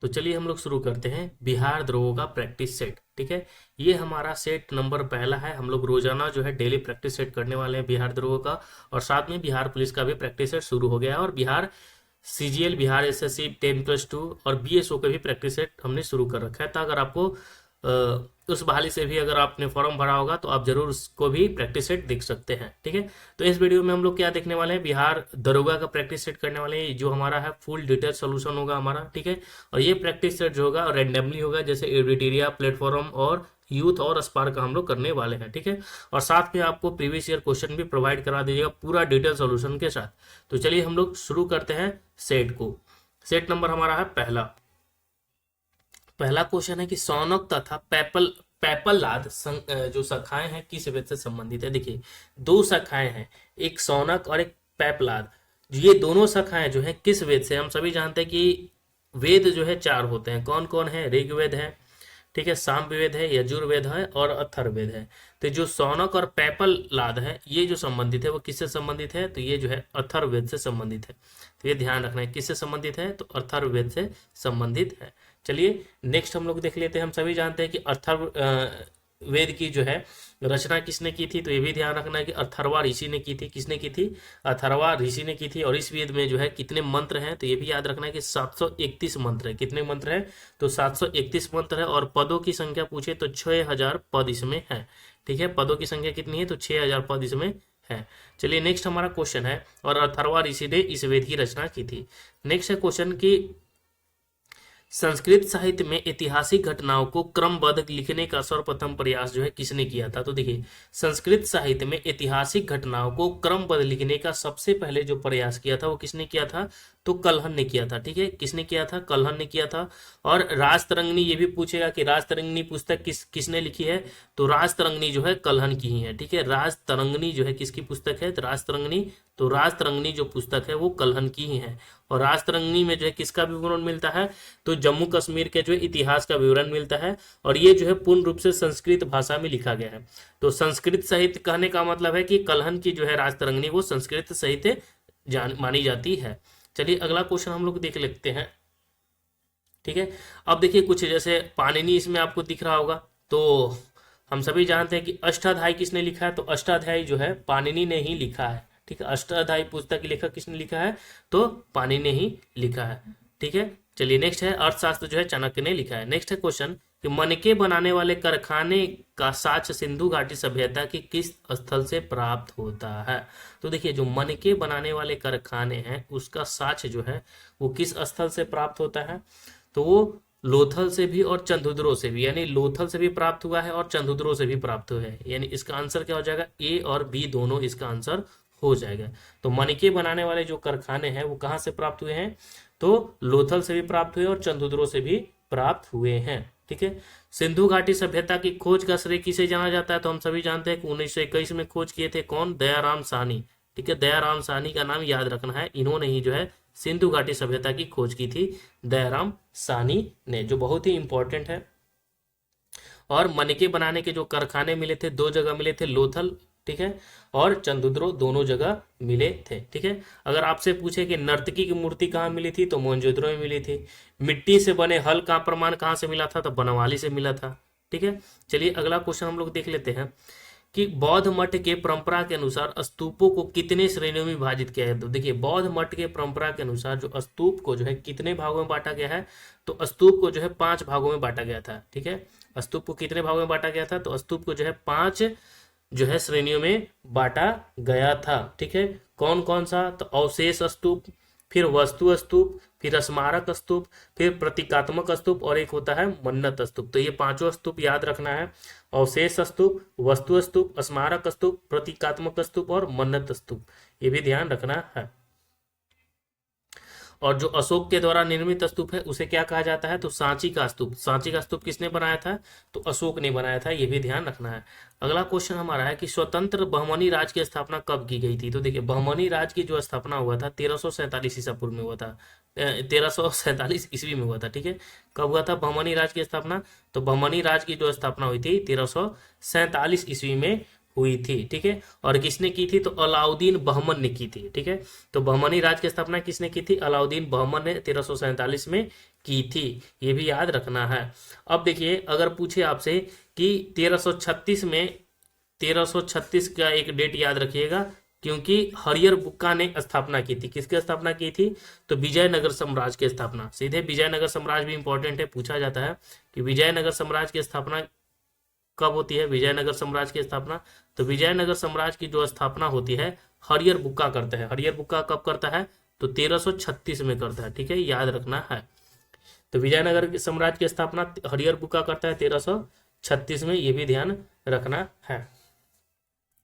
तो चलिए हम लोग शुरू करते हैं बिहार द्रोह का प्रैक्टिस सेट। ठीक है, ये हमारा सेट नंबर पहला है। हम लोग रोजाना जो है डेली प्रैक्टिस सेट करने वाले हैं बिहार द्रोह का, और साथ में बिहार पुलिस का भी प्रैक्टिस सेट शुरू हो गया है, और बिहार सीजीएल, बिहार एसएससी 10+2 और बीएसओ का भी प्रैक्टिस सेट हमने शुरू कर रखा है। तो अगर आपको उस बहाली से भी अगर आपने फॉर्म भरा होगा तो आप जरूर उसको भी प्रैक्टिस सेट देख सकते हैं। ठीक है, तो इस वीडियो में हम लोग क्या देखने वाले हैं, बिहार दरोगा का प्रैक्टिस सेट करने वाले हैं, जो हमारा है फुल डिटेल सोल्यूशन होगा हमारा। ठीक है, और ये प्रैक्टिस सेट जो होगा रैंडमली होगा, जैसे एडिटेरिया, प्लेटफॉर्म और यूथ और स्पार्क का हम लोग करने वाले हैं। ठीक है, और साथ में आपको प्रीवियस ईयर क्वेश्चन भी प्रोवाइड करा दीजिएगा पूरा डिटेल सोल्यूशन के साथ। तो चलिए हम लोग शुरू करते हैं सेट को। सेट नंबर हमारा है पहला। पहला क्वेश्चन है कि सौनक तथा पैपल जो शाखाएं हैं किस वेद से संबंधित है। देखिए, दो शाखाएं हैं, एक सौनक और एक पैपलाद। ये दोनों शाखाएं जो है किस वेद से, हम सभी जानते हैं कि वेद जो है चार होते हैं। कौन कौन है? ऋग्वेद है, ठीक है, सामवेद है, यजुर्वेद है और अथर्ववेद है। तो जो सौनक और पैपलाद है ये जो संबंधित है वो किससे संबंधित है? तो ये जो है अथर्ववेद से संबंधित है। तो ये ध्यान रखना है, किससे संबंधित है? तो अथर्ववेद से संबंधित है। चलिए नेक्स्ट हम लोग देख लेते हैं। हम सभी जानते हैं कि अथर्ववेद की जो है रचना किसने की थी? तो ये भी ध्यान रखना है कि अथर्वा ऋषि ने की थी। किसने की थी? अथर्वा ऋषि ने की थी। और इस वेद में जो है कितने मंत्र हैं? तो ये भी याद रखना है कि 731 मंत्र है। कितने मंत्र है? तो 731 मंत्र है। और पदों की संख्या पूछे तो 6000 पद इसमें है। ठीक है, पदों की संख्या कितनी है? तो 6000 पद इसमें है। चलिए नेक्स्ट हमारा क्वेश्चन है, और अथर्वा ऋषि ने इस वेद की रचना की थी। नेक्स्ट है क्वेश्चन की संस्कृत साहित्य में ऐतिहासिक घटनाओं को क्रमबद्ध लिखने का सर्वप्रथम प्रयास जो है किसने किया था? तो देखिए, संस्कृत साहित्य में ऐतिहासिक घटनाओं को क्रमबद्ध लिखने का सबसे पहले जो प्रयास किया था वो किसने किया था? तो कल्हण ने किया था। ठीक है, किसने किया था? कल्हण ने किया था। और राजतरंगिणी, ये भी पूछेगा कि राजतरंगिणी पुस्तक किसने लिखी है? तो राजतरंगिणी जो है कल्हण की ही है। ठीक है, राजतरंगिणी जो है किसकी पुस्तक है? तो राजतरंगिणी। तो राजतरंगिणी जो पुस्तक है वो कल्हण की ही है। और राजतरंगिणी में जो है किसका विवरण मिलता है? तो जम्मू कश्मीर के जो इतिहास का विवरण मिलता है। और ये जो है पूर्ण रूप से संस्कृत भाषा में लिखा गया है। तो संस्कृत साहित्य कहने का मतलब है कि कल्हण की जो है राजतरंगिणी वो संस्कृत साहित्य मानी जाती है। चलिए अगला क्वेश्चन हम लोग देख लेते हैं। ठीक है, अब देखिए कुछ जैसे पाणिनि इसमें आपको दिख रहा होगा। तो हम सभी जानते हैं कि अष्टाध्यायी किसने लिखा है? तो अष्टाध्यायी जो है पाणिनि ने ही लिखा है। ठीक है, अष्टाध्यायी पुस्तक की लेखक किसने लिखा है? तो पाणिनि ने ही लिखा है। ठीक है, चलिए नेक्स्ट है अर्थशास्त्र जो है चाणक्य ने लिखा है। नेक्स्ट है क्वेश्चन कि मनके बनाने वाले कारखाने का साक्ष्य सिंधु घाटी सभ्यता की किस स्थल से प्राप्त होता है? तो देखिए, जो मनके बनाने वाले कारखाने हैं उसका साक्ष्य जो है वो किस स्थल से प्राप्त होता है? तो वो लोथल से भी और चंदुद्रो से भी, यानी लोथल से भी प्राप्त हुआ है और चंदुद्रो से भी प्राप्त हुआ है। यानी इसका आंसर क्या हो जाएगा? ए और बी दोनों इसका आंसर हो जाएगा। तो मणिके बनाने वाले जो कारखाने हैं वो कहाँ से प्राप्त हुए हैं? तो लोथल से भी प्राप्त हुए और चंदुद्रो से भी प्राप्त हुए हैं। ठीक है, सिंधु घाटी सभ्यता की खोज का श्रेय किसे जाना जाता है? तो हम सभी जानते हैं कि 1921 में खोज किए थे। कौन? दयाराम साहनी। ठीक है, दयाराम साहनी का नाम याद रखना है। इन्होंने ही जो है सिंधु घाटी सभ्यता की खोज की थी, दयाराम साहनी ने, जो बहुत ही इंपॉर्टेंट है। और मणिके बनाने के जो कारखाने मिले थे, दो जगह मिले थे, लोथल, ठीक है, और चंदुद्रो, दोनों जगह मिले थे। ठीक है, अगर आपसे पूछे कि नर्तकी की मूर्ति कहाँ मिली थी? तो मोहनजोदड़ो में मिली थी। मिट्टी से बने हल का प्रमाण कहाँ से मिला था? तो बनवाली से मिला था। ठीक है, चलिए अगला क्वेश्चन हम लोग देख लेते हैं कि बौद्ध मठ के परंपरा के अनुसार स्तूपों को कितने श्रेणियों में विभाजित किया है? तो देखिए, बौद्ध मठ के परंपरा के अनुसार जो स्तूप को जो है कितने भागों में बांटा गया है? तो स्तूप को जो है 5 भागों में बांटा गया था। ठीक है, स्तूप को कितने भागों में बांटा गया था? तो स्तूप को जो है 5 जो है श्रेणियों में बांटा गया था। ठीक है, कौन कौन सा? तो अवशेष स्तूप, फिर वस्तु स्तूप, फिर स्मारक स्तूप, फिर प्रतीकात्मक स्तूप, और एक होता है मन्नत स्तूप। तो ये पांचों स्तूप याद रखना है, अवशेष स्तूप, वस्तु स्तूप, स्मारक स्तूप, प्रतीकात्मक स्तूप और मन्नत स्तूप। ये भी ध्यान रखना है। और जो अशोक के द्वारा निर्मित स्तूप है उसे क्या कहा जाता है? तो सांची का स्तूप। सांची का स्तूप किसने बनाया था? तो अशोक ने बनाया था। ये भी ध्यान रखना है। अगला क्वेश्चन हमारा है कि स्वतंत्र बहमनी राज की स्थापना कब की गई थी? तो देखिए, बहमनी राज की जो स्थापना हुआ था 1347 ईसा पूर्व में हुआ था। 1347 ईस्वी में हुआ था। ठीक है, कब हुआ था बहमनी राज की स्थापना? तो बहमनी राज की जो स्थापना हुई थी 1347 ईस्वी में हुई थी, ठीक है। और किसने की थी? तो अलाउद्दीन बहमन ने की थी, ठीक है। तो बहमनी राज की स्थापना किसने की थी? अलाउद्दीन बहमन ने 1347 में की थी, ये भी याद रखना है। अब देखिए, अगर पूछे आपसे कि 1336 में, 1336 का एक डेट याद रखिएगा, क्योंकि हरियर बुक्का ने स्थापना की थी। किसकी स्थापना की थी? तो विजयनगर साम्राज्य की स्थापना। सीधे विजयनगर साम्राज्य भी इंपॉर्टेंट है, पूछा जाता है कि विजयनगर साम्राज्य की स्थापना कब होती है? विजयनगर साम्राज्य की स्थापना, तो विजयनगर साम्राज्य की जो स्थापना होती है हरियर बुक्का करता है। हरियर बुक्का कब करता है? तो 1336 में करता है, ठीक है, याद रखना है। तो विजयनगर साम्राज्य की स्थापना हरियर बुक्का करता है 1336 में, ये भी ध्यान रखना है।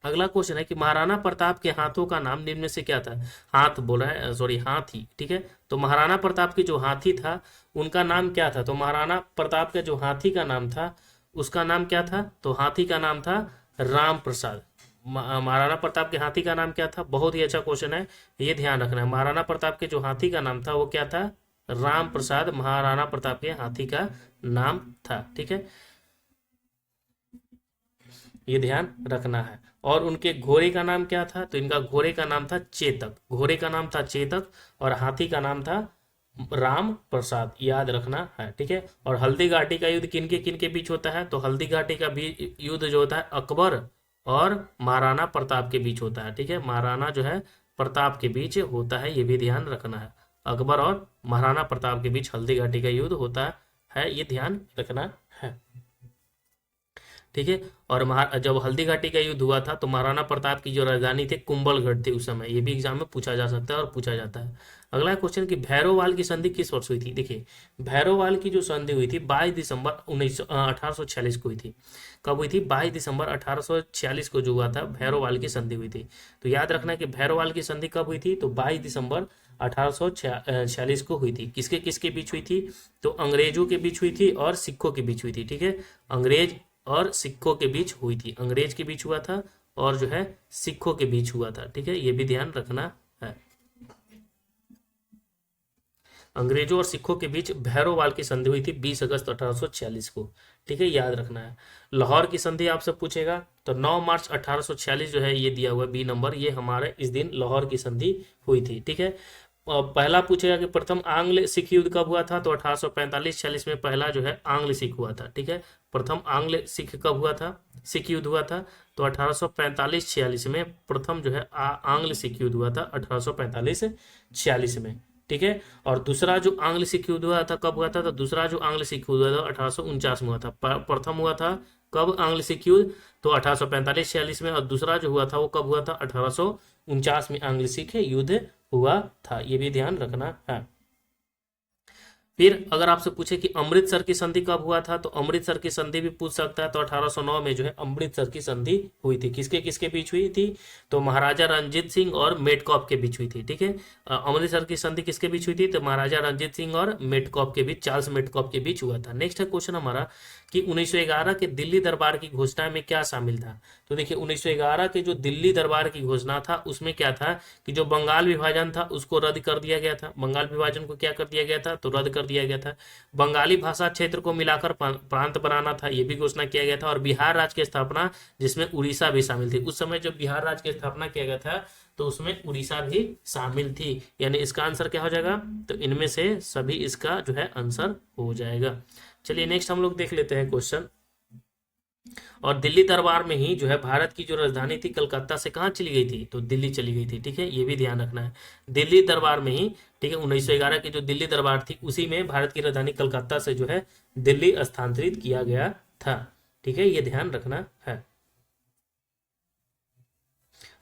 अगला क्वेश्चन है कि महाराणा प्रताप के हाथों का नाम निम्न में से क्या था? हाथ बोला है, सॉरी, हाथी, ठीक है। तो महाराणा प्रताप की जो हाथी था उनका नाम क्या था? तो महाराणा प्रताप का जो हाथी का नाम था उसका नाम क्या था? तो हाथी का नाम था राम प्रसाद। महाराणा प्रताप के हाथी का नाम क्या था? बहुत ही अच्छा क्वेश्चन है, ये ध्यान रखना है। महाराणा प्रताप के जो हाथी का नाम था वो क्या था? राम प्रसाद महाराणा प्रताप के हाथी का नाम था, ठीक है, ये ध्यान रखना है। और उनके घोड़े का नाम क्या था? तो इनका घोड़े का नाम था चेतक, घोड़े का नाम था चेतक, और हाथी का नाम था राम प्रसाद, याद रखना है, ठीक है। और हल्दी घाटी का युद्ध किन के बीच होता है? तो हल्दी घाटी का भी युद्ध जो होता है अकबर और महाराणा प्रताप के बीच होता है, ठीक है। महाराणा जो है प्रताप के बीच होता है, ये भी ध्यान रखना है। अकबर और महाराणा प्रताप के बीच हल्दी घाटी का युद्ध होता है, ये ध्यान रखना है, ठीक है। और जब हल्दी घाटी का युद्ध हुआ था तो महाराणा प्रताप की जो राजधानी थी कुंभलगढ़ थी उस समय, ये भी एग्जाम में पूछा जा सकता है और पूछा जाता है। अगला क्वेश्चन कि भैरोवाल की संधि किस वर्ष हुई थी? देखिए, भैरोवाल की जो संधि हुई थी 22 दिसंबर 1846 को हुई थी। कब हुई थी? 22 दिसंबर 1846 को जो हुआ था भैरोवाल की संधि हुई थी। तो याद रखना कि भैरोवाल की संधि कब हुई थी? तो 22 दिसंबर 1846 को हुई थी। किसके किसके बीच हुई थी? तो अंग्रेजों के बीच हुई थी और सिखों के बीच हुई थी, ठीक है। अंग्रेज और सिखों के बीच हुई थी, अंग्रेज के बीच हुआ था और जो है सिखों के बीच हुआ था, ठीक है, ये भी ध्यान रखना है। अंग्रेजों और सिखों के बीच भैरोवाल की संधि हुई थी 20 अगस्त 1846 को, ठीक है, याद रखना है। लाहौर की संधि आपसे पूछेगा तो 9 मार्च 1846 जो है ये दिया हुआ बी नंबर, ये हमारे इस दिन लाहौर की संधि हुई थी, ठीक है। पहला पूछेगा कि प्रथम आंग्ल सिख युद्ध कब हुआ था? तो 1845-46 में पहला जो है आंग्ल सिख हुआ था, ठीक है। प्रथम आंग्ल सिख कब हुआ था? सिख युद्ध हुआ था तो 1845-46 में प्रथम जो है आंग्ल सिख युद्ध हुआ था 1845-46 में, ठीक है। और दूसरा जो आंग्ल सिख युद्ध हुआ था कब हुआ था? तो दूसरा जो आंग्ल सिख युद्ध हुआ था 1849 में हुआ था। प्रथम हुआ था कब आंग्ल सिख युद्ध? तो 1845-46 में, और दूसरा जो हुआ था वो कब हुआ था? 1849 में आंग्ल सिख युद्ध हुआ था, ये भी ध्यान रखना है। फिर अगर आपसे पूछे कि अमृतसर की संधि कब हुआ था? तो अमृतसर की संधि भी पूछ सकता है। तो 1809 में जो है अमृतसर की संधि हुई थी। किसके किसके बीच हुई थी? तो महाराजा रणजीत सिंह और मेटकॉप के बीच हुई थी, ठीक है। अमृतसर की संधि किसके बीच हुई थी? तो महाराजा रणजीत सिंह और मेटकॉप के बीच, चार्ल्स मेटकॉप के बीच हुआ था। नेक्स्ट है क्वेश्चन हमारा कि 1911 के दिल्ली दरबार की घोषणा में क्या शामिल था? तो देखिए 1911 के जो दिल्ली दरबार की घोषणा था उसमें क्या था कि जो बंगाल विभाजन था उसको रद्द कर दिया गया था। बंगाल विभाजन को क्या कर दिया गया था? तो रद्द कर दिया गया था। बंगाली भाषा क्षेत्र को मिलाकर प्रांत बनाना था, ये भी घोषणा किया गया था। और बिहार राज्य की स्थापना जिसमें उड़ीसा भी शामिल थी। उस समय जब बिहार राज्य की स्थापना किया गया था तो उसमें उड़ीसा भी शामिल थी। यानी इसका आंसर क्या हो जाएगा? तो इनमें से सभी इसका जो है आंसर हो जाएगा। चलिए नेक्स्ट हम लोग देख लेते हैं क्वेश्चन। और दिल्ली दरबार में ही जो है भारत की जो राजधानी थी कलकत्ता से कहाँ चली गई थी? तो दिल्ली चली गई थी, ठीक है, ये भी ध्यान रखना है। दिल्ली दरबार में ही, ठीक है, 1911 की जो दिल्ली दरबार थी उसी में भारत की राजधानी कलकत्ता से जो है दिल्ली स्थानांतरित किया गया था, ठीक है, ये ध्यान रखना है।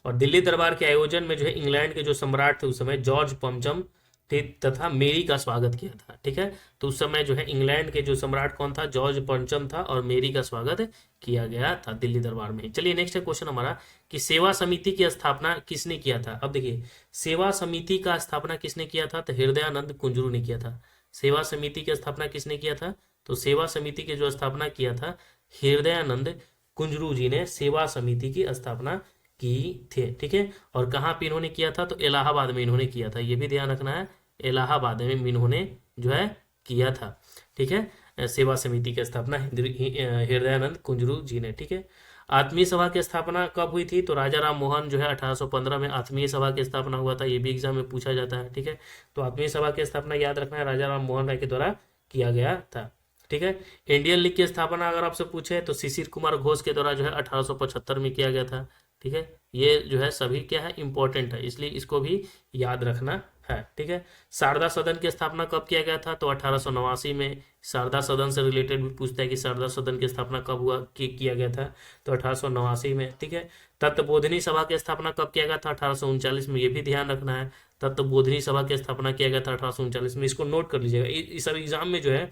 और दिल्ली दरबार के आयोजन में जो है इंग्लैंड के जो सम्राट थे उस समय जॉर्ज पंचम थे तथा मेरी का स्वागत किया था, ठीक है। तो उस समय जो है इंग्लैंड के जो सम्राट कौन था? जॉर्ज पंचम था और मेरी का स्वागत किया गया था दिल्ली दरबार में। चलिए नेक्स्ट है क्वेश्चन हमारा कि सेवा समिति की स्थापना किसने किया था? अब देखिए सेवा समिति का स्थापना किसने किया था? तो हृदयानंद कुंजरू ने किया था। सेवा समिति की स्थापना किसने किया था? तो सेवा समिति की जो स्थापना किया था हृदयानंद कुंजरू जी ने सेवा समिति की स्थापना की थे, ठीक है। और कहाँ पे इन्होंने किया था? तो इलाहाबाद में इन्होंने किया था, ये भी ध्यान रखना है। इलाहाबाद में इन्होंने जो है किया था, ठीक है, सेवा समिति की स्थापना हृदयानंद कुंजरू जी ने, ठीक है। आत्मीय सभा की स्थापना कब हुई थी? तो राजा राम मोहन जो है 1815 में आत्मीय सभा की स्थापना हुआ था। ये भी एग्जाम में पूछा जाता है, ठीक है। तो आत्मीय सभा की स्थापना याद रखना है, राजा राम मोहन राय के द्वारा किया गया था, ठीक है। इंडियन लीग की स्थापना अगर आपसे पूछे तो शिशिर कुमार घोष के द्वारा जो है 1875 में किया गया था, ठीक है। ये जो है सभी क्या है, इंपॉर्टेंट है, इसलिए इसको भी याद रखना है, ठीक है। शारदा सदन की स्थापना कब किया गया था? तो 1889 में। शारदा सदन से रिलेटेड भी पूछता है कि शारदा सदन की स्थापना कब हुआ, किया गया था? तो 1889 में, ठीक है। तत्वबोधिनी सभा की स्थापना कब किया गया था? 1839 में। ये भी ध्यान रखना है, तत्वबोधिनी सभा की स्थापना किया गया था 1839 में। इसको नोट कर लीजिएगा, इस सब एग्जाम में जो है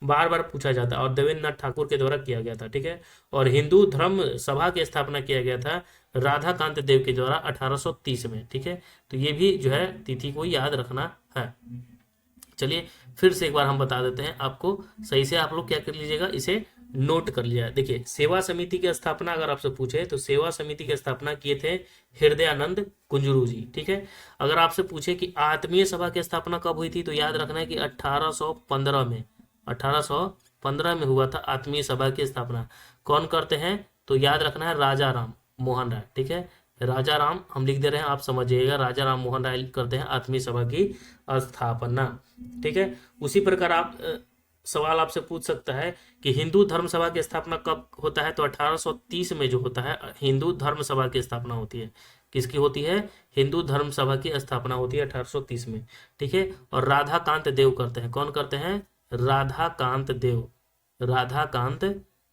बार बार पूछा जाता है। और देवेंद्र नाथ ठाकुर के द्वारा किया गया था, ठीक है। और हिंदू धर्म सभा की स्थापना किया गया था राधा कांत देव के द्वारा 1830 में, ठीक है। तो ये भी जो है तिथि को याद रखना है। चलिए फिर से एक बार हम बता देते हैं आपको, सही से आप लोग क्या कर लीजिएगा, इसे नोट कर लिया। देखिए सेवा समिति की स्थापना अगर आपसे पूछे तो सेवा समिति की स्थापना किए थे हृदयानंद कुंजरू जी, ठीक है। अगर आपसे पूछे कि आत्मीय सभा की स्थापना कब हुई थी, तो याद रखना है कि 1815 में, 1815 में हुआ था आत्मीय सभा की स्थापना। कौन करते हैं? तो याद रखना है राजा राम मोहन राय, ठीक है। राजा राम हम लिख दे रहे हैं, आप समझिएगा, राजा राम मोहन राय करते हैं आत्मीय सभा की स्थापना, ठीक है। उसी प्रकार आप सवाल आपसे पूछ सकता है कि हिंदू धर्म सभा की स्थापना कब होता है? तो 1830 में जो होता है हिंदू धर्म सभा की स्थापना होती है। किसकी होती है? हिंदू धर्म सभा की स्थापना होती है 1830 में, ठीक है। और राधाकांत देव करते हैं। कौन करते हैं? राधाकांत देव, राधाकांत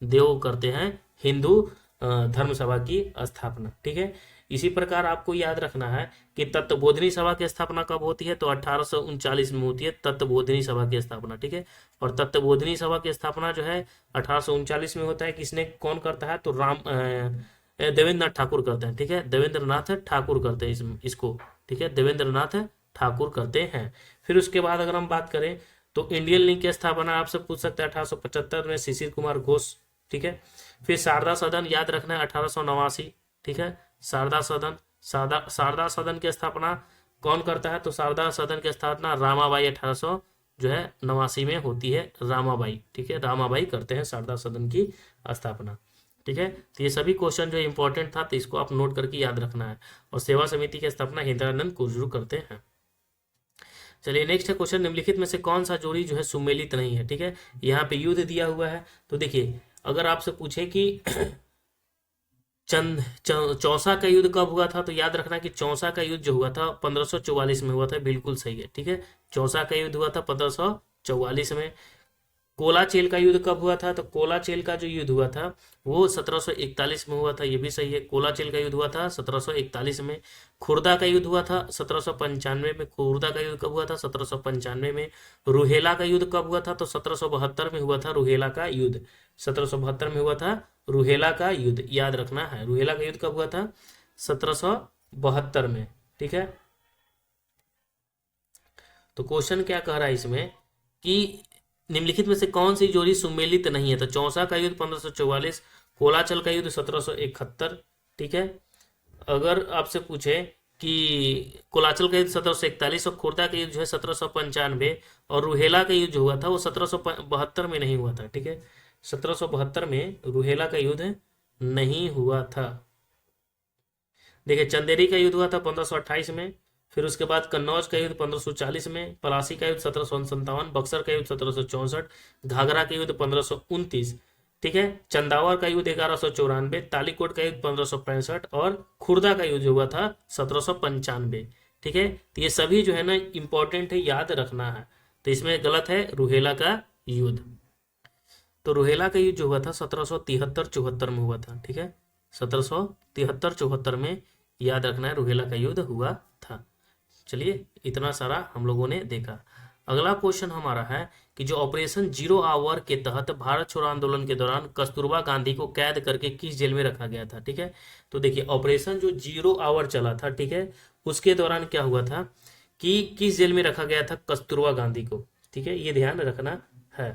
देव करते हैं हिंदू धर्म सभा की स्थापना, ठीक है। इसी प्रकार आपको याद रखना है कि तत्वबोधिनी सभा की स्थापना कब होती है? तो 1839 में होती है तत्वबोधिनी सभा की स्थापना, ठीक है। और तत्वबोधिनी सभा की स्थापना जो है 1839 में होता है। किसने, कौन करता है? तो देवेंद्र नाथ ठाकुर करते हैं, ठीक है। देवेंद्र नाथ ठाकुर करते हैं इसको, ठीक है। देवेंद्र नाथ ठाकुर करते हैं। फिर उसके बाद अगर हम बात करें तो इंडियन लीग की स्थापना आपसे पूछ सकता है 1875 में शिशिर कुमार घोष, ठीक है। फिर शारदा सदन याद रखना है 1889, ठीक है। शारदा सदन, शारदा सदन की स्थापना कौन करता है? तो शारदा सदन की स्थापना रामाबाई 1800 जो है 89 में होती है, रामाबाई, ठीक है। रामाबाई करते हैं शारदा सदन की स्थापना, ठीक है। तो ये सभी क्वेश्चन जो इंपॉर्टेंट था, तो इसको आप नोट करके याद रखना है। और सेवा समिति की स्थापना हृदयानंद कुंजरू करते हैं। चलिए नेक्स्ट है क्वेश्चन, निम्नलिखित में से कौन सा जोड़ी जो है सुमेलित नहीं है, ठीक है। यहाँ पे युद्ध दिया हुआ है, तो देखिए अगर आपसे पूछे कि चौसा का युद्ध कब हुआ था, तो याद रखना कि चौसा का युद्ध जो हुआ था 1544 में हुआ था, बिल्कुल सही है, ठीक है। चौसा का युद्ध हुआ था 1544 में। कोलाचेल का युद्ध कब हुआ था? तो कोलाचेल का जो युद्ध हुआ था वो 1741 में हुआ था, ये भी सही है। कोलाचेल का युद्ध हुआ था 1741 में। खुर्दा का युद्ध हुआ था 1795 में। खुर्दा का युद्ध कब हुआ था? 1795 में। रुहेला का युद्ध कब हुआ था? तो 1772 में हुआ था रुहेला का युद्ध, 1772 में हुआ था रुहेला का युद्ध, याद रखना है। रुहेला का युद्ध कब हुआ था? 1772 में, ठीक है। तो क्वेश्चन क्या कह रहा है इसमें कि निम्नलिखित में से कौन सी जोड़ी सुमेलित नहीं है? तो चौसा का युद्ध 1544, कोलाचल का युद्ध 1771, ठीक है। अगर आपसे पूछे कि कोलाचल का युद्ध 1741 और खुर्दा का युद्ध जो है 1795 और रुहेला का युद्ध जो हुआ था वो 1772 में नहीं हुआ था, ठीक है। 1772 में रुहेला का युद्ध नहीं हुआ था। देखिए चंदेरी का युद्ध हुआ था 1528 में। फिर उसके बाद कन्नौज का युद्ध 1540 में, पलासी का युद्ध 1757, बक्सर का युद्ध 1764, घाघरा का युद्ध 1529, ठीक है। चंदावर का युद्ध 1194, तालीकोट का युद्ध 1565 और खुर्दा का युद्ध हुआ था 1795, ठीक है। तो ये सभी जो है ना इंपॉर्टेंट है, याद रखना है। तो इसमें गलत है रुहेला का युद्ध। तो रुहेला का युद्ध जो हुआ था 1773-74 में हुआ था, ठीक है। 1773-74 में याद रखना है रुहेला का युद्ध हुआ था। चलिए इतना सारा हम लोगों ने देखा। अगला क्वेश्चन हमारा है कि जो ऑपरेशन जीरो आवर के तहत भारत छोड़ो आंदोलन के दौरान कस्तूरबा गांधी को कैद करके किस जेल में रखा गया था, ठीक है। तो देखिए ऑपरेशन जो जीरो आवर चला था, ठीक है, उसके दौरान क्या हुआ था कि किस जेल में रखा गया था कस्तूरबा गांधी को, ठीक है, ये ध्यान रखना है।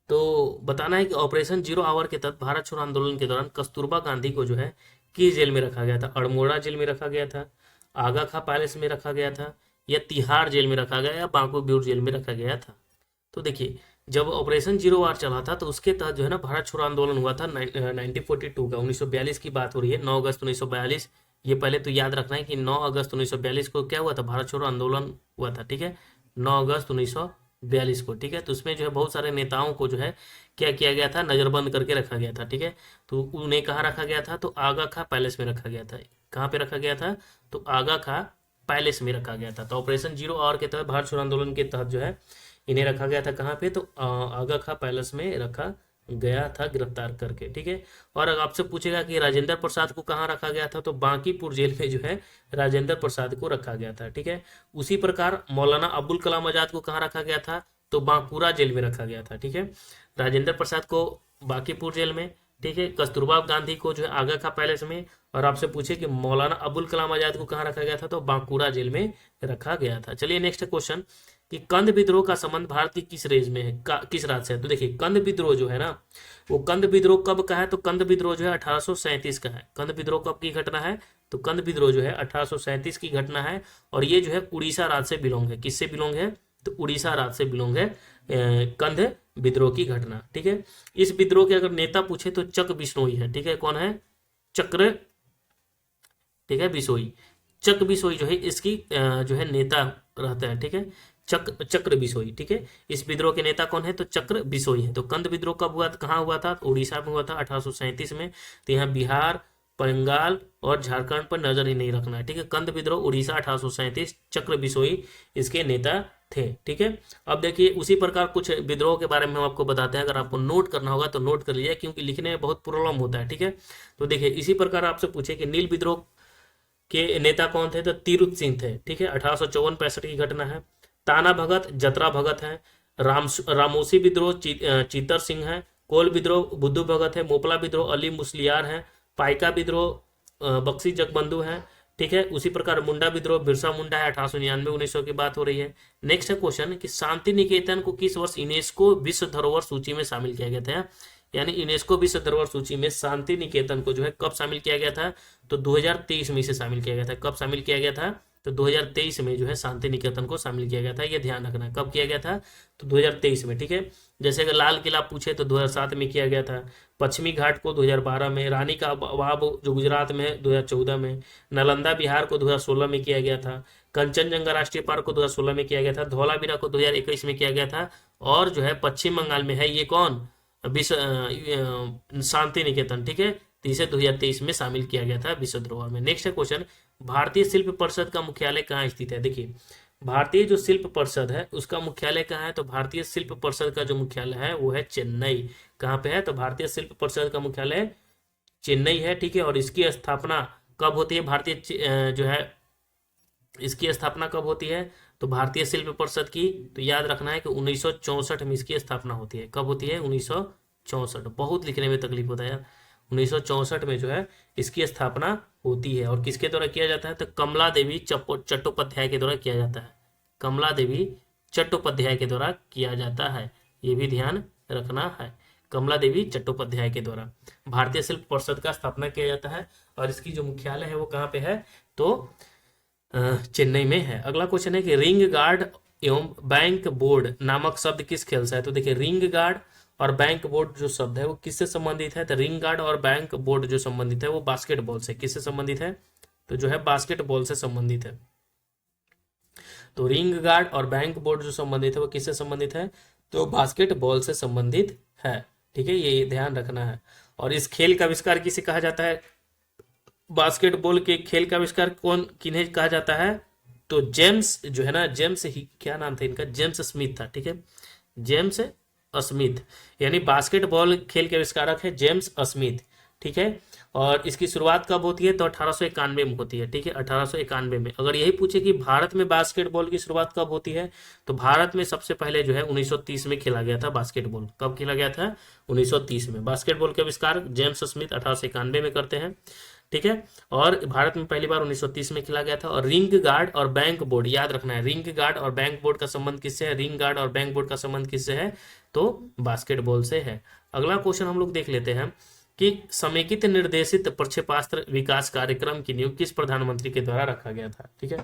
तो बताना है कि ऑपरेशन जीरो आवर के तहत भारत छोड़ो आंदोलन के दौरान कस्तूरबा गांधी को जो है किस जेल में रखा गया था? अड़मोड़ा जेल में रखा गया था, आगा खा पैलेस में रखा गया था, या तिहाड़ जेल में रखा गया, या बांको ब्यूर जेल में रखा गया था? तो देखिए जब ऑपरेशन जीरो वार चला था तो उसके तहत जो है ना भारत छोड़ो आंदोलन हुआ था 1942 का, 1942 की बात हो रही है, 9 अगस्त 1942। ये पहले तो याद रखना है कि 9 अगस्त 1942 को क्या हुआ था, भारत छोड़ो आंदोलन हुआ था, ठीक है, 9 अगस्त 1942 को, ठीक है। तो उसमें जो है बहुत सारे नेताओं को जो है क्या किया गया था, नजरबंद करके रखा गया था, ठीक है। तो उन्हें कहाँ रखा गया था, तो आगा खा पैलेस में रखा गया था। कहाँ पे रखा गया था, तो आगा खा पैलेस में रखा गया था। तो ऑपरेशन जीरो आवर के तहत, भारत छोड़ो आंदोलन के तहत जो है इन्हें रखा गया था कहाँ पे, तो आगा खा पैलेस में रखा गया था गिरफ्तार करके, ठीक है। और अगर आपसे पूछेगा कि राजेंद्र प्रसाद को कहाँ रखा गया था, तो बांकीपुर जेल में जो है राजेंद्र प्रसाद को रखा गया था, ठीक है। उसी प्रकार मौलाना अबुल कलाम आजाद को कहाँ रखा गया था, तो बांकुरा जेल में रखा गया था, ठीक है। राजेंद्र प्रसाद को बांकीपुर जेल में, ठीक है। कस्तूरबा गांधी को जो है आगा खा पैलेस में। और आपसे पूछे कि मौलाना अबुल कलाम आजाद को कहाँ रखा गया था, तो बांकुरा जेल में रखा गया था। चलिए नेक्स्ट क्वेश्चन, कि कंद विद्रोह का संबंध भारत की किस रेज में है, किस राज्य से है। तो देखिए कंद विद्रोह जो है ना, वो कंद विद्रोह कब का है, तो कंद विद्रोह जो है 1837 का है। कंद विद्रोह कब की घटना है, तो कंद विद्रोह जो है 1837 की घटना है। और ये जो है उड़ीसा राज्य से बिलोंग है, किससे बिलोंग है, तो उड़ीसा राज्य से बिलोंग है कंद विद्रोह की घटना, ठीक है। इस विद्रोह के अगर नेता पूछे तो चक बिश्नोई है, ठीक है। कौन है, चक्र, ठीक है, बिशोई। चक बिशोई जो है इसकी जो है नेता रहता है, ठीक है। चक्र बिशोई, ठीक है। इस विद्रोह के नेता कौन है, तो चक्र बिशोई है। तो कंद विद्रोह कब हुआ, कहाँ हुआ था, तो उड़ीसा में हुआ था 1837 में। तो यहाँ बिहार, बंगाल और झारखंड पर नजर ही नहीं रखना है, ठीक है। कंद विद्रोह उड़ीसा 1837, चक्र बिशोई इसके नेता थे, ठीक है। अब देखिए उसी प्रकार कुछ विद्रोह के बारे में हम आपको बताते हैं, अगर आपको नोट करना होगा तो नोट कर लीजिए, क्योंकि लिखने में बहुत प्रॉब्लम होता है, ठीक है। तो देखिए इसी प्रकार आपसे पूछे कि नील विद्रोह के नेता कौन थे, तो तीरुथ सिंह थे, ठीक है। 1854-65 की घटना है। ताना भगत, जतरा भगत है। रामोसी विद्रोह चीतर सिंह है। कोल विद्रोह बुद्धू भगत है। मोपला विद्रोह अली मुसलियार है। पाइका विद्रोह बख्शी जगबंधु है, ठीक है। उसी प्रकार मुंडा विद्रोह बिरसा मुंडा है, 1899-1900 की बात हो रही है। नेक्स्ट है क्वेश्चन कि शांति निकेतन को किस वर्ष यूनेस्को विश्व धरोहर सूची में शामिल किया गया था, यानी यूनेस्को विश्व धरोहर सूची में शांति निकेतन को जो है कब शामिल किया गया था, तो 2023 में इसे शामिल किया गया था। कब शामिल किया गया था, तो 2023 में जो है शांति निकेतन को शामिल किया गया था। ये ध्यान रखना कब किया गया था, तो 2023 में, ठीक है। जैसे अगर लाल किला पूछे तो 2007 में किया गया था। पश्चिमी घाट को 2012 में, रानी का बाब जो गुजरात में है 2014 में, नालंदा बिहार को 2016 में किया गया था। कंचनजंगा राष्ट्रीय पार्क को 2016 में किया गया था। धौलावीरा को 2021 में किया गया था। और जो है पश्चिम बंगाल में है ये कौन, विश्व शांति निकेतन, ठीक है। तो इसे 2023 में शामिल किया गया था विश्व धरोहर में। नेक्स्ट क्वेश्चन, भारतीय शिल्प परिषद का मुख्यालय कहाँ स्थित है। देखिए भारतीय जो शिल्प परिषद है उसका मुख्यालय कहाँ है, तो भारतीय शिल्प परिषद का जो मुख्यालय है वो है चेन्नई। कहाँ पे है, तो भारतीय शिल्प परिषद का मुख्यालय चेन्नई है, ठीक है। और इसकी स्थापना कब होती है, भारतीय जो है इसकी स्थापना कब होती है, तो भारतीय शिल्प परिषद की, तो याद रखना है कि 1964 में इसकी स्थापना होती है। कब होती है, 1964। बहुत लिखने में तकलीफ होता है यार। 1964 में जो है इसकी स्थापना होती है। और किसके द्वारा किया जाता है, तो कमला देवी चट्टोपाध्याय के द्वारा किया जाता है। कमला देवी चट्टोपाध्याय के द्वारा किया जाता है, ये भी ध्यान रखना है। कमला देवी चट्टोपाध्याय के द्वारा भारतीय शिल्प परिषद का स्थापना किया जाता है। और इसकी जो मुख्यालय है वो कहाँ पे है, तो चेन्नई में है। अगला क्वेश्चन है कि रिंग गार्ड एवं बैंक बोर्ड नामक शब्द किस खेल से है। तो देखिए रिंग गार्ड और बैंक बोर्ड जो शब्द है वो किससे संबंधित है, तो रिंग गार्ड और बैंक बोर्ड जो संबंधित है वो बास्केटबॉल से, किससे संबंधित है, तो जो है बास्केटबॉल से संबंधित है। तो रिंग गार्ड और बैंक बोर्ड जो संबंधित है वो किससे संबंधित है, तो बास्केटबॉल से संबंधित है, ठीक है। ये ध्यान रखना है। और इस खेल का आविष्कार किसे कहा जाता है, बास्केटबॉल के खेल का आविष्कार किन्हें कहा जाता है, तो जेम्स जो है ना, जेम्स ही, क्या नाम था इनका, जेम्स स्मिथ था, ठीक है। जेम्स स्मिथ, यानी बास्केटबॉल खेल के आविष्कारक है जेम्स स्मिथ, ठीक है। और इसकी शुरुआत कब होती है, तो 1891 में होती है, ठीक है। 1891 में। अगर यही पूछे कि भारत में बास्केटबॉल की शुरुआत कब होती है, तो भारत में सबसे पहले जो है 1930 में खेला गया था बास्केटबॉल। कब खेला गया था, 1930 में। बास्केटबॉल के आविष्कार जेम्स स्मिथ 1891 में करते हैं, ठीक है। और भारत में पहली बार 1930 में खेला गया था। और रिंग गार्ड और बैंक बोर्ड याद रखना है, रिंग गार्ड और बैंक बोर्ड का संबंध किससे है, रिंग गार्ड और बैंक बोर्ड का संबंध किससे है, तो बास्केटबॉल से है। अगला क्वेश्चन हम लोग देख लेते हैं कि समेकित निर्देशित प्रक्षेपास्त्र विकास कार्यक्रम की नींव किस प्रधानमंत्री के द्वारा रखा गया था, ठीक है।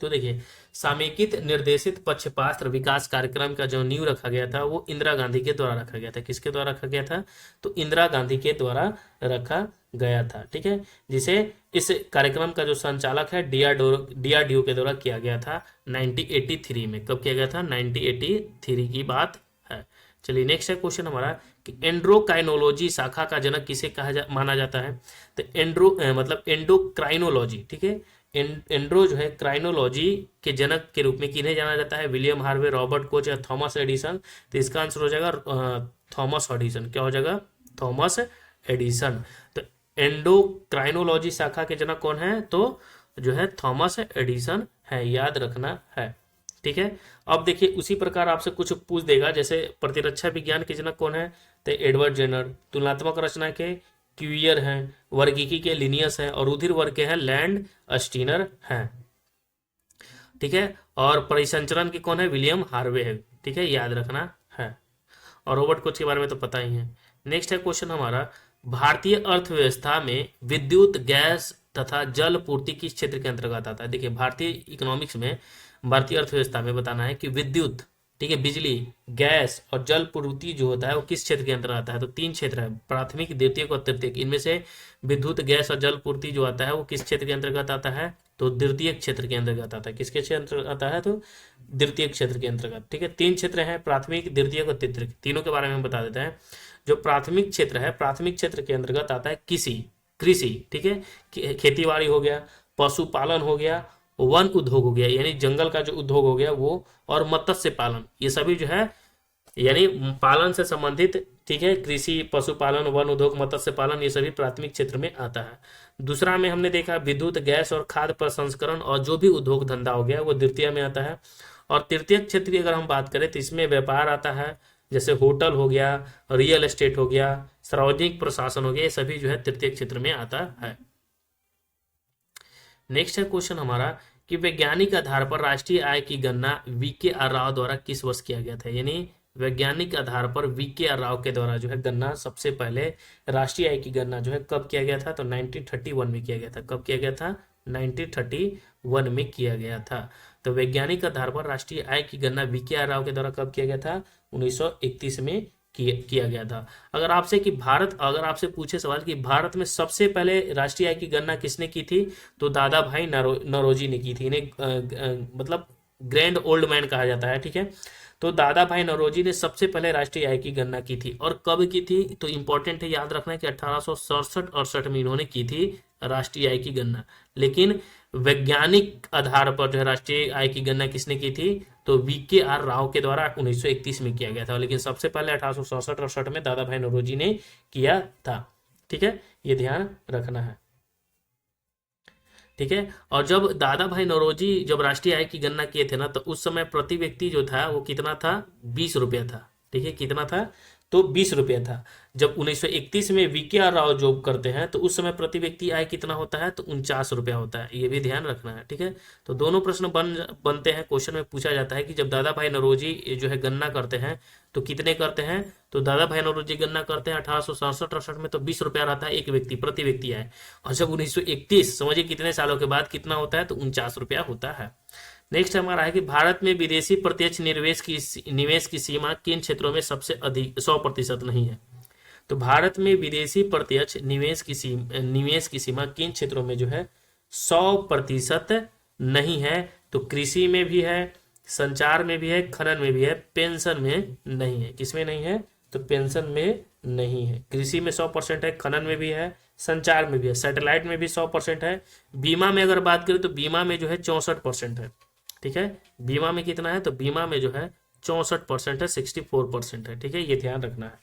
तो देखिए, समेकित निर्देशित पक्षपात्र विकास कार्यक्रम का जो नींव रखा गया था वो इंदिरा गांधी के द्वारा रखा गया था। किसके द्वारा रखा गया था? तो इंदिरा गांधी के द्वारा रखा गया था। ठीक है, जिसे इस कार्यक्रम का जो संचालक है डीआरडीओ के द्वारा किया गया था 1983 में। कब किया गया था? 1983 की बात है। चलिए नेक्स्ट है क्वेश्चन हमारा कि एंड्रोकाइनोलॉजी शाखा का जनक किसे माना जाता है? तो मतलब एंडोक्राइनोलॉजी, ठीक है, एंड्रो जो है क्राइनोलॉजी के जनक के रूप में किन्हें जाना जाता है? विलियम हार्वे, रॉबर्ट कोच या थॉमस एडिसन। तो इसका आंसर हो जाएगा थॉमस एडिसन। क्या हो जाएगा? Thomas Edison. तो एंडोक्राइनोलॉजी शाखा के जनक कौन है? तो जो है थॉमस एडिसन है, याद रखना है। ठीक है, अब देखिए उसी प्रकार आपसे कुछ पूछ देगा, जैसे प्रतिरक्षा विज्ञान के जनक कौन है? तो एडवर्ड जेनर। तुलनात्मक रचना के क्यूयर हैं, वर्गीकी के लिनियस हैं, और रुधिर वर्ग के हैं लैंड स्टीनर हैं। ठीक है, और परिसंचरण के कौन है? विलियम हार्वे है। ठीक है, याद रखना है। और रॉबर्ट कोच के बारे में तो पता ही है। नेक्स्ट है क्वेश्चन हमारा, भारतीय अर्थव्यवस्था में विद्युत, गैस तथा जल पूर्ति किस क्षेत्र के अंतर्गत आता है? देखिए, भारतीय इकोनॉमिक्स में, भारतीय अर्थव्यवस्था में बताना है कि विद्युत, ठीक है, बिजली, गैस और जल पूर्ति जो होता है वो किस क्षेत्र के अंतर्गत आता है? तो 3 क्षेत्र है, प्राथमिक, द्वितीयक और तृतीयक। इनमें से विद्युत, गैस और जल पूर्ति जो आता है वो किस क्षेत्र के अंतर्गत आता है? तो द्वितीयक क्षेत्र के अंतर्गत आता है। किसके क्षेत्र आता है? तो द्वितीयक क्षेत्र के अंतर्गत। ठीक है, 3 क्षेत्र हैं, प्राथमिक, द्वितीयक और तृतीयक। तीनों के बारे में हम बता देते हैं। जो प्राथमिक क्षेत्र है, प्राथमिक क्षेत्र के अंतर्गत आता है कृषि, ठीक है, खेती बाड़ी हो गया, पशुपालन हो गया, वन उद्योग हो गया, यानी जंगल का जो उद्योग हो गया वो, और मत्स्य पालन। ये सभी जो है यानी पालन से संबंधित, ठीक है, कृषि, पशुपालन, वन उद्योग, मत्स्य पालन, ये सभी प्राथमिक क्षेत्र में आता है। दूसरा में हमने देखा विद्युत, गैस और खाद्य प्रसंस्करण और जो भी उद्योग धंधा हो गया वो द्वितीय में आता है। और तृतीय क्षेत्र की अगर हम बात करें तो इसमें व्यापार आता है, जैसे होटल हो गया, रियल एस्टेट हो गया, सार्वजनिक प्रशासन हो गया, ये सभी जो है तृतीय क्षेत्र में आता है। नेक्स्ट है क्वेश्चन हमारा कि वैज्ञानिक आधार पर राष्ट्रीय आय की गणना वीके आर राव द्वारा किस वर्ष किया गया था? यानी वैज्ञानिक आधार पर वीके आर राव के द्वारा जो है गणना, सबसे पहले राष्ट्रीय आय की गणना जो है कब किया गया था? तो 1931 में किया गया था। कब किया गया था? 1931 में किया गया था। तो वैज्ञानिक आधार पर राष्ट्रीय आय की गणना वीके आर राव के द्वारा कब किया गया था? 1931 में किया गया था। अगर आपसे पूछे सवाल कि भारत में सबसे पहले राष्ट्रीय आय की गणना किसने की थी? तो दादा भाई नौरोजी ने की थी। इन्हें मतलब ग्रैंड ओल्ड मैन कहा जाता है। ठीक है, तो दादा भाई नौरोजी ने सबसे पहले राष्ट्रीय आय की गणना की थी। और कब की थी? तो इंपॉर्टेंट है, याद रखना है कि 1867-68 में इन्होंने की थी राष्ट्रीय आय की गणना। लेकिन वैज्ञानिक आधार पर जो है राष्ट्रीय आय की गणना किसने की थी? तो वीके आर राव के द्वारा 1931 में किया गया था। लेकिन सबसे पहले 1867-68 में दादा भाई नौरोजी ने किया था। ठीक है, ये ध्यान रखना है। ठीक है, और जब दादा भाई नौरोजी जब राष्ट्रीय आय की गणना किए थे ना, तो उस समय प्रति व्यक्ति जो था वो कितना था? 20 रुपया था। ठीक है, कितना था? तो 20 रुपया था। जब 1931 में वीके आर राव जॉब करते हैं तो उस समय प्रति व्यक्ति आय कितना होता है? तो 49 रुपया होता है। ये भी ध्यान रखना है। ठीक है, तो दोनों प्रश्न बनते हैं। क्वेश्चन में पूछा जाता है कि जब दादा भाई नौरोजी जो है गणना करते हैं तो कितने करते हैं? तो दादा भाई नौरोजी गणना करते हैं 1867-68 में, तो 20 रुपया रहता है एक व्यक्ति, प्रति व्यक्ति आय। और जब 1931, समझिए कितने सालों के बाद कितना होता है? तो 49 रुपया होता है। नेक्स्ट हमारा है कि भारत में विदेशी प्रत्यक्ष निवेश की सीमा किन क्षेत्रों में सबसे अधिक 100% नहीं है? तो भारत में विदेशी प्रत्यक्ष निवेश की सीमा किन क्षेत्रों में जो है 100% नहीं है? तो कृषि में भी है, संचार में भी है, खनन में भी है, पेंशन में नहीं है। किसमें नहीं है? तो पेंशन में नहीं है। कृषि में 100% है, खनन में भी है, संचार में भी है, सैटेलाइट में भी 100% है। बीमा में अगर बात करें तो बीमा में जो है 64% है। ठीक है, बीमा में कितना है? तो बीमा में जो है 64% है, 64% है। ठीक है, ये ध्यान रखना है।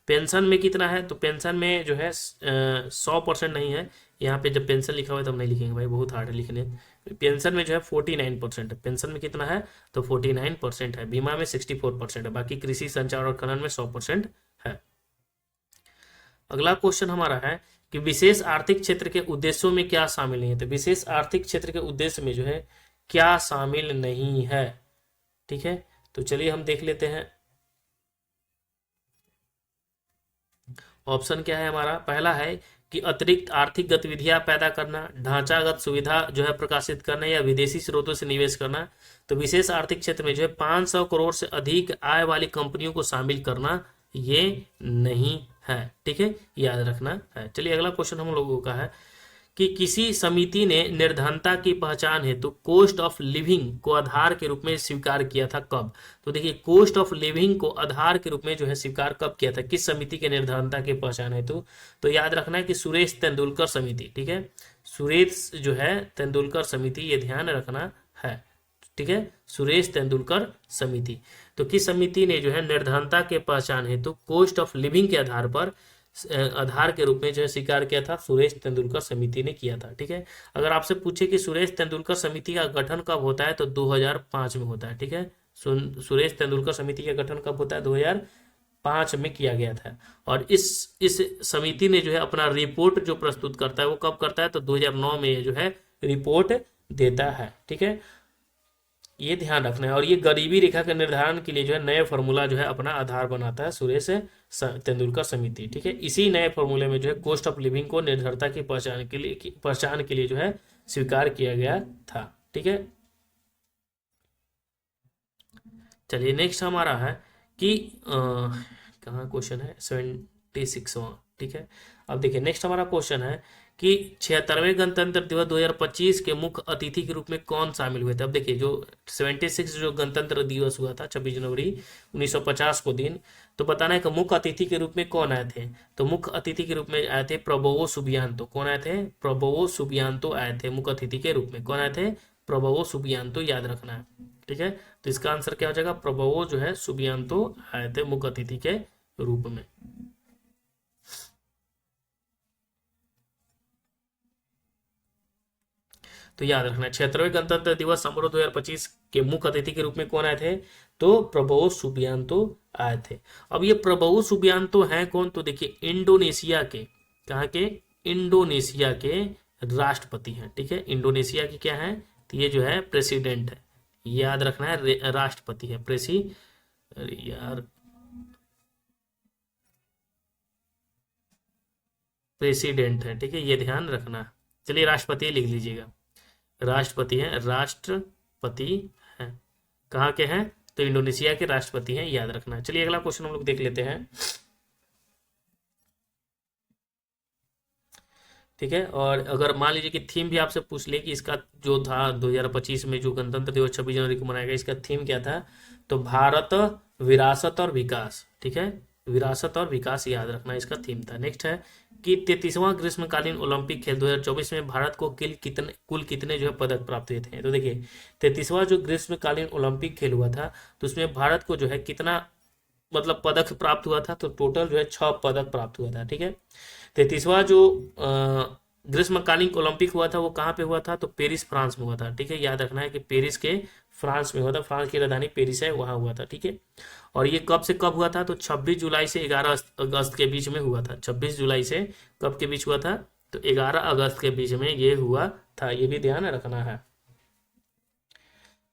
पेंशन में कितना है? तो पेंशन में जो है 100% नहीं है। यहाँ पे जब पेंशन लिखा हुआ है तब नहीं लिखेंगे भाई, बहुत हार्ड है लिखने। पेंशन में जो है 49% है। पेंशन में कितना है? तो 49% है। बीमा में 64% है। बाकी कृषि, संचार और खनन में 100% है। अगला क्वेश्चन हमारा है कि विशेष आर्थिक क्षेत्र के उद्देश्यों में क्या शामिल नहीं है? तो विशेष आर्थिक क्षेत्र के उद्देश्य में जो है क्या शामिल नहीं है? ठीक है, तो चलिए हम देख लेते हैं। ऑप्शन क्या है हमारा? पहला है कि अतिरिक्त आर्थिक गतिविधियां पैदा करना, ढांचागत सुविधा जो है प्रकाशित करना, या विदेशी स्रोतों से निवेश करना। तो विशेष आर्थिक क्षेत्र में जो है 500 करोड़ से अधिक आय वाली कंपनियों को शामिल करना ये नहीं है। ठीक है, याद रखना है। चलिए अगला क्वेश्चन हम लोगों का है कि किसी समिति ने निर्धनता की पहचान हेतु कॉस्ट ऑफ लिविंग को आधार के रूप में स्वीकार किया था, कब? तो देखिए, कॉस्ट ऑफ लिविंग को आधार के रूप में जो है स्वीकार कब किया था, किस समिति के निर्धनता की पहचान हेतु? तो याद रखना है कि सुरेश तेंदुलकर समिति। ठीक है, सुरेश जो है तेंदुलकर समिति, ये ध्यान रखना है। ठीक है, सुरेश तेंदुलकर समिति। तो किस समिति ने जो है निर्धनता के पहचान हेतु कॉस्ट ऑफ लिविंग के आधार के रूप में जो है स्वीकार किया था? सुरेश तेंदुलकर समिति ने किया था। ठीक है, अगर आपसे पूछे कि सुरेश तेंदुलकर समिति का गठन कब होता है, तो 2005 में होता है। ठीक है, सुरेश तेंदुलकर समिति का गठन कब होता है? 2005 में किया गया था। और इस समिति ने जो है अपना रिपोर्ट जो प्रस्तुत करता है वो कब करता है? तो 2009 में जो है रिपोर्ट देता है। ठीक है, ये ध्यान रखना है। और ये गरीबी रेखा के निर्धारण के लिए जो है नए फॉर्मूला जो है अपना आधार बनाता है सुरेश तेंदुलकर समिति। ठीक है, इसी नए फॉर्मूले में जो है कॉस्ट ऑफ लिविंग को निर्धनता की पहचान के लिए जो है स्वीकार किया गया था। ठीक है, चलिए नेक्स्ट हमारा है कि कहाँ क्वेश्चन है? 76वां। ठीक है, अब देखिए नेक्स्ट हमारा क्वेश्चन है कि 76वें गणतंत्र दिवस 2025 के मुख्य अतिथि के रूप में कौन शामिल हुए थे? अब देखिए, जो 76 जो गणतंत्र दिवस हुआ था 26 जनवरी 1950 को दिन, तो बताना है कि मुख्य अतिथि के रूप में कौन आए थे? तो मुख्य अतिथि के रूप में आए थे प्रबोवो सुबियांतो। कौन आए थे? प्रबोवो सुबियांतो आए थे मुख्य अतिथि के रूप में। कौन आए थे? प्रबोवो सुबियांतो, याद रखना है। ठीक है, तो इसका आंसर क्या हो जाएगा? प्रबोवो जो है सुबियांतो आए थे मुख्य अतिथि के रूप में। तो याद रखना, 76वें गणतंत्र दिवस समारोह 2025 के मुख्य अतिथि के रूप में कौन आए थे? तो प्रबोवो सुबियांतो आए थे। अब ये प्रबोवो सुबियांतो हैं कौन? तो देखिए, इंडोनेशिया के, कहाँ के? इंडोनेशिया के राष्ट्रपति हैं। ठीक है, इंडोनेशिया की क्या है? तो ये जो है प्रेसिडेंट है, याद रखना है, राष्ट्रपति है, प्रेसिडेंट है। ठीक है, ये ध्यान रखना है। चलिए राष्ट्रपति लिख लीजिएगा, राष्ट्रपति हैं, राष्ट्रपति हैं। कहाँ के हैं? तो इंडोनेशिया के राष्ट्रपति हैं, याद रखना है। चलिए अगला क्वेश्चन हम लोग देख लेते हैं। ठीक है, और अगर मान लीजिए कि थीम भी आपसे पूछ ले कि इसका जो था 2025 में जो गणतंत्र दिवस 26 जनवरी को मनाया गया, इसका थीम क्या था? तो भारत, विरासत और विकास। ठीक है, विरासत और विकास, याद रखना इसका थीम था। नेक्स्ट है कि 33वां ग्रीष्मकालीन ओलंपिक खेल 2024 में भारत को कुल कितने जो है पदक प्राप्त हुए थे? तो देखिए, 33वां जो ग्रीष्मकालीन ओलंपिक खेल हुआ था, तो उसमें भारत को जो है कितना मतलब पदक प्राप्त हुआ था? तो टोटल जो है 6 पदक प्राप्त हुआ था। ठीक है, 33वां जो ग्रीष्मकालीन ओलंपिक हुआ था वो कहाँ पे हुआ था? तो पेरिस, फ्रांस में हुआ था। ठीक है, याद रखना है कि पेरिस के फ्रांस में हुआ था, फ्रांस की राजधानी पेरिस है, वहां हुआ था। ठीक है, और ये कब से कब हुआ था? तो 26 जुलाई से 11 अगस्त के बीच में हुआ था। 26 जुलाई से कब के बीच हुआ था? तो 11 अगस्त के बीच में ये हुआ था, ये भी ध्यान रखना है।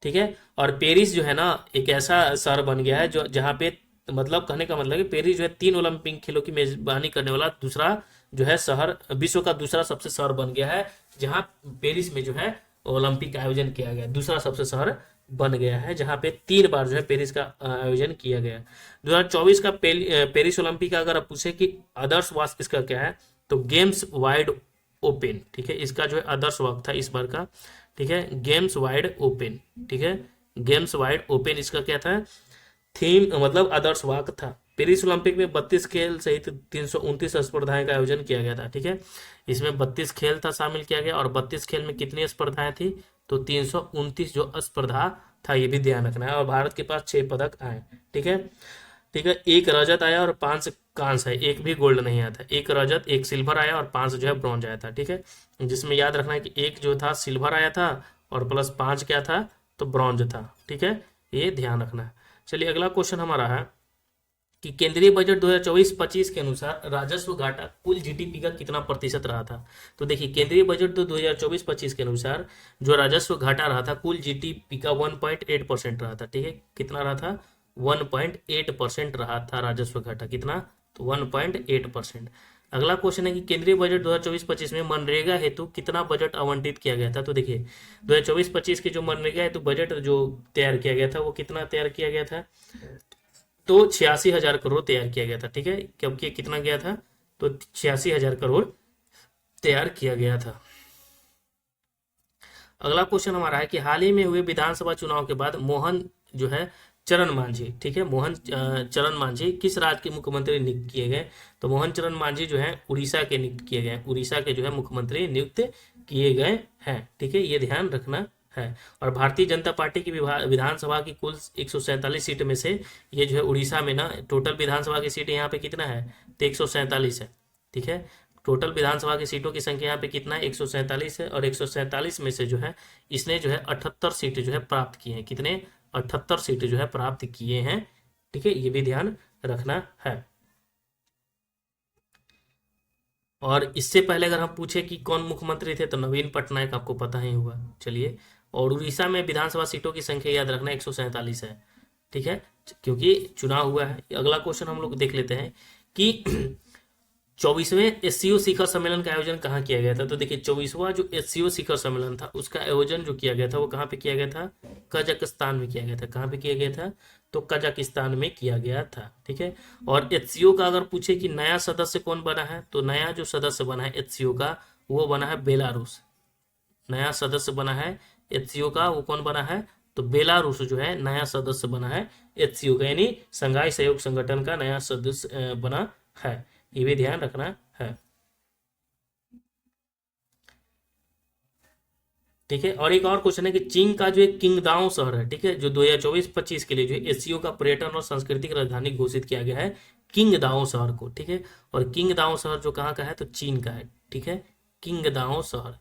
ठीक है, और पेरिस जो है ना एक ऐसा शहर बन गया है जो जहाँ पे मतलब कहने का मतलब है पेरिस जो है 3 ओलंपिक खेलों की मेजबानी करने वाला दूसरा जो है शहर, विश्व का दूसरा सबसे शहर बन गया है, जहाँ पेरिस में जो है ओलंपिक का आयोजन किया गया, दूसरा सबसे शहर बन गया है, जहाँ पे 3 बार जो है पेरिस का आयोजन किया गया। 2024 का पेरिस ओलंपिक का अगर आप पूछे कि आदर्श वाक्य इसका क्या है, तो गेम्स वाइड ओपन। ठीक है, इसका जो है आदर्श वाक्य था इस बार का। ठीक है, गेम्स वाइड ओपन। ठीक है, गेम्स वाइड ओपन इसका क्या था? थीम मतलब आदर्श वाक्य था। पेरिस ओलंपिक में 32 खेल सहित 329 स्पर्धाएं का आयोजन किया गया था। ठीक है, इसमें 32 खेल था शामिल किया गया, और 32 खेल में कितनी स्पर्धाएं थी? तो 329 जो स्पर्धा था, ये भी ध्यान रखना है। और भारत के पास 6 पदक आए। ठीक है, ठीक है, 1 रजत आया और 5 कांस्य है, 1 भी गोल्ड नहीं आया था। 1 रजत, 1 सिल्वर आया और 5 जो है ब्रॉन्ज आया था। ठीक है, जिसमें याद रखना है कि 1 जो था सिल्वर आया था और प्लस 5 क्या था? तो ब्रॉन्ज था। ठीक है, ये ध्यान रखना है। चलिए अगला क्वेश्चन हमारा है कि केंद्रीय बजट 2024-25 के अनुसार राजस्व घाटा कुल जीडीपी का कितना प्रतिशत रहा था? तो देखिए, केंद्रीय बजट 2024-25 के अनुसार जो राजस्व घाटा रहा था कुल जीडीपी का 1.8% रहा था। ठीक है, कितना रहा था? 1.8% रहा था राजस्व घाटा। कितना? तो 1.8%। अगला क्वेश्चन है कि केंद्रीय बजट 2024-25 में मनरेगा हेतु कितना बजट आवंटित किया गया था। तो देखिए 2024-25 के जो मनरेगा हेतु बजट जो तैयार किया गया था वो कितना तैयार किया गया था, तो 86,000 करोड़ तैयार किया गया था। ठीक है, क्योंकि कितना गया था, तो 86,000 करोड़ तैयार किया गया था। अगला क्वेश्चन हमारा है कि हाल ही में हुए विधानसभा चुनाव के बाद मोहन जो है चरण मांझी, ठीक है, मोहन चरण मांझी किस राज्य के मुख्यमंत्री नियुक्त किए गए। तो मोहन चरण मांझी जो है उड़ीसा के नियुक्त किए गए, उड़ीसा के जो है मुख्यमंत्री नियुक्त किए गए हैं। ठीक है, ये ध्यान रखना है। और भारतीय जनता पार्टी की विधानसभा की कुल 147 सीट में से ये जो है उड़ीसा में ना टोटल विधानसभा की सीट यहाँ पे कितना है, तो 147 है। ठीक है, टोटल विधानसभा की सीटों की संख्या यहाँ पे कितना है, 147 है। और 147 में से जो है इसने जो है 78 सीट जो है प्राप्त किए हैं। कितने, 78 सीट जो है प्राप्त किए हैं। ठीक है, ये भी ध्यान रखना है। और इससे पहले अगर हम पूछे कि कौन मुख्यमंत्री थे, तो नवीन पटनायक, आपको पता ही होगा। चलिए, और उड़ीसा में विधानसभा सीटों की संख्या याद रखना 147 है। ठीक है, क्योंकि चुनाव हुआ है। अगला क्वेश्चन हम लोग देख लेते हैं कि 24वें एससीओ शिखर सम्मेलन का आयोजन कहाँ किया गया था। तो देखिए 24वां जो एससीओ शिखर सम्मेलन था उसका आयोजन जो किया गया था वो कहाँ पे किया गया था, कजाकिस्तान में किया गया था। कहाँ पे किया गया था, तो कजाकिस्तान में किया गया था। ठीक है, और एचसीओ का अगर पूछे कि नया सदस्य कौन बना है, तो नया जो सदस्य बना है एचसीओ का वो बना है बेलारूस। नया सदस्य बना है एचसीओ का, वो कौन बना है, तो बेलारूस जो है नया सदस्य बना है एचसीओ का, यानी संघाई सहयोग संगठन का नया सदस्य बना है। ये भी ध्यान रखना है। ठीक है, और एक और क्वेश्चन है कि चीन का जो एक किंगदाओ शहर है, ठीक है, जो 2024-25 के लिए जो एससीओ का पर्यटन और सांस्कृतिक राजधानी घोषित किया गया है किंगदाओ शहर को। ठीक है, और किंगदाओ शहर जो कहाँ का है, तो चीन का है। ठीक है, किंगदाओ शहर,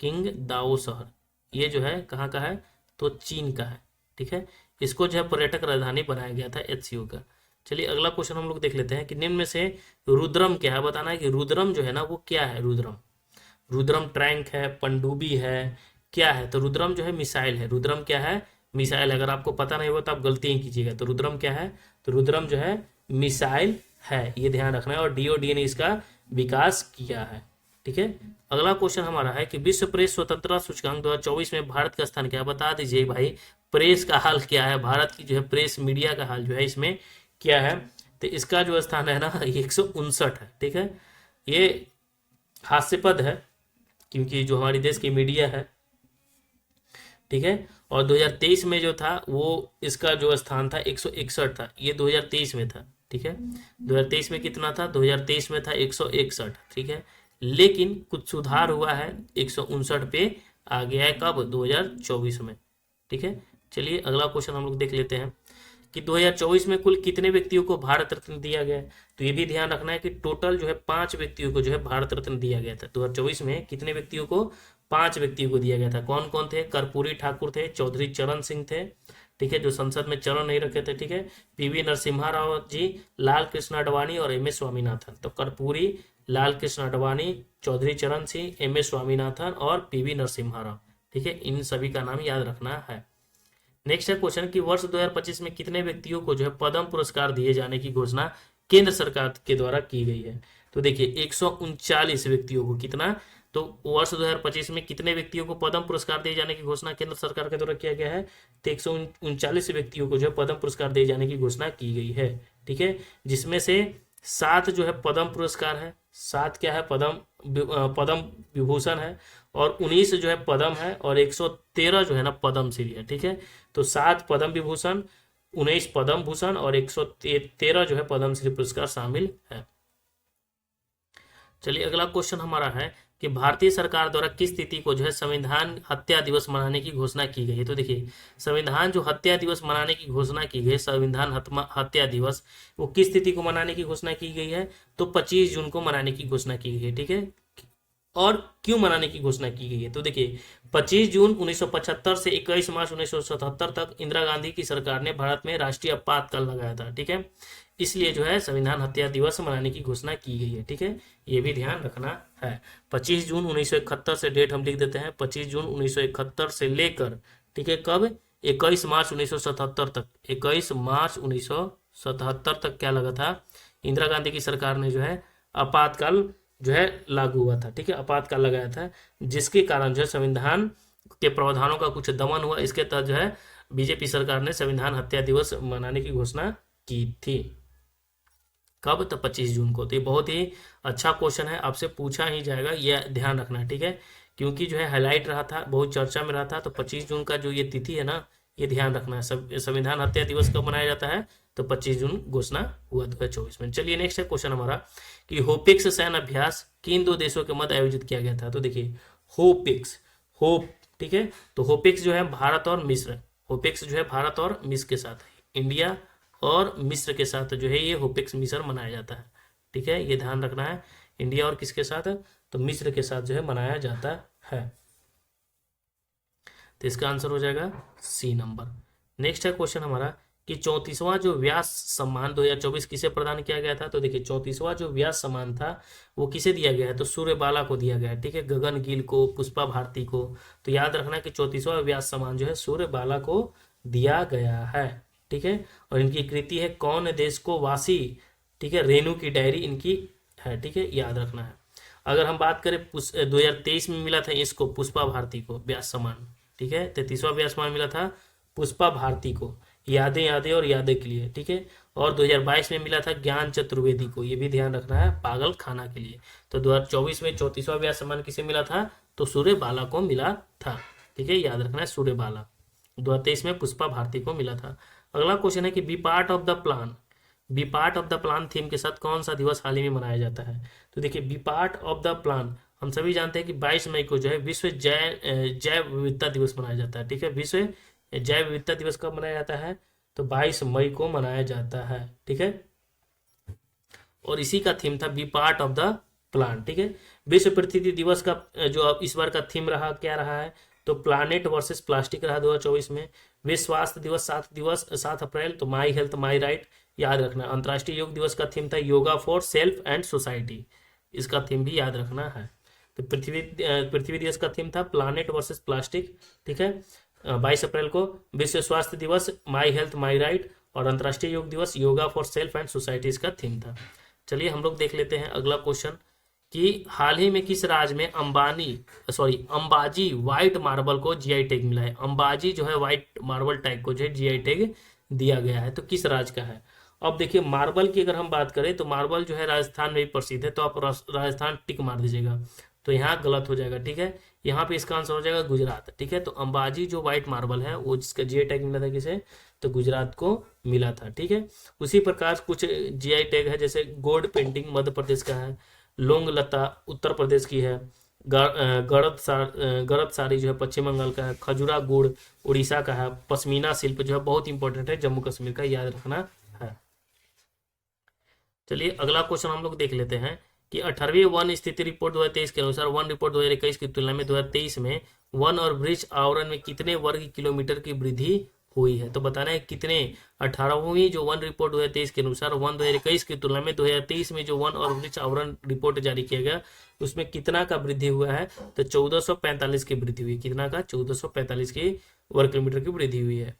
किंगदाओ शहर ये जो है कहाँ का है, तो चीन का है। ठीक है, इसको जो है पर्यटक राजधानी बनाया गया था एचसीओ का। चलिए अगला क्वेश्चन हम लोग देख लेते हैं कि निम्न में से रुद्रम क्या है। बताना है कि रुद्रम जो है ना वो क्या है। रुद्रम, रुद्रम टैंक है, पनडुब्बी है, क्या है, तो रुद्रम जो है मिसाइल है। रुद्रम क्या है, मिसाइल। अगर आपको पता नहीं हो तो आप गलती ही कीजिएगा। तो रुद्रम क्या है, तो रुद्रम जो है मिसाइल है, ये ध्यान रखना है। और डीओडी ने इसका विकास किया है। ठीक है, अगला क्वेश्चन हमारा है कि विश्व प्रेस स्वतंत्रता सूचकांक 2024 में भारत का स्थान क्या है। बता दीजिए भाई, प्रेस का हाल क्या है, भारत की जो है प्रेस मीडिया का हाल जो है इसमें क्या है। तो इसका जो स्थान है ना 159 है। ठीक है, ये हास्यास्पद है क्योंकि जो हमारी देश की मीडिया है, ठीक है, और 2023 में जो था वो इसका जो स्थान था 161 था। ये 2023 में था। ठीक है, 2023 में कितना था, 2023 में था 161। ठीक है, लेकिन कुछ सुधार हुआ है, 159 पे आ गया है। कब, 2024 में। ठीक है, चलिए अगला क्वेश्चन हम लोग देख लेते हैं कि 2024 में कुल कितने व्यक्तियों को भारत रत्न दिया गया है। तो ये भी ध्यान रखना है कि टोटल जो है 5 व्यक्तियों को जो है भारत रत्न दिया गया था। 2024 में कितने व्यक्तियों को, 5 व्यक्तियों को दिया गया था। कौन कौन थे, कर्पूरी ठाकुर थे, चौधरी चरण सिंह थे, ठीक है, जो संसद में चरण नहीं रखे थे। ठीक है, पीवी नरसिम्हा राव जी, लाल कृष्ण आडवाणी और एम एस स्वामीनाथन। तो कर्पूरी, लाल कृष्ण आडवाणी, चौधरी चरण सिंह, एम एस स्वामीनाथन और पीवी नरसिम्हा राव। ठीक है, इन सभी का नाम याद रखना है। नेक्स्ट है क्वेश्चन कि वर्ष 2025 में कितने व्यक्तियों को जो है पद्म पुरस्कार दिए जाने की घोषणा केंद्र सरकार के द्वारा की गई है। तो देखिए 139 व्यक्तियों को, कितना, तो वर्ष 2025 में कितने व्यक्तियों को पद्म पुरस्कार दिए जाने की घोषणा केंद्र सरकार के द्वारा किया गया है, तो 139 व्यक्तियों को जो है पद्म पुरस्कार दिए जाने की घोषणा की गई है। ठीक है, जिसमें से 7 जो है पद्म पुरस्कार है, 7 क्या है, पद्म विभूषण है, और 19 जो है पद्म है, और 113 जो है ना पद्म श्री है। ठीक है, तो 7 पद्म विभूषण, 19 पद्म भूषण और 113 जो है पद्म श्री पुरस्कार शामिल है। चलिए अगला क्वेश्चन हमारा है कि भारतीय सरकार द्वारा किस तिथि को जो है संविधान हत्या दिवस मनाने की घोषणा की गई है। तो देखिए संविधान जो हत्या दिवस मनाने की घोषणा की गई, संविधान हत्या दिवस, वो किस तिथि को मनाने की घोषणा की गई है, तो 25 जून को मनाने की घोषणा की गई है। ठीक है, और क्यों मनाने की घोषणा की गई है, तो देखिए 25 जून 1975 से 21 मार्च 1977 तक इंदिरा गांधी की सरकार ने भारत में राष्ट्रीय आपातकाल लगाया था। ठीक है, इसलिए जो है संविधान हत्या दिवस मनाने की घोषणा की गई है। ठीक है, ये भी ध्यान रखना है। 25 जून 1971 से डेट हम लिख देते हैं, 25 जून 1971 से लेकर, ठीक है, कब, 21 मार्च 1977 तक, 21 मार्च 1977 तक क्या लगा था, इंदिरा गांधी की सरकार ने जो है आपातकाल जो है लागू हुआ था, ठीक है, आपातकाल लगाया था, जिसके कारण जो है संविधान के प्रावधानों का कुछ दमन हुआ। इसके तहत जो है बीजेपी सरकार ने संविधान हत्या दिवस मनाने की घोषणा की थी। कब? तो 25 जून को। तो ये बहुत ही अच्छा क्वेश्चन है, आपसे पूछा ही जाएगा, ये ध्यान रखना है, ठीक है, क्योंकि जो है हाईलाइट रहा था, बहुत चर्चा में रहा था। तो 25 जून का जो ये तिथि है ना, ये ध्यान रखना है। संविधान हत्या दिवस कब मनाया जाता है? तो 25 जून घोषणा हुआ 2024 में। चलिए नेक्स्ट है क्वेश्चन हमारा कि होपिक्स सैन्य अभ्यास किन दो देशों के मध्य आयोजित किया गया था? तो देखिए होपिक्स, होप, ठीक है, तो होपिक्स जो है भारत और मिस्र, होपिक्स जो है भारत और मिस्र के साथ, इंडिया और मिस्र के साथ जो है ये होपिक्स मिस्र मनाया जाता है, ठीक है, ये ध्यान रखना है। इंडिया और किसके साथ? तो मिस्र के साथ जो है मनाया जाता है। तो इसका आंसर हो जाएगा सी नंबर। नेक्स्ट है क्वेश्चन हमारा कि 34वां जो व्यास सम्मान 2024 किसे प्रदान किया गया था? तो देखिए 34वां जो व्यास सम्मान था वो किसे दिया गया है? तो सूर्यबाला को दिया गया है, ठीक है, गगन गिल को, पुष्पा भारती को। तो याद रखना कि 34वां व्यास सम्मान जो है सूर्यबाला को दिया गया है, ठीक है। और इनकी कृति है कौन देश को वासी, ठीक है, रेणु की डायरी इनकी है, ठीक है, याद रखना है। अगर हम बात करें 2023 में मिला था इसको, पुष्पा भारती को व्यास सम्मान, ठीक है, 33वां व्यास सम्मान मिला था पुष्पा भारती को, यादें यादें और यादें के लिए, ठीक है। और 2022 में मिला था ज्ञान चतुर्वेदी को, ये भी ध्यान रखना है, पागल खाना के लिए। तो 2024 में 34वां व्यास सम्मान किसे मिला था? तो सूर्यबाला को मिला था, ठीक है, याद रखना है, सूर्यबाला। 2023 में पुष्पा भारती को मिला था। अगला क्वेश्चन है कि be part of the plan, be part of the plan theme के साथ कौन सा दिवस हाल ही में मनाया जाता है? तो देखिए be part of the plan, हम सभी जानते हैं कि 22 मई को जो है विश्व जैव विविधता दिवस मनाया जाता है, ठीक है। विश्व जैव विविधता दिवस कब मनाया जाता है? तो 22 मई को मनाया जाता है, ठीक है। और इसी का थीम था be part of the plan, ठीक है। विश्व पृथ्वी दिवस का जो अब इस बार का थीम रहा, क्या रहा है? तो प्लानेट वर्सेस प्लास्टिक रहा 2024 में। विश्व स्वास्थ्य दिवस 7 अप्रैल, तो माई हेल्थ माई राइट, याद रखना। अंतर्राष्ट्रीय योग दिवस का थीम था yoga for self and society, इसका थीम भी याद रखना है। तो पृथ्वी दिवस का थीम था प्लानेट वर्सेस प्लास्टिक, ठीक है, 22 अप्रैल को। विश्व स्वास्थ्य दिवस माई हेल्थ माई राइट, और अंतर्राष्ट्रीय योग दिवस yoga for self and society इसका थीम था। चलिए हम लोग देख लेते हैं अगला क्वेश्चन कि हाल ही में किस राज्य में अंबाजी व्हाइट मार्बल को जीआई टैग मिला है? अंबाजी जो है व्हाइट मार्बल टैग को जो है जीआई टैग दिया गया है, तो किस राज्य का है? अब देखिए मार्बल की अगर हम बात करें तो मार्बल जो है राजस्थान में भी प्रसिद्ध है, तो आप राजस्थान टिक मार दीजिएगा, तो यहाँ गलत हो जाएगा, ठीक है। यहाँ पे इसका आंसर हो जाएगा गुजरात, ठीक है। तो अंबाजी जो व्हाइट मार्बल है वो जिसका जीआई टैग मिला था किसे? तो गुजरात को मिला था, ठीक है। उसी प्रकार कुछ जीआई टैग है, जैसे गोल्ड पेंटिंग मध्य प्रदेश का है, लोंग लता उत्तर प्रदेश की है, गरद साड़ी जो है पश्चिम बंगाल का है, खजुरा गुड़ उड़ीसा का है, पश्मीना शिल्प जो है बहुत इंपॉर्टेंट है जम्मू कश्मीर का, याद रखना है। चलिए अगला क्वेश्चन हम लोग देख लेते हैं कि 18वीं वन स्थिति रिपोर्ट 2023 के अनुसार वन रिपोर्ट 2021 की तुलना में 2023 में वन और वृक्ष आवरण में कितने वर्ग किलोमीटर की वृद्धि हुई है? तो बताना है कितने। 18वीं जो वन रिपोर्ट 2023 के अनुसार वन 2021 की तुलना में 2023 में जो वन और वृक्ष आवरण रिपोर्ट जारी किया गया उसमें कितना का वृद्धि हुआ है? तो 1445 की वृद्धि हुई। कितना का? 1445 की वर्ग किलोमीटर की वृद्धि हुई है।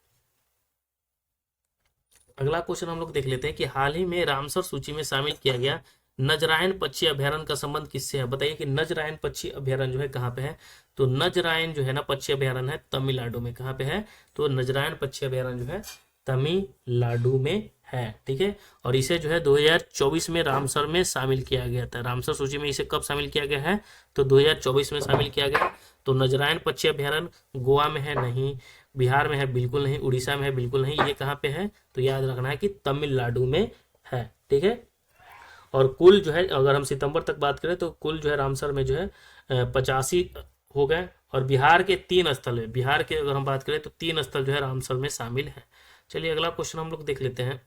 अगला क्वेश्चन हम लोग देख लेते हैं कि हाल ही में रामसर सूची में शामिल किया गया नजरायन पक्षी अभ्यारण्य का संबंध किससे है? बताइए कि नजरायन पक्षी अभ्यारण्य जो है कहाँ पे है? तो नजरायन जो है ना पक्षी अभ्यारण्य है तमिलनाडु में। कहाँ पे है? तो नजरायन पक्षी अभ्यारण्य जो है तमिलनाडु में है, ठीक है। और इसे जो है 2024 में रामसर में शामिल किया गया था। रामसर सूची में इसे कब शामिल किया गया है? तो 2024 में शामिल किया गया। तो नजरायन पक्षी अभ्यारण्य गोवा में है? नहीं। बिहार में है? बिल्कुल नहीं। उड़ीसा में है? बिल्कुल नहीं। ये कहाँ पे है? तो याद रखना है कि तमिलनाडु में है, ठीक है। और कुल जो है अगर हम सितंबर तक बात करें तो कुल जो है रामसर में जो है 85 हो गए। और बिहार के 3 स्थल है, बिहार के अगर हम बात करें तो 3 स्थल जो है रामसर में शामिल है। चलिए अगला क्वेश्चन हम लोग देख लेते हैं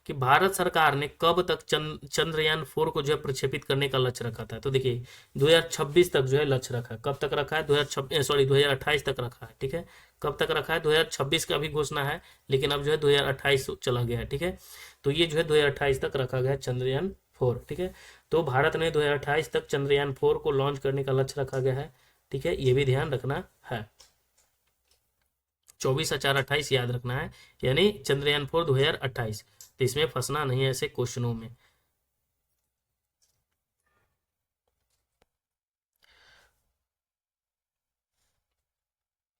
कि भारत सरकार ने कब तक चंद्रयान 4 को जो है प्रक्षेपित करने का लक्ष्य रखा था? तो देखिए 2026 तक जो है लक्ष्य रखा है। कब तक रखा है? 2028 तक रखा है, ठीक है। कब तक रखा है? 2026 का भी घोषणा है, लेकिन अब जो है 2028 चला गया है, ठीक है। तो ये जो है 2028 तक रखा गया है चंद्रयान 4, ठीक है। तो भारत ने 2028 तक चंद्रयान 4 को लॉन्च करने का लक्ष्य रखा गया है, ठीक है। ये भी ध्यान रखना है, 24/4/28 याद रखना है, यानी चंद्रयान 4 2028। तो इसमें फंसना नहीं है ऐसे क्वेश्चनों में।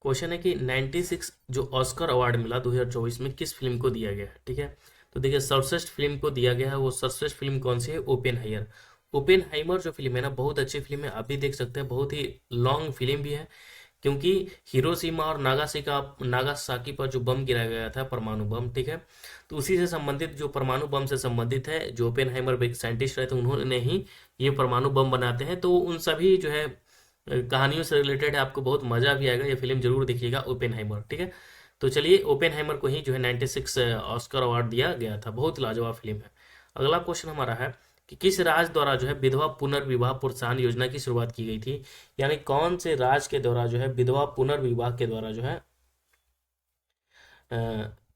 क्वेश्चन है कि 96 जो ऑस्कर अवार्ड मिला 2024 में किस फिल्म को दिया गया है, ठीक है। तो देखिए सर्वश्रेष्ठ फिल्म को दिया गया है, वो सर्वश्रेष्ठ फिल्म कौन सी है? ओपेनहाइमर। ओपेनहाइमर जो फिल्म है ना, बहुत अच्छी फिल्म है, आप भी देख सकते हैं, बहुत ही लॉन्ग फिल्म भी है, क्योंकि हिरोशिमा और नागासाकी पर जो बम गिराया गया था, परमाणु बम, ठीक है, तो उसी से संबंधित, जो परमाणु बम से संबंधित है, जो ओपेनहाइमर एक साइंटिस्ट रहे थे, उन्होंने ही ये परमाणु बम बनाते हैं, तो उन सभी जो है कहानियों से रिलेटेड है, आपको बहुत मजा भी आएगा, ये फिल्म जरूर देखिएगा ओपेनहाइमर, ठीक है। तो चलिए ओपेनहाइमर को ही जो है 96 ऑस्कर अवार्ड दिया गया था, बहुत लाजवाब फिल्म है। अगला क्वेश्चन हमारा है कि किस राज्य द्वारा जो है विधवा पुनर्विवाह प्रोत्साहन योजना की शुरुआत की गई थी, यानी कौन से राज्य के द्वारा जो है विधवा पुनर्विवाह के द्वारा जो है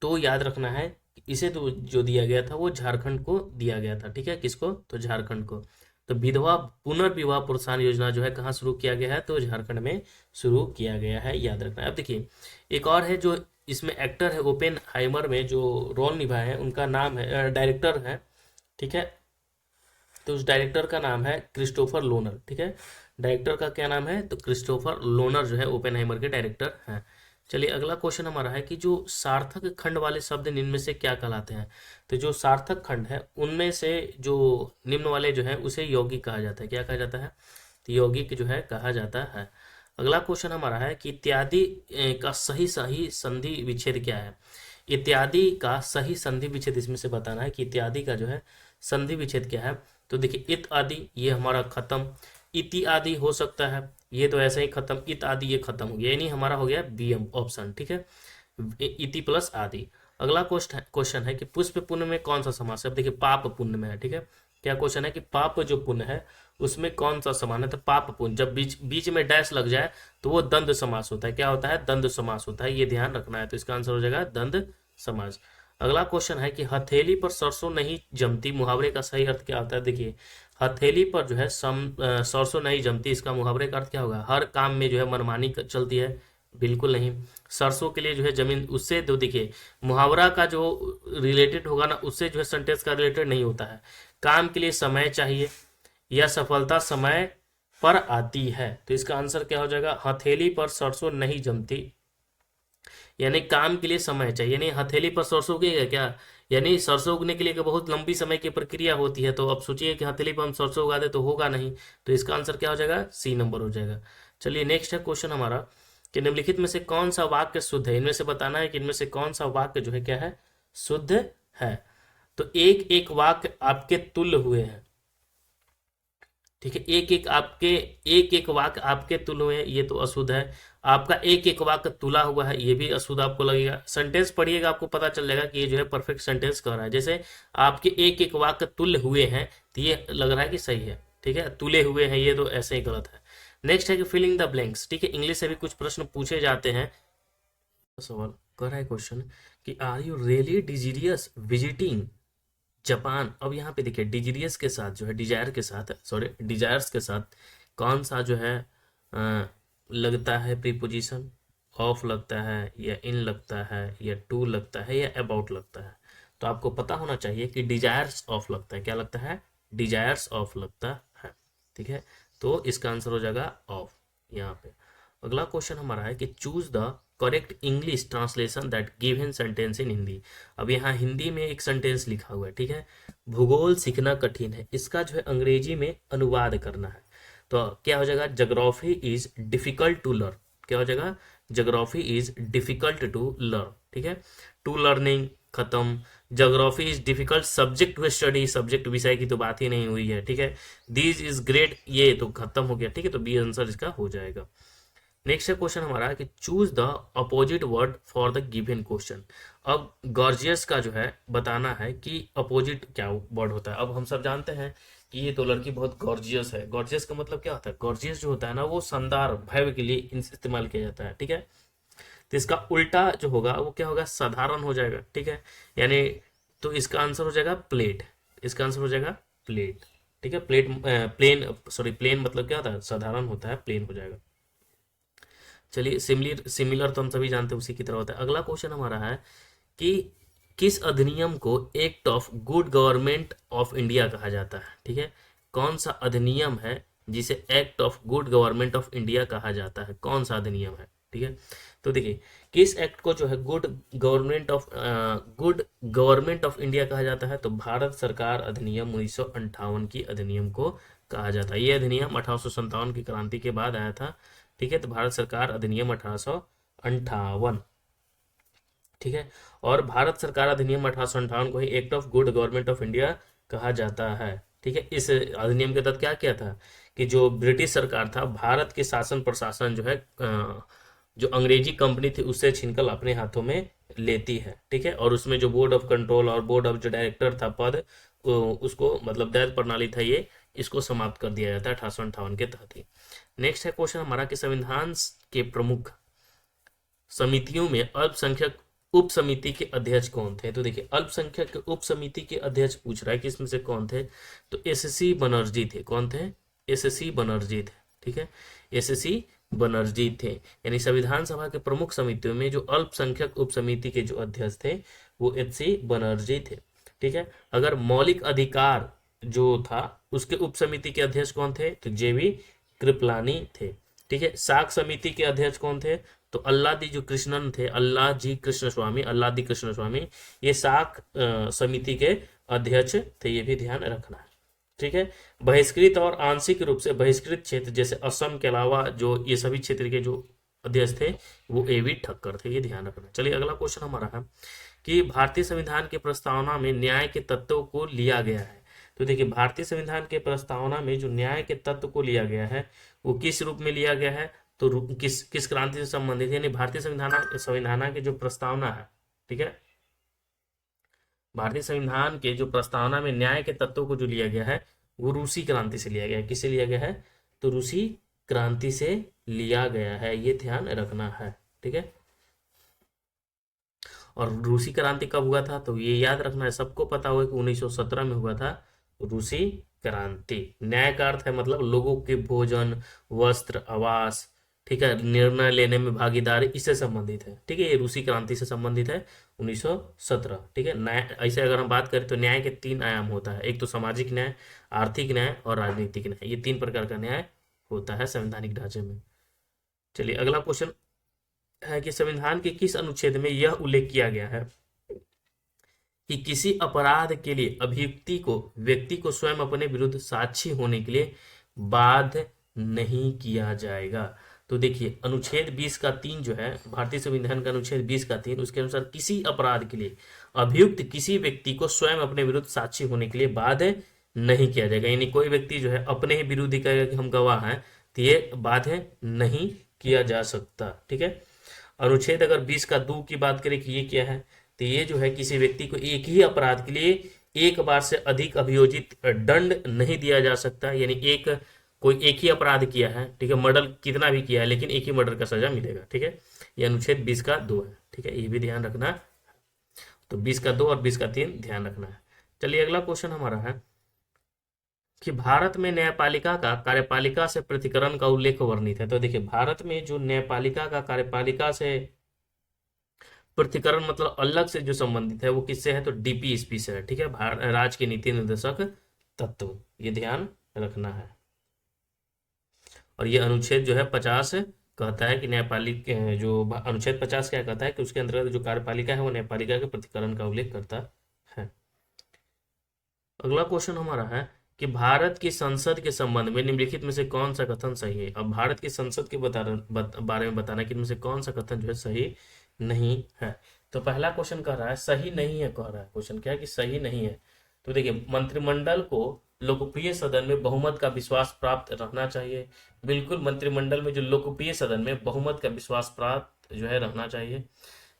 तो याद रखना है इसे, तो जो दिया गया था वो झारखंड को दिया गया था, ठीक है, किसको? तो झारखंड को। तो विधवा पुनर्विवाह प्रोत्साहन योजना जो है कहाँ शुरू किया गया है? तो झारखंड में शुरू किया गया है, याद रखना है। अब देखिए एक और है जो इसमें एक्टर है, ओपेनहाइमर में जो रोल निभाए हैं उनका नाम है, डायरेक्टर है, ठीक है, तो उस डायरेक्टर का नाम है क्रिस्टोफर लोनर, ठीक है। डायरेक्टर का क्या नाम है? तो क्रिस्टोफर लोनर जो है ओपेनहाइमर के डायरेक्टर हैं। चलिए अगला क्वेश्चन हमारा है कि जो सार्थक खंड वाले शब्द निम्न में से क्या कहलाते हैं? तो जो सार्थक खंड है उनमें से जो निम्न वाले जो है उसे यौगिक कहा जाता है। क्या कहा जाता है? तो यौगिक जो है कहा जाता है। अगला क्वेश्चन हमारा है कि इत्यादि का सही सही संधि विच्छेद क्या है? इत्यादि का सही संधि विच्छेद इसमें से बताना है कि इत्यादि का जो है संधि विच्छेद क्या है। तो देखिए इत आदि ये हमारा खत्म, इति आदि हो सकता है, ये तो ऐसे ही खत्म, इत आदि ये खत्म हो गया, यानी हमारा हो गया बी ऑप्शन, ठीक है, इति प्लस आदि। अगला क्वेश्चन है कि पुष्प पुण्य में कौन सा समास है? अब देखिए पाप पुण्य में है, ठीक है। क्या क्वेश्चन है कि पाप जो पुण्य है उसमें कौन सा समान है? तो पाप पुण्य, जब बीच बीच में डैश लग जाए तो वो द्वंद्व समास होता है। क्या होता है? द्वंद्व समास होता है, ये ध्यान रखना है। तो इसका आंसर हो जाएगा द्वंद्व समास। अगला क्वेश्चन है कि हथेली पर सरसों नहीं जमती मुहावरे का सही अर्थ क्या होता है? देखिए हथेली पर जो है सरसों नहीं जमती, इसका मुहावरे का अर्थ क्या होगा? हर काम में जो है मनमानी चलती है, बिल्कुल नहीं। सरसों के लिए जो है जमीन, उससे तो देखिए मुहावरा का जो रिलेटेड होगा ना, उससे जो है सेंटेंस का रिलेटेड नहीं होता है। काम के लिए समय चाहिए या सफलता समय पर आती है, तो इसका आंसर क्या हो जाएगा? हथेली पर सरसों नहीं जमती, यानी काम के लिए समय चाहिए। यानी हथेली पर सरसों उगेगा क्या? यानी सरसों उगने के लिए बहुत लंबी समय की प्रक्रिया होती है, तो अब सोचिए कि हथेली पर हम सरसों उगा दे तो होगा नहीं, तो इसका आंसर क्या हो जाएगा? सी नंबर हो जाएगा। चलिए नेक्स्ट है क्वेश्चन हमारा कि निम्नलिखित में से कौन सा वाक्य शुद्ध है? इनमें से बताना है कि इनमें से कौन सा वाक्य जो है क्या है? शुद्ध है। तो एक एक वाक्य आपके तुल्य हुए हैं, ठीक है, एक एक वाक्य आपके तुल्य हुए हैं, ये तो अशुद्ध है। आपका एक एक वाक्य तुला हुआ है, ये भी अशुद्ध आपको लगेगा। सेंटेंस पढ़िएगा आपको पता चल जाएगा कि ये जो है परफेक्ट सेंटेंस कह रहा है। जैसे आपके एक एक वाक्य तुल्य हुए हैं, तो ये लग रहा है कि सही है, ठीक है, तुले हुए हैं ये तो ऐसे ही गलत है। नेक्स्ट है कि फिलिंग द ब्लैंक्स, ठीक है, इंग्लिश से भी कुछ प्रश्न पूछे जाते हैं। सवाल कर रहा है क्वेश्चन कि are you really desirous visiting Japan. अब यहाँ पे देखिए डिजीरियस के साथ जो है, डिजायर्स के साथ कौन सा जो है लगता है प्रीपोजिशन? ऑफ लगता है या इन लगता है या टू लगता है या अबाउट लगता है? तो आपको पता होना चाहिए कि डिजायर्स ऑफ लगता है। क्या लगता है? डिजायर्स ऑफ लगता है, ठीक है, तो इसका आंसर हो जाएगा ऑफ यहाँ पे। अगला क्वेश्चन हमारा है कि choose the correct English translation that given sentence in Hindi. अब यहाँ हिंदी में एक सेंटेंस लिखा हुआ है, ठीक है, भूगोल सीखना कठिन है, इसका जो है अंग्रेजी में अनुवाद करना है। तो क्या हो जाएगा? Geography is difficult to learn. क्या हो जाएगा? Geography is difficult to learn, ठीक है, टू लर्निंग खत्म। Geography is difficult subject to study, subject विषय की तो बात ही नहीं हुई है, ठीक है। दिस इज ग्रेट, ये तो खत्म हो गया, ठीक है, तो बी आंसर इसका हो जाएगा। नेक्स्ट क्वेश्चन हमारा कि choose the opposite word for the given question. अब गॉर्जियस का जो है बताना है कि अपोजिट क्या वर्ड होता है। अब हम सब जानते हैं कि ये तो लड़की बहुत गॉर्जियस है। गॉर्जियस का मतलब क्या होता है? गॉर्जियस जो होता है ना, वो शानदार, भव्य के लिए इस्तेमाल किया जाता है, ठीक है। तो इसका उल्टा जो होगा वो क्या होगा? साधारण हो जाएगा, ठीक है, यानी तो इसका आंसर हो जाएगा प्लेट। इसका आंसर हो जाएगा प्लेट, ठीक है, प्लेन मतलब क्या होता है? साधारण होता है, प्लेन हो जाएगा। चलिए सिमिलर तो हम सभी जानते हैं, उसी की तरह होता है। अगला क्वेश्चन हमारा है कि किस अधिनियम को act of good government of India कहा जाता है? ठीक है, कौन सा अधिनियम है जिसे act of good government of India कहा जाता है? कौन सा अधिनियम है? ठीक है। तो देखिए किस एक्ट को जो है गुड गवर्नमेंट ऑफ इंडिया कहा जाता है, तो भारत सरकार अधिनियम 1958 की अधिनियम को कहा जाता है। ये अधिनियम 1857 की क्रांति के बाद आया था। ठीक है, तो भारत सरकार अधिनियम 1858। ठीक है, और भारत सरकार अधिनियम 1858 को ही act of good government of India कहा जाता है। ठीक है, इस अधिनियम के तहत क्या किया था कि जो ब्रिटिश सरकार था, भारत के शासन प्रशासन जो है जो अंग्रेजी कंपनी थी उससे छीनकर अपने हाथों में लेती है। ठीक है, और उसमें जो बोर्ड ऑफ कंट्रोल और बोर्ड ऑफ जो डायरेक्टर था पद, उसको मतलब दैत प्रणाली था ये, इसको समाप्त कर दिया जाता है 1858 के तहत ही। नेक्स्ट है क्वेश्चन हमारा कि संविधान के प्रमुख समितियों में अल्पसंख्यक उप समिति के अध्यक्ष कौन थे। तो देखिए अल्पसंख्यक उप समिति के अध्यक्ष पूछ रहा है कि इसमें से कौन थे, तो एससी बनर्जी थे। कौन थे? एससी बनर्जी थे। ठीक है, एससी बनर्जी थे। यानी संविधान सभा के प्रमुख समितियों में जो अल्पसंख्यक उप समिति के जो अध्यक्ष थे वो एससी बनर्जी थे। ठीक है, अगर मौलिक अधिकार जो था उसके उप समिति के अध्यक्ष कौन थे, तो जेबी कृपलानी थे। ठीक है, साख समिति के अध्यक्ष कौन थे, तो अल्लादी जो कृष्णन थे, अल्लादी कृष्ण स्वामी, ये साख समिति के अध्यक्ष थे, ये भी ध्यान रखना है। ठीक है, बहिष्कृत और आंशिक रूप से बहिष्कृत क्षेत्र जैसे असम के अलावा जो ये सभी क्षेत्र के जो अध्यक्ष थे वो ए.वी. ठक्कर थे, ये ध्यान रखना। चलिए अगला क्वेश्चन हमारा है कि भारतीय संविधान के प्रस्तावना में न्याय के तत्वों को लिया गया है। तो देखिए भारतीय संविधान के प्रस्तावना में जो न्याय के तत्व को लिया गया है वो किस रूप में लिया गया है, तो किस किस क्रांति से संबंधित है, यानी भारतीय संविधान के जो प्रस्तावना है। ठीक है, भारतीय संविधान के जो प्रस्तावना में न्याय के तत्वों को जो लिया गया है वो रूसी क्रांति से लिया गया है। किससे लिया गया है, तो रूसी क्रांति से लिया गया है, ये ध्यान रखना है। ठीक है, और रूसी क्रांति कब हुआ था, तो ये याद रखना है, सबको पता होगा कि 1917 में हुआ था रूसी क्रांति। न्याय का अर्थ है मतलब लोगों के भोजन, वस्त्र, आवास, ठीक है, निर्णय लेने में भागीदारी, इससे संबंधित है। ठीक है, ये रूसी क्रांति से संबंधित है 1917। ठीक है, न्याय ऐसे अगर हम बात करें तो न्याय के 3 आयाम होता है, एक तो सामाजिक न्याय, आर्थिक न्याय और राजनीतिक न्याय, ये 3 प्रकार का न्याय होता है संवैधानिक ढांचे में। चलिए अगला क्वेश्चन है कि संविधान के किस अनुच्छेद में यह उल्लेख किया गया है कि किसी अपराध के लिए अभियुक्ति को व्यक्ति को स्वयं अपने विरुद्ध साक्षी होने के लिए बाध्य नहीं किया जाएगा। तो देखिए अनुच्छेद 20 का 3 जो है भारतीय संविधान का अनुच्छेद 20 का 3, उसके अनुसार किसी अपराध के लिए अभियुक्त किसी व्यक्ति को स्वयं अपने विरुद्ध साक्षी होने के लिए बाध्य नहीं किया जाएगा। यानी कोई व्यक्ति जो है अपने ही विरुद्ध ही कहेगा कि हम गवाह हैं, तो ये बाध्य नहीं किया जा सकता। ठीक है, अनुच्छेद अगर 20 का 2 की बात करें कि ये क्या है, तो ये जो है किसी व्यक्ति को एक ही अपराध के लिए एक बार से अधिक अभियोजित दंड नहीं दिया जा सकता। यानी कोई एक ही अपराध किया है, ठीक है, मर्डर कितना भी किया है, लेकिन एक ही मर्डर का सजा मिलेगा। ठीक है, ये अनुच्छेद 20 का 2 है। ठीक है, ये भी ध्यान रखना। तो 20 का 2 और 20 का 3 ध्यान रखना है। चलिए अगला क्वेश्चन हमारा है कि भारत में न्यायपालिका का कार्यपालिका से पृथक्करण का उल्लेख वर्णित है। तो देखिए भारत में जो न्यायपालिका का कार्यपालिका से पृथक्करण मतलब अलग से जो संबंधित है वो किससे है, तो डीपीएसपी से है। ठीक है, राज्य के नीति निर्देशक तत्व, ये ध्यान रखना है। और ये अनुच्छेद जो है 50 कहता है कि न्यायपालिका जो अनुच्छेद 50 क्या कहता है कि उसके अंतर्गत जो कार्यपालिका है वो न्यायपालिका के पृथक्करण का उल्लेख करता है। अगला क्वेश्चन हमारा है कि भारत की संसद के संबंध में निम्नलिखित में से कौन सा कथन सही है। अब भारत की संसद के बारे में बताना कि इनमें से कौन सा कथन जो है सही नहीं है। तो पहला क्वेश्चन कह रहा है सही नहीं है, कह रहा है क्वेश्चन क्या है कि सही नहीं है। तो देखिए मंत्रिमंडल को लोकप्रिय सदन में बहुमत का विश्वास प्राप्त रहना चाहिए। बिल्कुल मंत्रिमंडल में जो लोकप्रिय सदन में बहुमत का विश्वास प्राप्त जो है रहना चाहिए।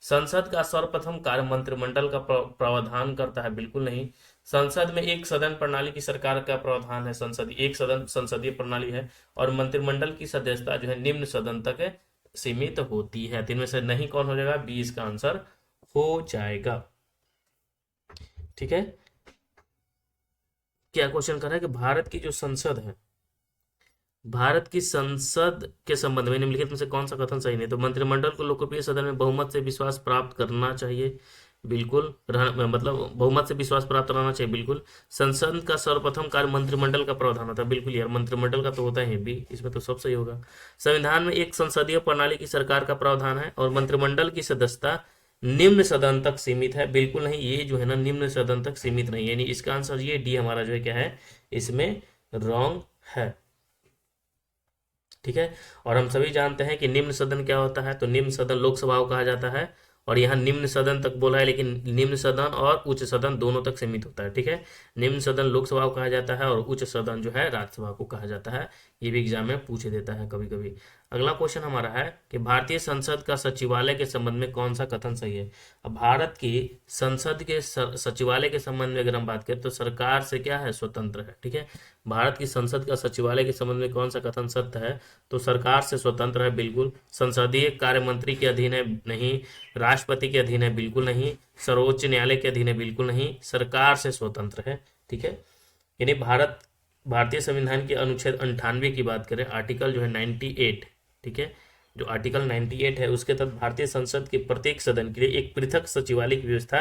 संसद का सर्वप्रथम कार्य मंत्रिमंडल का प्रावधान करता है, बिल्कुल नहीं। संसद में एक सदन प्रणाली की सरकार का प्रावधान है, संसद एक सदन संसदीय प्रणाली है। और मंत्रिमंडल की सदस्यता जो है निम्न सदन तक सीमित होती है। तीन में से नहीं कौन हो जाएगा, 20 का आंसर हो जाएगा। ठीक है, क्या क्वेश्चन कर रहा है कि भारत की जो संसद है, भारत की संसद के संबंध में निम्नलिखित में से कौन सा कथन सही नहीं। तो मंत्रिमंडल को लोकप्रिय सदन में बहुमत से विश्वास प्राप्त करना चाहिए, बिल्कुल मतलब बहुमत से विश्वास प्राप्त रहना चाहिए, बिल्कुल। संसद का सर्वप्रथम कार्य मंत्रिमंडल का प्रावधान होता है, बिल्कुल यार, मंत्रिमंडल का तो होता है भी, इसमें तो सब सही होगा। संविधान में एक संसदीय प्रणाली की सरकार का प्रावधान है, और मंत्रिमंडल की सदस्यता निम्न सदन तक सीमित है, बिल्कुल नहीं, ये जो है ना निम्न सदन तक सीमित नहीं है, यानी इसका आंसर ये डी हमारा जो है क्या है, इसमें रॉन्ग है। ठीक है। और हम सभी जानते हैं कि निम्न सदन क्या होता है, तो निम्न सदन लोकसभा को कहा जाता है, और यहाँ निम्न सदन तक बोला है, लेकिन निम्न सदन और उच्च सदन दोनों तक सीमित होता है। ठीक है। निम्न सदन लोकसभा को कहा जाता है, और उच्च सदन जो है राज्यसभा को कहा जाता है। ये भी एग्जाम में पूछे देता है कभी कभी। अगला क्वेश्चन हमारा है कि भारतीय संसद का सचिवालय के संबंध में कौन सा कथन सही है। अब भारत की संसद के सचिवालय के संबंध में अगर हम बात करें तो सरकार से क्या है, स्वतंत्र है। ठीक है। भारत की संसद का सचिवालय के संबंध में कौन सा कथन सत्य है, तो सरकार से स्वतंत्र है, बिल्कुल। संसदीय कार्य मंत्री के अधीन है, नहीं। राष्ट्रपति के अधीन है, बिल्कुल नहीं। सर्वोच्च न्यायालय के अधीन है, बिल्कुल नहीं। सरकार से स्वतंत्र है। ठीक है। यानी भारतीय संविधान के अनुच्छेद 98 की बात करें, आर्टिकल जो है 98, ठीक है, जो आर्टिकल 98 है उसके तहत भारतीय संसद के प्रत्येक सदन के लिए एक पृथक सचिवालय की व्यवस्था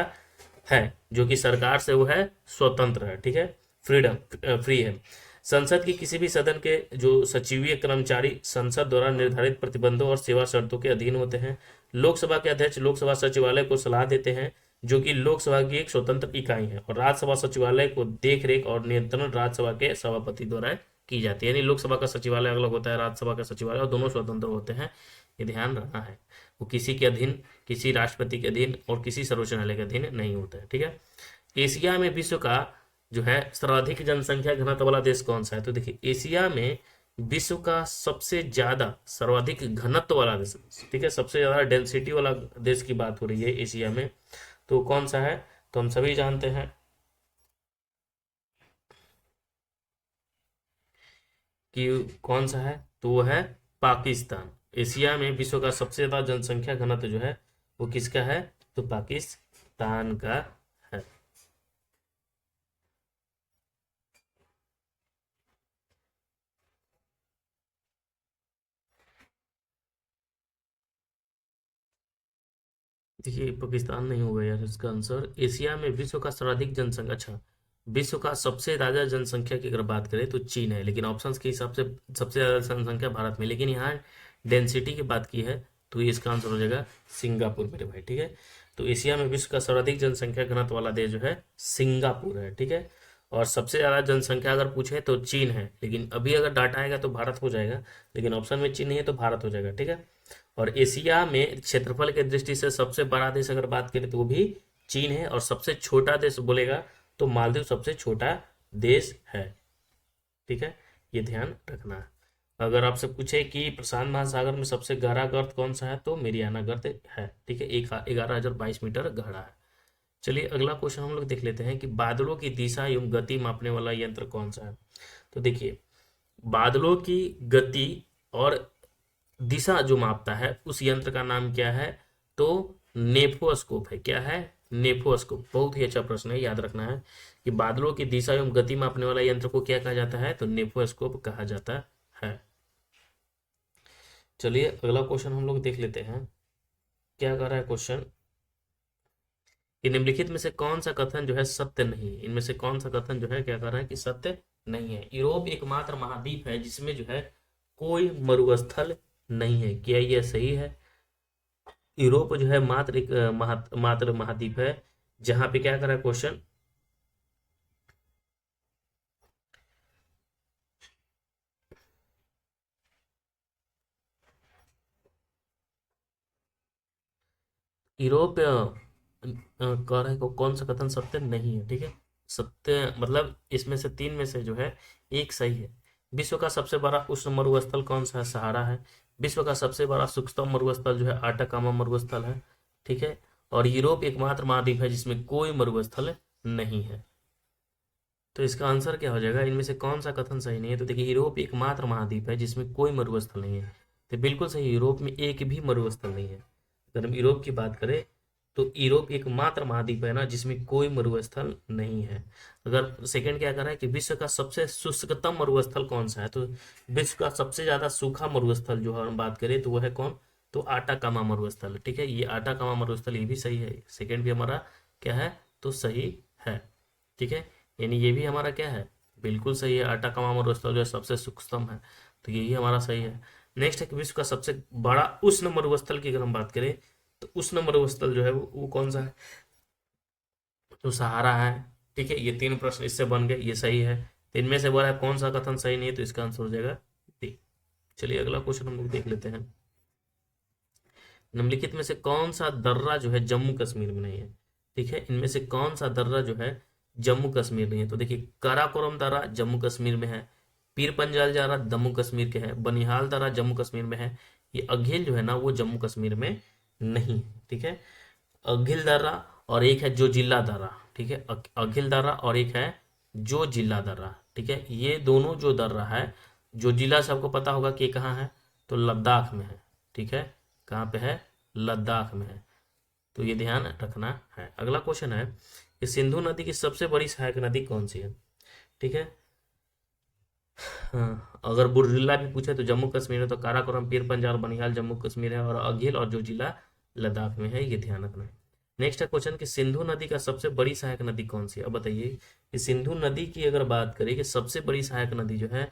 है, जो कि सरकार से वो है स्वतंत्र है। ठीक है। फ्रीडम फ्री है। संसद के किसी भी सदन के जो सचिवीय कर्मचारी संसद द्वारा निर्धारित प्रतिबंधों और सेवा शर्तों के अधीन होते हैं। लोकसभा के अध्यक्ष लोकसभा सचिवालय को सलाह देते हैं, जो कि लोकसभा की एक स्वतंत्र इकाई है, और राज्यसभा सचिवालय को देख रेख और नियंत्रण राज्यसभा के सभापति द्वारा की जाती है। यानी लोकसभा का सचिवालय अलग होता है, राज्यसभा का सचिवालय, और दोनों स्वतंत्र होते हैं, ये ध्यान रखना है। वो किसी के अधीन, किसी राष्ट्रपति के अधीन और किसी सर्वोच्च न्यायालय के अधीन नहीं होता है। ठीक है। एशिया में विश्व का जो है सर्वाधिक जनसंख्या घनत्व वाला देश कौन सा है, तो देखिए एशिया में विश्व का सबसे ज्यादा सर्वाधिक घनत्व वाला देश, ठीक है, सबसे ज्यादा डेंसिटी वाला देश की बात हो रही है एशिया में, तो कौन सा है, तो हम सभी जानते हैं कि कौन सा है, तो वो है पाकिस्तान। एशिया में विश्व का सबसे ज्यादा जनसंख्या घनत्व जो है वो किसका है, तो पाकिस्तान का है। देखिए पाकिस्तान नहीं होगा यार इसका आंसर। एशिया में विश्व का सर्वाधिक जनसंख्या, अच्छा, विश्व का सबसे ज्यादा जनसंख्या की अगर बात करें तो चीन है, लेकिन ऑप्शंस के हिसाब से सबसे ज्यादा जनसंख्या भारत में, लेकिन यहाँ डेंसिटी की बात की है तो ये इसका आंसर हो जाएगा सिंगापुर मेरे भाई। ठीक है। तो एशिया में विश्व का सर्वाधिक जनसंख्या घनत्व वाला देश जो है सिंगापुर है। ठीक है। और सबसे ज्यादा जनसंख्या अगर पूछे तो चीन है, लेकिन अभी अगर डाटा आएगा तो भारत हो जाएगा, लेकिन ऑप्शन में चीन नहीं है तो भारत हो जाएगा। ठीक है। और एशिया में क्षेत्रफल के दृष्टि से सबसे बड़ा देश अगर बात करें तो वो भी चीन है, और सबसे छोटा देश बोलेगा तो मालदीव सबसे छोटा देश है। ठीक है। ये ध्यान रखना है। अगर आपसे पूछे कि प्रशांत महासागर में सबसे गहरा गर्त कौन सा है, तो मेरियाना गर्त है। ठीक है। 11,022 मीटर गहरा है। चलिए अगला क्वेश्चन हम लोग देख लेते हैं कि बादलों की दिशा एवं गति मापने वाला यंत्र कौन सा है। तो देखिए बादलों की गति और दिशा जो मापता है उस यंत्र का नाम क्या है, तो नेफोस्कोप है। क्या है, नेफोस्कोप। बहुत ही अच्छा प्रश्न है, याद रखना है कि बादलों की दिशा एवं गति मापने वाला यंत्र को क्या कहा जाता है, तो नेफोस्कोप कहा जाता है। चलिए अगला क्वेश्चन हम लोग देख लेते हैं। क्या कर रहा है क्वेश्चन कि निम्नलिखित में से कौन सा कथन जो है सत्य नहीं है। इनमें से कौन सा कथन जो है क्या कर रहा है कि सत्य नहीं है। यूरोप एकमात्र महाद्वीप है जिसमें जो है कोई मरुस्थल नहीं है। क्या यह सही है। यूरोप जो है मात्र एक मात्र महाद्वीप है जहां पे क्या कर रहा है क्वेश्चन, यूरोप कह रहा है को कौन सा कथन सत्य नहीं है। ठीक है। सत्य मतलब इसमें से तीन में से जो है एक सही है। विश्व का सबसे बड़ा उष्ण मरुस्थल कौन सा है, सहारा है। विश्व का सबसे बड़ा शुष्कतम मरुस्थल जो है आटाकामा मरुस्थल है। ठीक है। और यूरोप एकमात्र महाद्वीप है जिसमें कोई मरुस्थल नहीं है। तो इसका आंसर क्या हो जाएगा, इनमें से कौन सा कथन सही नहीं है, तो देखिए यूरोप एकमात्र महाद्वीप है जिसमें कोई मरुस्थल नहीं है। तो बिल्कुल सही, यूरोप में एक भी मरुस्थल नहीं है। अगर हम यूरोप की बात करें तो यूरोप एकमात्र महाद्वीप है ना जिसमें कोई मरुस्थल नहीं है। अगर सेकंड क्या कर रहा है कि विश्व का सबसे शुष्कतम मरुस्थल कौन सा है, तो विश्व का सबसे ज्यादा सूखा मरुस्थल जो है हम बात करें तो वह है कौन, तो आटाकामा मरुस्थल, ठीक है, ये आटाकामा मरुस्थल ये भी सही है, सेकंड भी हमारा क्या है, तो सही है, ठीक है, यानी ये भी हमारा क्या है, बिल्कुल सही है, आटाकामा मरुस्थल जो है सबसे सूक्ष्म है, तो यही हमारा सही है। नेक्स्ट है कि विश्व का सबसे बड़ा उष्ण मरुस्थल की अगर हम बात करें तो उष्ण मरुस्थल जो है वो कौन सा है, तो सहारा है, ठीक है, ये तीन प्रश्न इससे बन गए, ये सही है। तो इनमें से बोला है कौन सा कथन सही नहीं है, तो इसका आंसर हो जाएगा डी। चलिए अगला क्वेश्चन हम लोग देख लेते हैं। निम्नलिखित में से कौन सा दर्रा जो है जम्मू कश्मीर में नहीं है, ठीक है, इनमें से कौन सा दर्रा जो है जम्मू कश्मीर नहीं है, तो देखिए काराकोरम दर्रा जम्मू कश्मीर में है, पीर पंजाल दर्रा जम्मू कश्मीर के है, बनिहाल दर्रा जम्मू कश्मीर में है, ये अघिल जो है ना वो जम्मू कश्मीर में नहीं, ठीक है, अघिल दर्रा और एक है जो जिला दर्रा, ठीक है, अघिल दर्रा और एक है जो जिला दर्रा, ठीक है, ये दोनों जो दर्रा है, जो जिला से आपको पता होगा कि ये कहाँ है, तो लद्दाख में है, ठीक है, कहाँ पे है, लद्दाख में है, तो ये ध्यान रखना है। अगला क्वेश्चन है कि सिंधु नदी की सबसे बड़ी सहायक नदी कौन सी है, ठीक है, हाँ, अगर बुरजिला भी पूछे तो जम्मू कश्मीर है, तो काराकोरम पीर पंजाल बनिहाल जम्मू कश्मीर है, और अघिल और जो जिला लद्दाख में है, ये ध्यान रखना है। नेक्स्ट है क्वेश्चन कि सिंधु नदी का सबसे बड़ी सहायक नदी कौन सी है, अब बताइए कि सिंधु नदी की अगर बात करें कि सबसे बड़ी सहायक नदी जो है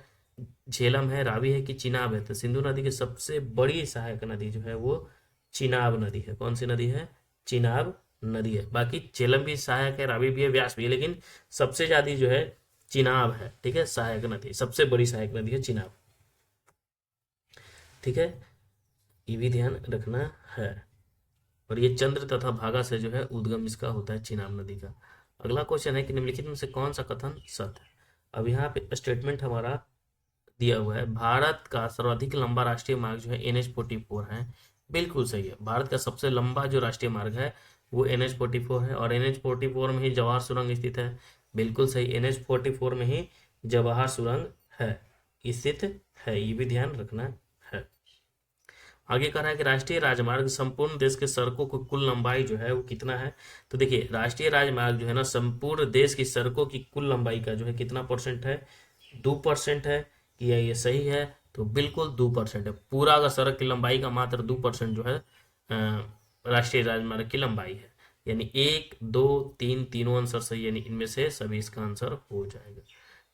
झेलम है, रावी है कि चिनाब है, तो सिंधु नदी की सबसे बड़ी सहायक नदी जो है वो चिनाब नदी है। कौन सी नदी है, चिनाब नदी है, बाकी झेलम भी सहायक है, रावी भी है, व्यास भी है, लेकिन सबसे ज्यादा जो है चिनाब है, ठीक है, सहायक नदी, सबसे बड़ी सहायक नदी है चिनाब, ठीक है, ये भी ध्यान रखना है। और ये चंद्र तथा भागा से जो है उद्गम इसका होता है चिनाब नदी का। अगला क्वेश्चन है कि निम्नलिखित में से कौन सा कथन सत्य है। अब यहाँ पे स्टेटमेंट हमारा दिया हुआ है, भारत का सर्वाधिक लंबा राष्ट्रीय मार्ग जो है NH-44 है, बिल्कुल सही है, भारत का सबसे लंबा जो राष्ट्रीय मार्ग है वो NH-44 है, और NH-44 में ही जवाहर सुरंग स्थित है, बिल्कुल सही, NH-44 में ही जवाहर सुरंग है, स्थित है, ये भी ध्यान रखना है। आगे कह रहा है कि राष्ट्रीय राजमार्ग संपूर्ण देश के सड़कों की कुल लंबाई जो है वो कितना है, तो देखिए राष्ट्रीय राजमार्ग जो है ना संपूर्ण देश की सड़कों की कुल लंबाई का जो है कितना परसेंट है, 2% है, क्या ये सही है, तो बिल्कुल 2% है, पूरा का सड़क की लंबाई का मात्र 2% जो है राष्ट्रीय राजमार्ग की लंबाई है, यानी 1, 2, 3 तीनों आंसर सही, यानी इनमें से सभी इसका आंसर हो जाएगा।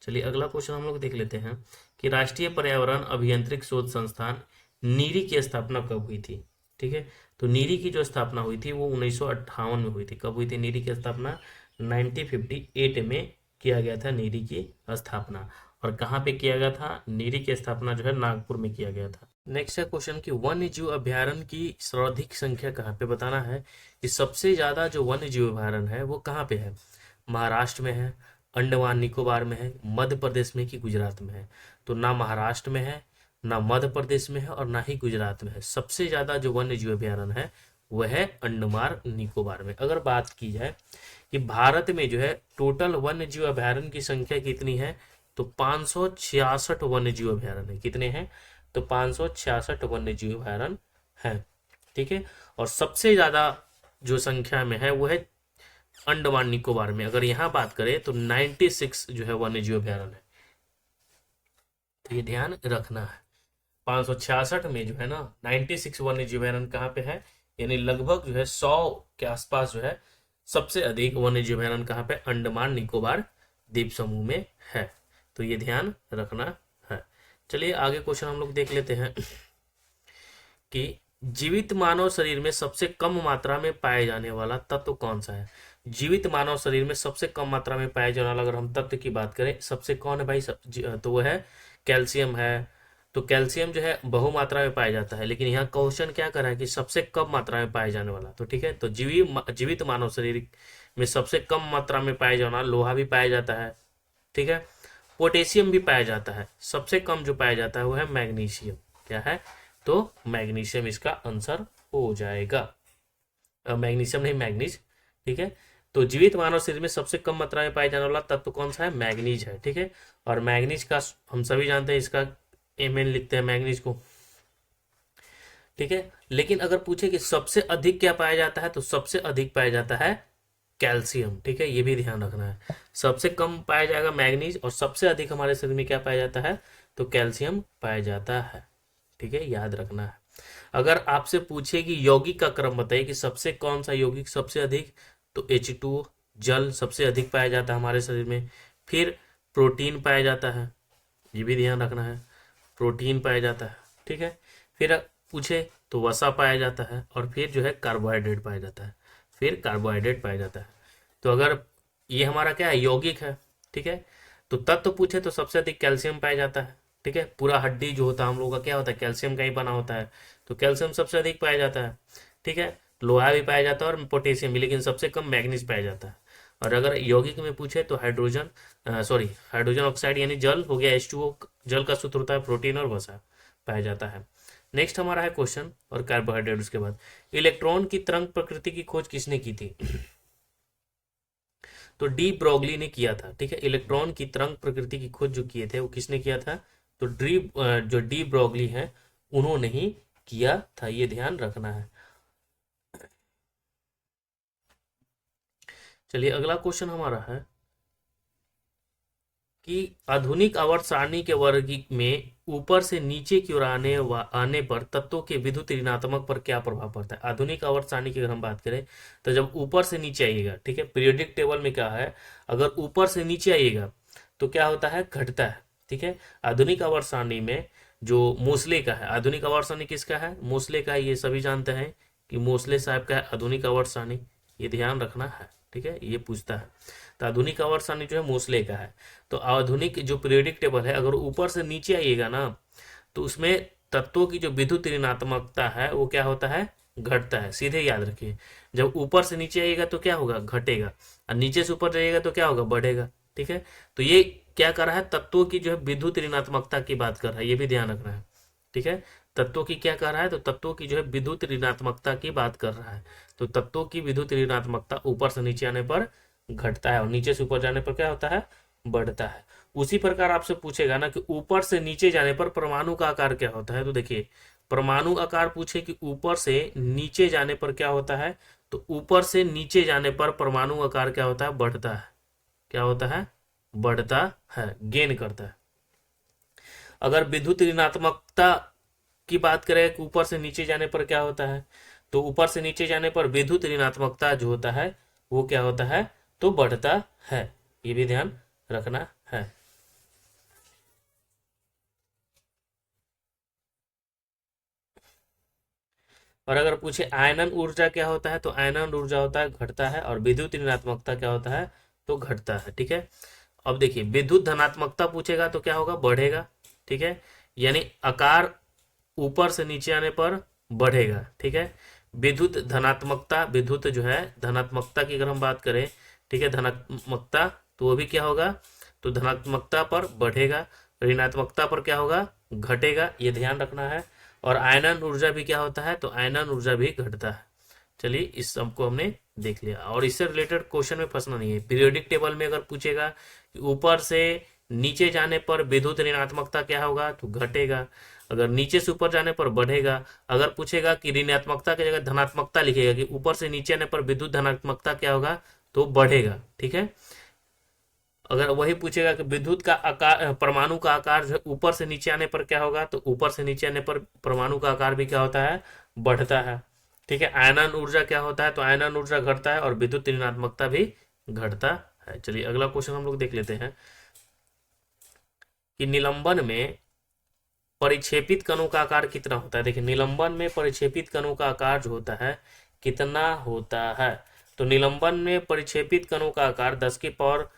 चलिए अगला क्वेश्चन हम लोग देख लेते हैं कि राष्ट्रीय पर्यावरण अभियांत्रिक शोध संस्थान नीरी की स्थापना कब हुई थी, ठीक है, तो नीरी की जो स्थापना हुई थी वो 1958 में हुई थी। कब हुई थी नीरी की स्थापना, 1958 में किया गया था नीरी की स्थापना, और कहाँ पे किया गया था, नीरी की स्थापना जो है नागपुर में किया गया था। नेक्स्ट है क्वेश्चन कि वन्य जीव अभ्यारण्य की सर्वाधिक संख्या कहाँ पे, बताना है कि सबसे ज्यादा जो वन्य जीव अभ्यारण्य है वो कहाँ पे है, महाराष्ट्र में है, अंडमान निकोबार में है, मध्य प्रदेश में कि गुजरात में है, तो ना महाराष्ट्र में है, ना मध्य प्रदेश में है, और ना ही गुजरात में है, सबसे ज्यादा जो वन्य जीव अभ्यारण्य है वह है अंडमान निकोबार में। अगर बात की जाए कि भारत में जो है टोटल वन्य जीव अभ्यारण्य की संख्या कितनी है, तो 566 वन्य जीव अभ्यारण्य है, कितने हैं, तो 566 वन्य जीव अभ्यारण्य है, ठीक है, और सबसे ज्यादा जो संख्या में है वो है अंडमान निकोबार में। अगर यहाँ बात करें तो 96 जो है वन्य जीव अभ्यारण्य है, तो ये ध्यान रखना है, 566 में जो है ना 96 वन्य जीव अभ्यारण्य कहाँ पे है, यानी लगभग जो है 100 के आसपास जो है सबसे अधिक वन्य जीव अभ्यारण्य कहाँ पे, अंडमान निकोबार द्वीप समूह में है, तो ये ध्यान रखना है। चलिए आगे क्वेश्चन हम लोग देख लेते हैं कि जीवित मानव शरीर में सबसे कम मात्रा में पाए जाने वाला तत्व कौन सा है। जीवित मानव शरीर में सबसे कम मात्रा में पाए जाने वाला अगर हम तत्व की बात करें, सबसे कौन है भाई, तो वो है कैल्शियम है, तो कैल्शियम जो है बहुमात्रा में पाया जाता है, लेकिन यहाँ क्वेश्चन क्या कर रहा है कि सबसे कम मात्रा में पाए जाने वाला, तो ठीक है, तो जीवित मानव शरीर में सबसे कम मात्रा में पाया जाना लोहा भी पाया जाता है, ठीक है, पोटेशियम भी पाया जाता है, सबसे कम जो पाया जाता है वो है मैग्नीशियम, क्या है, तो मैग्नीशियम इसका आंसर हो जाएगा, मैग्नीशियम नहीं मैग्नीज, ठीक है, तो जीवित मानव शरीर में सबसे कम मात्रा में पाया जाने वाला तत्व कौन सा है, मैग्नीज है, ठीक है, और मैग्नीज का हम सभी जानते हैं इसका Mn लिखते हैं मैग्नीज को, ठीक है, लेकिन अगर पूछे कि सबसे अधिक क्या पाया जाता है, तो सबसे अधिक पाया जाता है कैल्शियम, ठीक है, ये भी ध्यान रखना है, सबसे कम पाया जाएगा मैग्नीज और सबसे अधिक हमारे शरीर में क्या पाया जाता है, तो कैल्शियम पाया जाता है, ठीक है, याद रखना है। अगर आपसे पूछे कि यौगिक का क्रम बताइए कि सबसे कौन सा यौगिक सबसे अधिक, तो H2O जल सबसे अधिक पाया जाता है हमारे शरीर में। फिर प्रोटीन पाया जाता है, ये भी ध्यान रखना है, प्रोटीन पाया जाता है, ठीक है। फिर पूछे तो वसा पाया जाता है, और फिर जो है कार्बोहाइड्रेट पाया जाता है, फिर कार्बोहाइड्रेट पाया जाता है। तो अगर ये हमारा क्या है, यौगिक है, ठीक है। तो तत्व पूछे तो सबसे अधिक कैल्शियम पाया जाता है, ठीक है। पूरा हड्डी जो होता है हम लोगों का क्या होता है, कैल्शियम का ही बना होता है, तो कैल्शियम सबसे अधिक पाया जाता है, ठीक है। लोहा भी पाया जाता है और पोटेशियम भी, लेकिन सबसे कम मैग्नीज पाया जाता है। और अगर यौगिक में पूछे तो हाइड्रोजन ऑक्साइड यानी जल हो गया, H2O जल का सूत्र होता है, प्रोटीन और वसा पाया जाता है। नेक्स्ट हमारा है क्वेश्चन और कार्बोहाइड्रेट। उसके बाद इलेक्ट्रॉन की तरंग प्रकृति की खोज किसने की थी, तो डी ब्रोगली ने किया था, ठीक है। इलेक्ट्रॉन की तरंग प्रकृति की खोज जो किए थे वो किसने किया था, तो जो डी ब्रोगली है उन्होंने ही किया था, ये ध्यान रखना है। चलिए अगला क्वेश्चन हमारा है कि आधुनिक आवर्त सारणी के वर्ग में ऊपर से नीचे की ओर आने पर तत्वों के विद्युत ऋणात्मक पर क्या प्रभाव पड़ता है। आधुनिक आवर्त सारणी की अगर हम बात करें तो जब ऊपर से नीचे आइएगा, ठीक है, पीरियोडिक टेबल में क्या है, अगर ऊपर से नीचे आइएगा तो क्या होता है, घटता है, ठीक है। आधुनिक आवर्त सारणी में जो मोस्ले का है, आधुनिक आवर्त सारणी किसका है, मोस्ले का है, ये सभी जानते हैं कि मोस्ले साहब का है आधुनिक आवर्त सारणी, ये ध्यान रखना है, ठीक है, ये पूछता है। तो आधुनिक आवर्त सारणी जो है मोस्ले का है। तो आधुनिक जो पीरियोडिक टेबल है अगर ऊपर से नीचे आइएगा ना तो उसमें तत्वों की जो विद्युत ऋणात्मकता है वो क्या होता है, घटता है, सीधे याद रखिए। जब ऊपर से नीचे आइएगा तो क्या होगा, घटेगा, और नीचे से ऊपर जाइएगा तो क्या होगा, बढ़ेगा, ठीक है। तो ये क्या कर रहा है, तत्वों की जो है विद्युत ऋणात्मकता की बात कर रहा है, ये भी ध्यान रखना है, ठीक है। तत्वों की क्या कर रहा है, तो तत्वों की जो है विद्युत ऋणात्मकता की बात कर रहा है। तो तत्वों की विद्युत ऋणात्मकता ऊपर से नीचे आने पर घटता है और नीचे से ऊपर जाने पर क्या होता है, बढ़ता है। उसी प्रकार आपसे पूछेगा ना कि ऊपर से नीचे जाने पर परमाणु का आकार क्या होता है, तो देखिए परमाणु आकार पूछे कि ऊपर से नीचे जाने पर क्या होता है, तो ऊपर से नीचे जाने पर परमाणु आकार क्या होता है, बढ़ता है, क्या होता है, बढ़ता है, गेन करता है। अगर विद्युत ऋणात्मकता की बात करें कि ऊपर से नीचे जाने पर क्या होता है, तो ऊपर से नीचे जाने पर विद्युत ऋणात्मकता जो होता है वो क्या होता है, तो बढ़ता है, ये भी ध्यान रखना है। और अगर पूछे आयनन ऊर्जा क्या होता है, तो आयनन ऊर्जा होता है घटता है, और विद्युत ऋणात्मकता क्या होता है, तो घटता है, ठीक है। अब देखिए विद्युत धनात्मकता पूछेगा तो क्या होगा, बढ़ेगा, ठीक है, यानी आकार ऊपर से नीचे आने पर बढ़ेगा, ठीक है। विद्युत धनात्मकता, विद्युत जो है धनात्मकता की अगर हम बात करें, ठीक है, धनात्मकता, तो वो भी क्या होगा, तो धनात्मकता पर बढ़ेगा, ऋणात्मकता पर क्या होगा, घटेगा, ये ध्यान रखना है। और आयनन ऊर्जा भी क्या होता है, तो आयनन ऊर्जा भी घटता है। चलिए इस सबको हमने देख लिया, और इससे रिलेटेड क्वेश्चन में फंसना नहीं है। पीरियोडिक टेबल में अगर पूछेगा कि ऊपर से नीचे जाने पर विद्युत ऋणात्मकता क्या होगा, तो घटेगा, अगर नीचे से ऊपर जाने पर बढ़ेगा। अगर पूछेगा कि ऋणात्मकता की जगह धनात्मकता लिखेगा कि ऊपर से नीचे आने पर विद्युत धनात्मकता क्या होगा, तो बढ़ेगा, ठीक है। अगर वही पूछेगा कि विद्युत का आकार, परमाणु का आकार जो है ऊपर से नीचे आने पर क्या होगा, तो ऊपर से नीचे आने पर परमाणु का आकार भी क्या होता है, बढ़ता है, ठीक है। आयनन ऊर्जा क्या होता है, तो आयनन ऊर्जा घटता है और विद्युत ऋणात्मकता भी घटता है। चलिए अगला क्वेश्चन हम लोग देख लेते हैं कि निलंबन में परिक्षेपित कणों का आकार कितना होता है। देखिए निलंबन में परिक्षेपित कणों का आकार जो होता है कितना होता है, तो निलंबन में परिक्षेपित कणों का आकार 10 की पावर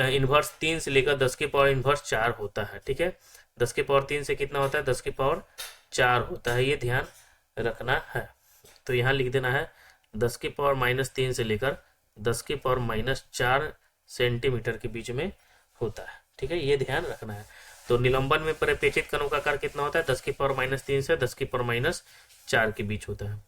इनवर्स 3 से लेकर 10 की पावर इनवर्स 4 होता है, ठीक है। 10 की पावर 3 से कितना होता है, 10 की पावर 4 होता है, ये ध्यान रखना है। तो यहाँ लिख देना है 10 की पावर -3 से लेकर 10 की पावर -4 सेंटीमीटर के बीच में होता है, ठीक है, ये ध्यान रखना है। तो निलंबन में परिप्रेक्षित कणों का आकार कितना होता है, 10 की पावर -3 से 10 की पावर -4 के बीच होता है।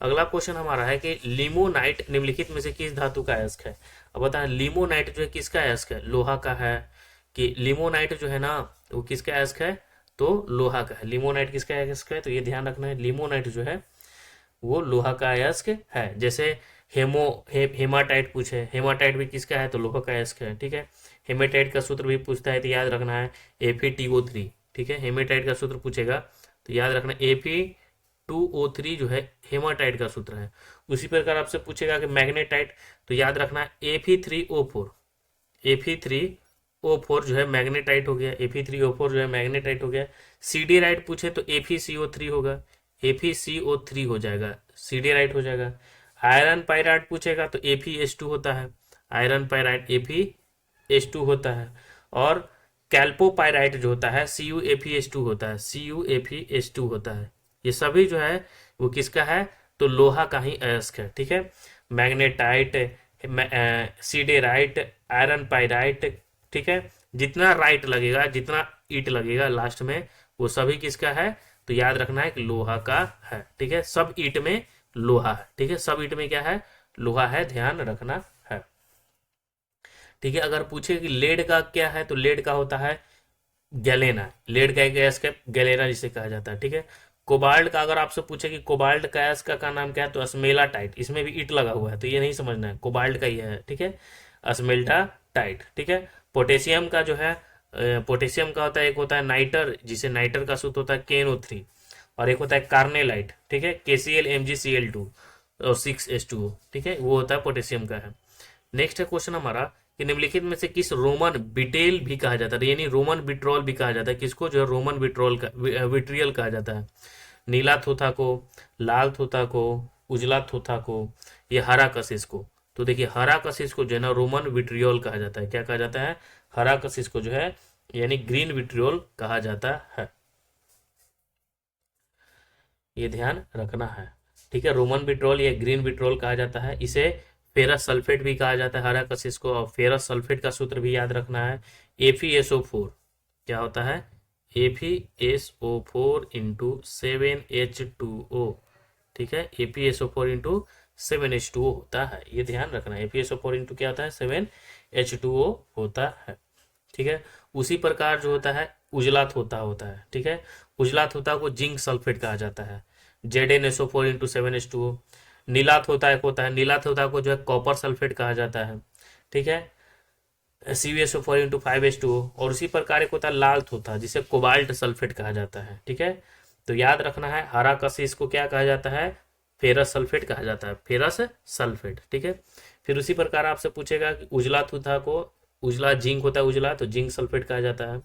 अगला क्वेश्चन हमारा है कि लिमोनाइट निम्नलिखित में से किस धातु का अयस्क है। अब बताएं लिमोनाइट जो है किसका अयस्क है, लोहा का है, कि लिमोनाइट जो है ना वो किसका अयस्क है, तो लोहा का है। लिमोनाइट किसका अयस्क है, तो ये ध्यान रखना है, लिमोनाइट जो है वो लोहा का अयस्क है। जैसे हेमाटाइट पूछे, हेमाटाइट भी किसका है, तो लोहा का अयस्क है, ठीक है। हेमेटाइट का सूत्र भी पूछता है तो याद रखना है FeTO3, ठीक है। हेमेटाइट का सूत्र पूछेगा तो याद रखना 2O3 जो है हेमाटाइट का सूत्र है। उसी प्रकार आपसे पूछेगा कि मैग्नेटाइट, तो याद रखना है Fe3O4, Fe3O4 जो है मैग्नेटाइट हो गया, Fe3O4 जो है मैग्नेटाइट हो गया। CD राइट पूछे तो FeCO3 होगा, FeCO3 हो जाएगा, CD राइट हो जाएगा। आयरन पाइराइट पूछेगा तो FeS2 होता है, आयरन पाइराइट FeS2 होता है। और कैल्पोपाइराइट जो होता है CuFeS2 होता है, CuFeS2 होता है। ये सभी जो है वो किसका है, तो लोहा का ही अयस्क है, ठीक है। मैग्नेटाइट, सीडेराइट, आयरन पाइराइट, ठीक है, जितना राइट लगेगा, जितना ईट लगेगा लास्ट में, वो सभी किसका है, तो याद रखना है कि लोहा का है, ठीक है। सब ईट में लोहा है, ठीक है, सब ईट में क्या है, लोहा है, ध्यान रखना है, ठीक है। अगर पूछे कि लेड का क्या है, तो लेड का होता है गैलेना, लेड का एक गैस का गैलेना जिसे कहा जाता है, ठीक है। कोबाल्ट का अगर आपसे पूछे कि कोबाल्ट का गैस का नाम क्या है, तो अस्मेला टाइट, इसमें भी ईट लगा हुआ है, तो ये नहीं समझना है, कोबाल्ट का ही है, ठीक है, अस्मेल्टा टाइट, ठीक है। पोटेशियम का जो है, पोटेशियम का होता है, एक होता है नाइटर, जिसे नाइटर का सूत्र होता है KNO3, और एक होता है कार्नेलाइट, ठीक है, KCl MgCl2 और 6H2O, ठीक है, वो होता है पोटेशियम का है। नेक्स्ट है क्वेश्चन हमारा कि निम्नलिखित में से किस रोमन बिटेल भी कहा जाता है, यानी रोमन विट्रोल भी कहा जाता है, किसको जो है रोमन विट्रोल का विट्रियल कहा जाता है। नीला थोथा को, लाल थोथा को, उजला थोथा को, ये हरा कशिश को। तो देखिए हरा कशिश को जो है ना रोमन विट्रियोल कहा जाता है, क्या कहा जाता है, हरा कशिश को जो है यानी ग्रीन विट्रियोल कहा जाता है, ये ध्यान रखना है, ठीक है। रोमन विट्रोल या ग्रीन विट्रोल कहा जाता है, इसे फेरस सल्फेट भी कहा जाता है हरा कशिश को, और फेरस सल्फेट का सूत्र भी याद रखना है FeSO4, क्या होता है, FeSO4 इंटू 7H2O, ठीक है, FeSO4 इंटू 7H2O होता है, ये ध्यान रखना है, FeSO4 इंटू क्या होता है, 7H2O होता है, ठीक है। उसी प्रकार जो होता है उजला थोथा होता है, ठीक है, उजला थोथा को जिंक सल्फेट कहा जाता है, ZnSO4 इंटू 7H2O। नीला थोथा एक होता है, नीला थोथा को जो है कॉपर सल्फेट कहा जाता है, ठीक है, CuSO4 इंटू 5H2O। और उसी प्रकार एक होता है लाल थोथा, जिसे कोबाल्ट सल्फेट कहा जाता है, ठीक है। तो याद रखना है हरा कशिश को क्या कहा जाता है, फेरस सल्फेट कहा जाता है, फेरस सल्फेट, ठीक है। फिर उसी प्रकार आपसे पूछेगा कि उजला थोथा को, उजला जिंक होता है उजला, तो जिंक सल्फेट कहा जाता है।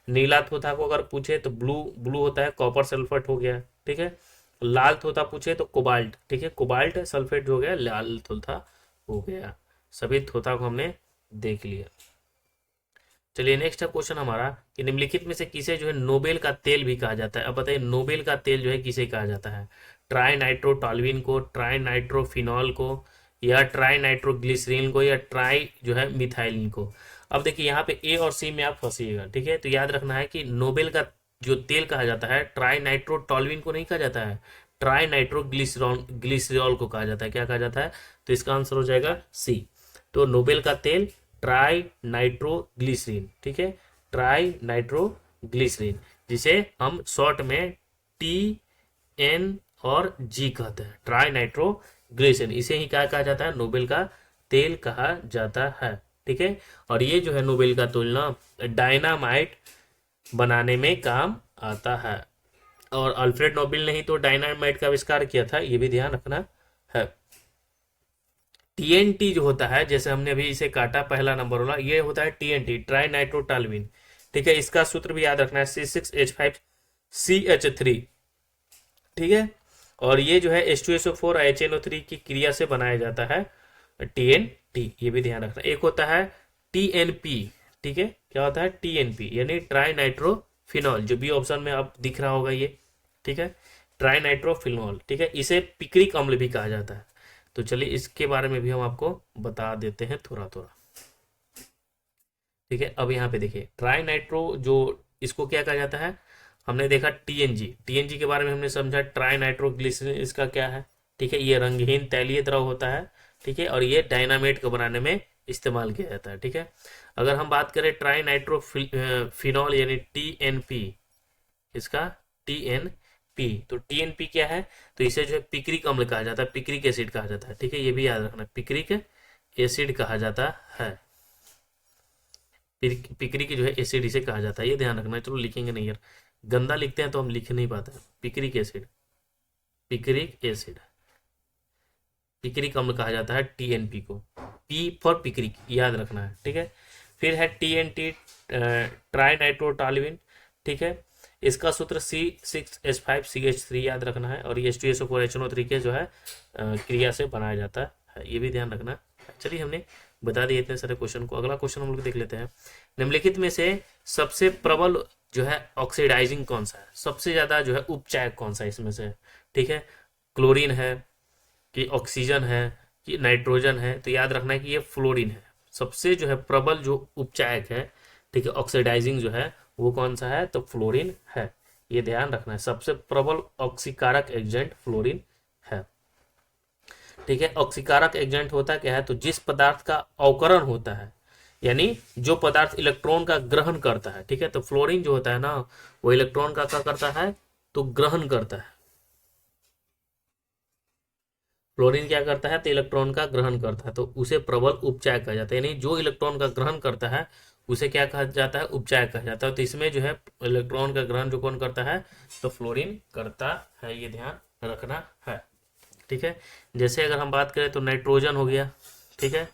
नीला थोथा को अगर पूछे तो ब्लू, ब्लू होता है कॉपर सल्फेट हो गया, ठीक है। लाल थोथा पूछे तो कोबाल्ट, ठीक है, कोबाल्ट सल्फेट हो गया, लाल थोथा हो गया। सभी थोथा को हमने देख लिया। चलिए नेक्स्ट है क्वेश्चन हमारा कि निम्नलिखित में से किसे जो है नोबेल का तेल भी कहा जाता है। अब बताइए नोबेल का तेल जो है किसे कहा जाता है, ट्राई नाइट्रोटॉल्विन को, ट्राई नाइट्रोफिनॉल को, या ट्राई नाइट्रोग्लिसरीन को, या ट्राई जो है मिथाइलिन को। अब देखिए यहाँ पे ए और सी में आप फंसिएगा, ठीक है। तो याद रखना है कि नोबेल का जो तेल कहा जाता है ट्राई नाइट्रोटॉल्विन को नहीं कहा जाता है, ट्राई नाइट्रोग्लिसरॉल ग्लिसरॉल को कहा जाता है, क्या कहा जाता है, तो इसका आंसर हो जाएगा सी। तो नोबेल का तेल ट्राई नाइट्रोग्लिसरीन, ठीक है, ट्राई नाइट्रोग्लिसरीन, जिसे हम शॉर्ट में TN और G कहते हैं, ट्राई नाइट्रोग्लिसरीन, इसे ही क्या कहा जाता है, नोबेल का तेल कहा जाता है, ठीक है। और ये जो है नोबेल का तेल ना डायनामाइट बनाने में काम आता है, और अल्फ्रेड नोबेल ने ही तो डायनामाइट का आविष्कार किया था, ये भी ध्यान रखना है। TNT जो होता है, जैसे हमने अभी इसे काटा पहला नंबर वाला, ये होता है TNT, ट्राई नाइट्रोटॉल्विन, ठीक है, इसका सूत्र भी याद रखना है C6H5CH3, ठीक है। और ये जो है H2SO4 HNO3 की क्रिया से बनाया जाता है TNT, ये भी ध्यान रखना। एक होता है TNP, ठीक है, क्या होता है TNP, यानी ट्राई नाइट्रोफिनॉल, जो बी ऑप्शन में अब दिख रहा होगा ये, ठीक है, ट्राई नाइट्रोफिनॉल, ठीक है, इसे पिक्रिक अम्ल भी कहा जाता है। तो चलिए इसके बारे में भी हम आपको बता देते हैं थोड़ा थोड़ा, ठीक है। अब यहाँ पे देखिए ट्राई नाइट्रो जो, इसको क्या कहा जाता है, हमने देखा TNG के बारे में हमने समझा, ट्राई नाइट्रोग्लिसरीन इसका क्या है, ठीक है, ये रंगहीन तैलीय द्रव होता है, ठीक है, और ये डायनामाइट को बनाने में इस्तेमाल किया जाता है, ठीक है। अगर हम बात करें ट्राई नाइट्रोफिनॉल यानी TNP, इसका TNP, तो TNP क्या है, तो इसे जो है पिक्रिक अम्ल कहा जाता है, पिक्रिक एसिड कहा जाता है, ठीक है, ये भी याद रखना, पिक्रिक एसिड कहा जाता है, पिक्रिक जो है एसिड इसे कहा जाता है, ये ध्यान रखना। चलो लिखेंगे नहीं यार, गंदा लिखते हैं तो हम लिख नहीं पाते हैं, picric acid, picric acid, picric अम्ल कहा जाता है टीएनपी को, पी फॉर पिक्रिक याद रखना है, ठीक है। फिर है टीएनटी, ट्राई नाइट्रोटॉल्यूइन, ठीक है। इसका सूत्र C6H5CH3 याद रखना है, और ये H2SO4HNO3 के जो है क्रिया से बनाया जाता है, ये भी ध्यान रखना है। चलिए हमने बता दिए इतने सारे क्वेश्चन को। अगला क्वेश्चन हम लोग देख लेते हैं। निम्नलिखित में से सबसे प्रबल जो है ऑक्सीडाइजिंग कौन सा है, सबसे ज्यादा जो है उपचायक कौन सा है इसमें से, ठीक है। क्लोरीन है कि ऑक्सीजन है कि नाइट्रोजन है, तो याद रखना है कि ये फ्लोरीन है। सबसे जो है प्रबल जो उपचायक है, ठीक है, ऑक्सीडाइजिंग जो है वो कौन सा है, तो फ्लोरीन है, ये ध्यान रखना है। सबसे प्रबल ऑक्सीकारक एजेंट फ्लोरीन है, ठीक है। ऑक्सीकारक एजेंट होता क्या है, तो जिस पदार्थ का अवकरण होता है, यानी जो पदार्थ इलेक्ट्रॉन का ग्रहण करता है, ठीक है। तो फ्लोरीन जो होता है ना, वो इलेक्ट्रॉन का क्या करता है, तो ग्रहण करता है। फ्लोरीन क्या करता है, तो इलेक्ट्रॉन का ग्रहण करता है, तो उसे प्रबल उपचायक कहा जाता है। यानी जो इलेक्ट्रॉन का ग्रहण करता है उसे क्या कहा जाता है, उपचायक कहा जाता है। तो इसमें जो है इलेक्ट्रॉन का ग्रहण जो कौन करता है, तो फ्लोरीन करता है, ये ध्यान रखना है, ठीक है। जैसे अगर हम बात करें तो नाइट्रोजन हो गया, ठीक है।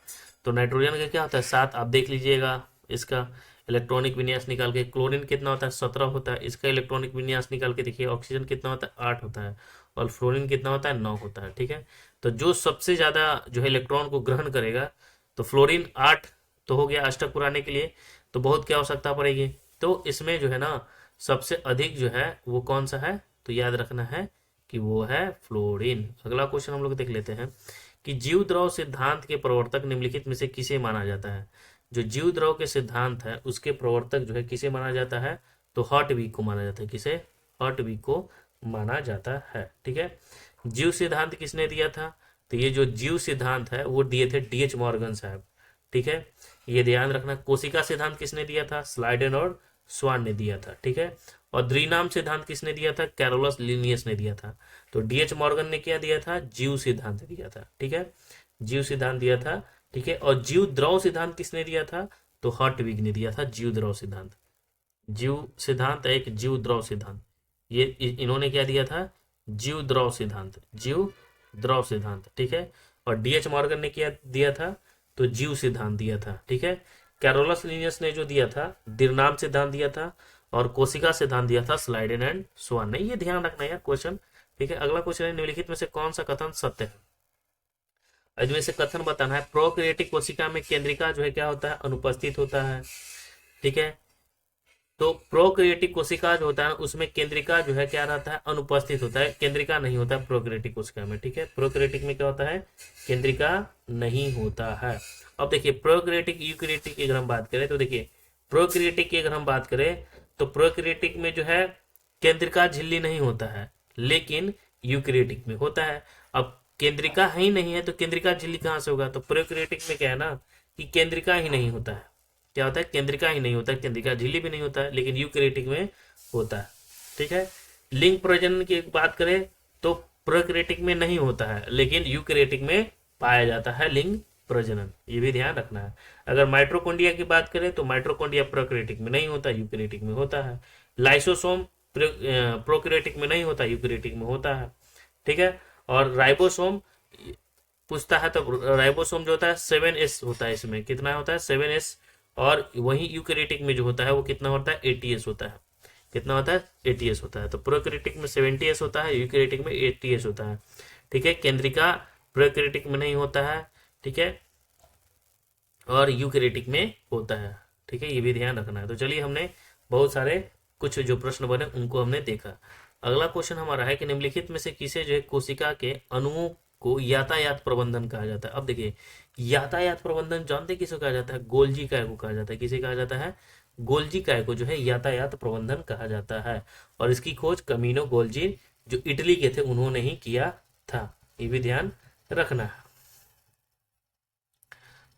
तो नाइट्रोजन का क्या होता है, 7, आप देख लीजिएगा इसका इलेक्ट्रॉनिक विन्यास निकाल के। क्लोरीन कितना होता है, 17 होता है, इसका इलेक्ट्रॉनिक विन्यास निकाल के देखिए। ऑक्सीजन कितना होता है, 8 होता है, और फ्लोरीन कितना होता है, 9 होता है, ठीक है। तो जो सबसे ज्यादा जो है इलेक्ट्रॉन को ग्रहण करेगा, तो फ्लोरीन 8 तो हो गया अष्टक पुराने के लिए, तो बहुत क्या आवश्यकता पड़ेगी, तो इसमें जो है ना सबसे अधिक जो है वो कौन सा है, तो याद रखना है कि वो है फ्लोरीन। अगला क्वेश्चन हम लोग देख लेते हैं कि जीव द्रव सिद्धांत के प्रवर्तक निम्नलिखित में से किसे माना जाता है। जो जीव द्रव के सिद्धांत है उसके प्रवर्तक जो है किसे माना जाता है, तो हॉटविक को माना जाता है। किसे, हॉटविक को माना जाता है, ठीक है। जीव सिद्धांत किसने दिया था, तो ये जो जीव सिद्धांत है वो दिए थे डीएच मॉर्गन साहब, ठीक है, ये ध्यान रखना। कोशिका सिद्धांत किसने दिया था, स्लाइडेन और स्वान ने दिया था, ठीक है। और द्विनाम सिद्धांत किसने दिया था, कैरोलस लिनियस ने दिया था। तो डीएच मॉर्गन ने क्या दिया था, जीव सिद्धांत दिया था, ठीक है, जीव सिद्धांत दिया था, ठीक है। और जीव द्रव सिद्धांत किसने दिया था, तो हॉटविग ने दिया था जीव द्रव सिद्धांत। जीव सिद्धांत एक जीव द्रव सिद्धांत, ये इन्होंने क्या दिया था, जीव द्रव सिद्धांत, जीव द्रव सिद्धांत, ठीक है। और डीएच मॉर्गन ने क्या दिया था, तो जीव सिद्धांत दिया था, ठीक है। कैरोलस लिनियस ने जो दिया था दिरनाम सिद्धांत दिया था, और कोशिका सिद्धांत दिया था स्लाइडेन एंड स्वान ने। ये ध्यान रखना यार क्वेश्चन, ठीक है। अगला क्वेश्चन है निम्नलिखित में से कौन सा कथन सत्य है। इसमें से कथन बताना है। प्रोकैरियोटिक कोशिका में केंद्रिका जो है क्या होता है, अनुपस्थित होता है, ठीक है। तो प्रोकैरियोटिक कोशिका जो होता है उसमें केंद्रिका जो है क्या रहता है, अनुपस्थित होता है, केंद्रिका नहीं होता है प्रोकैरियोटिक कोशिका में, ठीक है। प्रोकैरियोटिक में क्या होता है, केंद्रिका नहीं होता है। अब देखिए प्रोकैरियोटिक यूकैरियोटिक की अगर हम बात करें, तो देखिए प्रोकैरियोटिक की अगर हम बात करें तो प्रोकैरियोटिक में जो है केंद्रिका झिल्ली नहीं होता है, लेकिन यूकैरियोटिक में होता है। अब केंद्रिका ही नहीं है तो केंद्रिका झिल्ली कहाँ से होगा, तो प्रोकैरियोटिक में क्या है ना कि केंद्रिका ही नहीं होता है, क्या होता है, केंद्रिका ही नहीं होता है, केंद्रिका झिल्ली भी नहीं होता है, लेकिन यूकैरियोटिक में होता है, ठीक है। लिंग प्रजनन की बात करें तो प्रोकैरियोटिक में नहीं होता है, लेकिन यूकैरियोटिक में पाया जाता है लिंग प्रजनन, ये भी ध्यान रखना है। अगर माइटोकॉन्ड्रिया की बात करें तो माइटोकॉन्ड्रिया प्रोकैरियोटिक में नहीं होता, यूकैरियोटिक में होता है। लाइसोसोम प्रोकैरियोटिक में नहीं होता, यूकैरियोटिक में होता है, ठीक है। और राइबोसोम पूछता है तो राइबोसोम जो होता है 7s होता है, इसमें कितना होता है 7s, और वही यूकैरियोटिक में जो होता है वो कितना होता है 80s होता है, कितना होता है 80s होता है। तो प्रोकैरियोटिक में 70s होता है, यूकैरियोटिक में 80s होता है, ठीक है। केंद्रिका प्रोकैरियोटिक में नहीं होता है, ठीक है, और यूकैरियोटिक में होता है, ठीक है, ये भी ध्यान रखना है। तो चलिए हमने बहुत सारे कुछ जो प्रश्न बने उनको हमने देखा। अगला क्वेश्चन हमारा है कि निम्नलिखित में से किसे जो है कोशिका के अणुओं को यातायात प्रबंधन कहा जाता है। अब देखिए यातायात प्रबंधन जानते किसे कहा जाता है, गोल्जी काय को कहा जाता है। किसे कहा जाता है, गोल्जी काय को जो है यातायात प्रबंधन कहा जाता है। और इसकी खोज कमीनो गोल्जी जो इटली के थे उन्होंने ही किया था, ये भी ध्यान रखना है।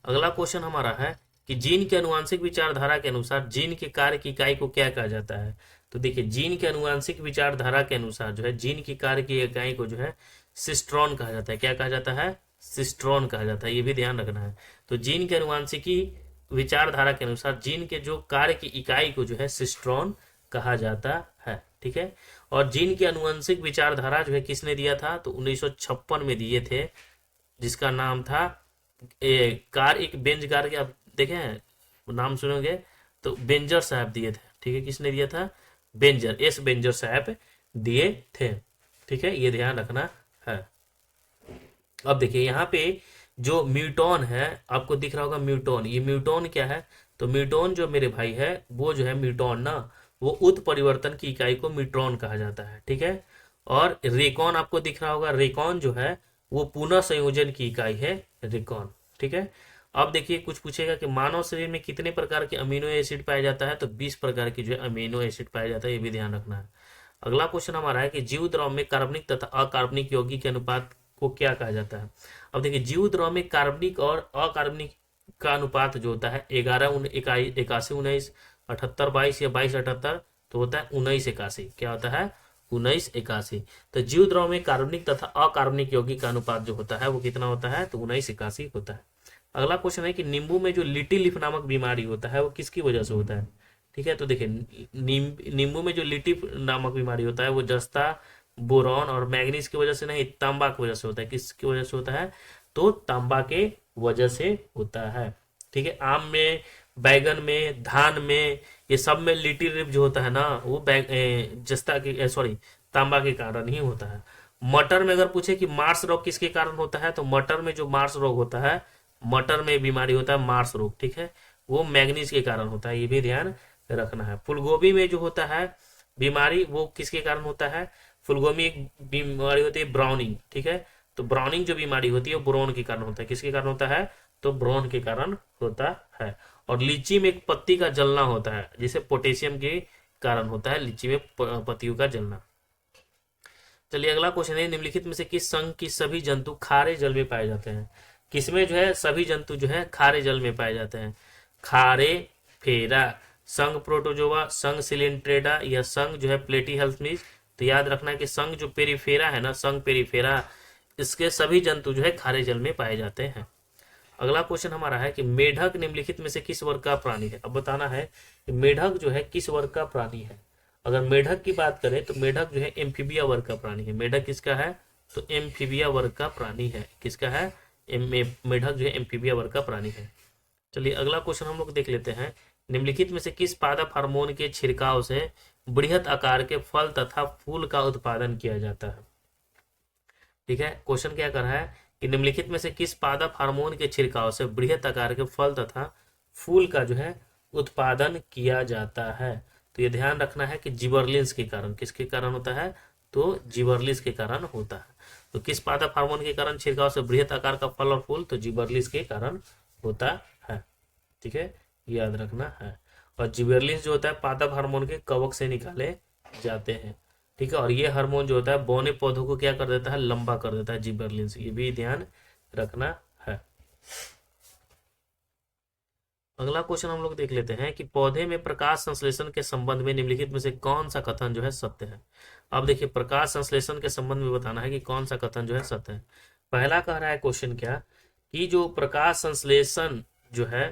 अगला क्वेश्चन हमारा है कि जीन के अनुवांशिक विचारधारा के अनुसार जीन के कार्य की इकाई को क्या कहा जाता है। तो देखिए जीन के अनुवांशिक विचारधारा के अनुसार जो है जीन की कार्य की इकाई को जो है सिस्ट्रॉन कहा जाता है। क्या कहा जाता है, सिस्ट्रॉन कहा जाता है, ये भी ध्यान रखना है। तो जीन के अनुवांशिकी विचारधारा के अनुसार जीन के जो कार्य की इकाई को जो है सिस्ट्रॉन कहा जाता है, ठीक है। और जीन की आनुवंशिक विचारधारा जो है किसने दिया था, तो 1956 में दिए थे, जिसका नाम था कार एक बेंज कार के, आप देखे हैं नाम सुनोगे तो बेंजर साहब दिए थे, ठीक है। किसने दिया था, बेंजर, एस बेंजर साहब दिए थे, ठीक है, ये ध्यान रखना है। अब देखिए यहाँ पे जो म्यूटॉन है, आपको दिख रहा होगा म्यूटॉन, ये म्यूटॉन क्या है, तो म्यूटॉन जो मेरे भाई है वो जो है म्यूटॉन ना, वो उत्परिवर्तन की इकाई को म्यूट्रॉन कहा जाता है, ठीक है। और रेकॉन आपको दिख रहा होगा, रेकॉन जो है वो पुनः संयोजन की इकाई है रेकॉन, ठीक है। अब देखिए कुछ पूछेगा कि मानव शरीर में कितने प्रकार के अमीनो एसिड पाया जाता है, तो 20 प्रकार की जो है अमीनो एसिड पाया जाता है, ये भी ध्यान रखना है। अगला क्वेश्चन हमारा है कि जीव द्रव में कार्बनिक तथा अकार्बनिक यौगिक के अनुपात को क्या कहा जाता है। अब देखिए जीव द्रव में कार्बनिक और अकार्बनिक का अनुपात जो होता है 11 81 19 78 22 या 22 78, तो होता है 19 81, क्या होता है 19 81। तो जीव द्रव में कार्बनिक तथा अकार्बनिक यौगिक का अनुपात जो होता है वो कितना होता है, तो 19 81 होता है। अगला क्वेश्चन है कि नींबू में जो लिटिल लीफ नामक बीमारी होता है वो किसकी वजह से होता है, ठीक है। तो देखिए नींबू में जो लिटिल नामक बीमारी होता है वो जस्ता, बोरॉन और मैग्नीज की वजह से नहीं, तांबा की वजह से होता है। किसकी वजह से होता है, तो तांबा के वजह से होता है, ठीक है। आम में, बैगन में, धान में, ये सब में लिटिल लीफ जो होता है ना वो जस्ता के सॉरी तांबा के कारण ही होता है। मटर में अगर पूछे कि मार्स रोग किसके कारण होता है, तो मटर में जो मार्स रोग होता है, मटर में बीमारी होता है मार्स रोग, ठीक है, वो मैग्नीज के कारण होता है, ये भी ध्यान रखना है। फूलगोभी में जो होता है बीमारी वो किसके कारण होता है, फूलगोभी एक बीमारी होती है ब्राउनिंग, ठीक है। तो ब्राउनिंग जो बीमारी होती है वो ब्रोन के कारण होता है, किसके कारण होता है, तो ब्रोन के कारण होता है। और लीची में एक पत्ती का जलना होता है, जिसे पोटेशियम के कारण होता है, लीची में पत्तियों का जलना। चलिए अगला क्वेश्चन है, निम्नलिखित में से किस संघ की सभी जंतु खारे जल में पाए जाते हैं। किसमें जो है सभी जंतु जो है खारे जल में पाए जाते हैं, खारे फेरा, संघ प्रोटोजोआ, संघ सिलेंट्रेडा या संघ जो है प्लेटी हेल्थमीज। तो याद रखना है कि संघ जो पेरीफेरा है ना, संघ पेरीफेरा, इसके सभी जंतु जो है खारे जल में पाए जाते हैं। अगला क्वेश्चन हमारा है कि मेढक निम्नलिखित में से किस वर्ग का प्राणी है। अब बताना है कि मेढक जो है किस वर्ग का प्राणी है। अगर मेढक की बात करें तो मेढक जो है एम्फीबिया वर्ग का प्राणी है। मेढक किसका है, तो एम्फीबिया वर्ग का प्राणी है। किसका है, मेढक जो है एम्फीबिया वर्ग का प्राणी है। चलिए अगला क्वेश्चन हम लोग देख लेते हैं, निम्नलिखित में से किस पादप हार्मोन के छिड़काव से बृहत आकार के फल तथा फूल का उत्पादन किया जाता है। ठीक है, क्वेश्चन क्या कर रहा है कि निम्नलिखित में से किस पादप हार्मोन के छिड़काव से बृहत आकार के फल तथा फूल का जो है उत्पादन किया जाता है। तो ये ध्यान रखना है कि जिबरलिंस के कारण, किसके कारण होता है, तो जिबरलिंस के कारण होता है। तो किस पादप हार्मोन के कारण छिड़काव से बृहत आकार का फल और फूल, तो जिबरलिंस के कारण होता है। ठीक है, याद रखना है। और जिबरलिंस जो होता है पादप हार्मोन के कवक से निकाले जाते हैं। ठीक है, और ये हार्मोन जो होता है बौने पौधों को क्या कर देता है, लंबा कर देता है, जिबरलिंस, ये भी ध्यान रखना है। अगला क्वेश्चन हम लोग देख लेते हैं कि पौधे में प्रकाश संश्लेषण के संबंध में निम्नलिखित में से कौन सा कथन जो है सत्य है। अब देखिए प्रकाश संश्लेषण के संबंध में बताना है कि कौन सा कथन जो है सत्य है। पहला कह रहा है क्वेश्चन क्या, कि जो प्रकाश संश्लेषण जो है,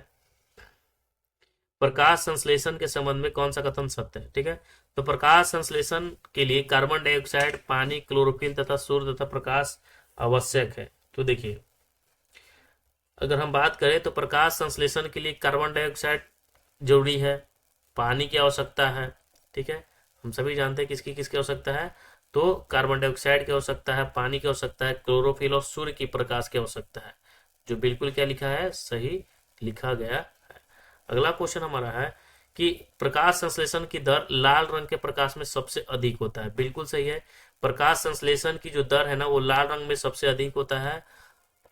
प्रकाश संश्लेषण के संबंध में कौन सा कथन सत्य है। ठीक है, तो प्रकाश संश्लेषण के लिए कार्बन डाइऑक्साइड, पानी, क्लोरोफिल तथा सूर्य तथा प्रकाश आवश्यक है। तो देखिए अगर हम बात करें तो प्रकाश संश्लेषण के लिए कार्बन डाइऑक्साइड जरूरी है, पानी की आवश्यकता है। ठीक है, हम सभी जानते हैं किसकी किसकी आवश्यकता है, तो कार्बन डाइऑक्साइड की आवश्यकता है, पानी की आवश्यकता है, क्लोरोफिल और सूर्य की प्रकाश की आवश्यकता है। जो बिल्कुल क्या लिखा है, सही लिखा गया है। अगला क्वेश्चन हमारा है कि प्रकाश संश्लेषण की दर लाल रंग के प्रकाश में सबसे अधिक होता है। बिल्कुल सही है, प्रकाश संश्लेषण की जो दर है ना वो लाल रंग में सबसे अधिक होता है,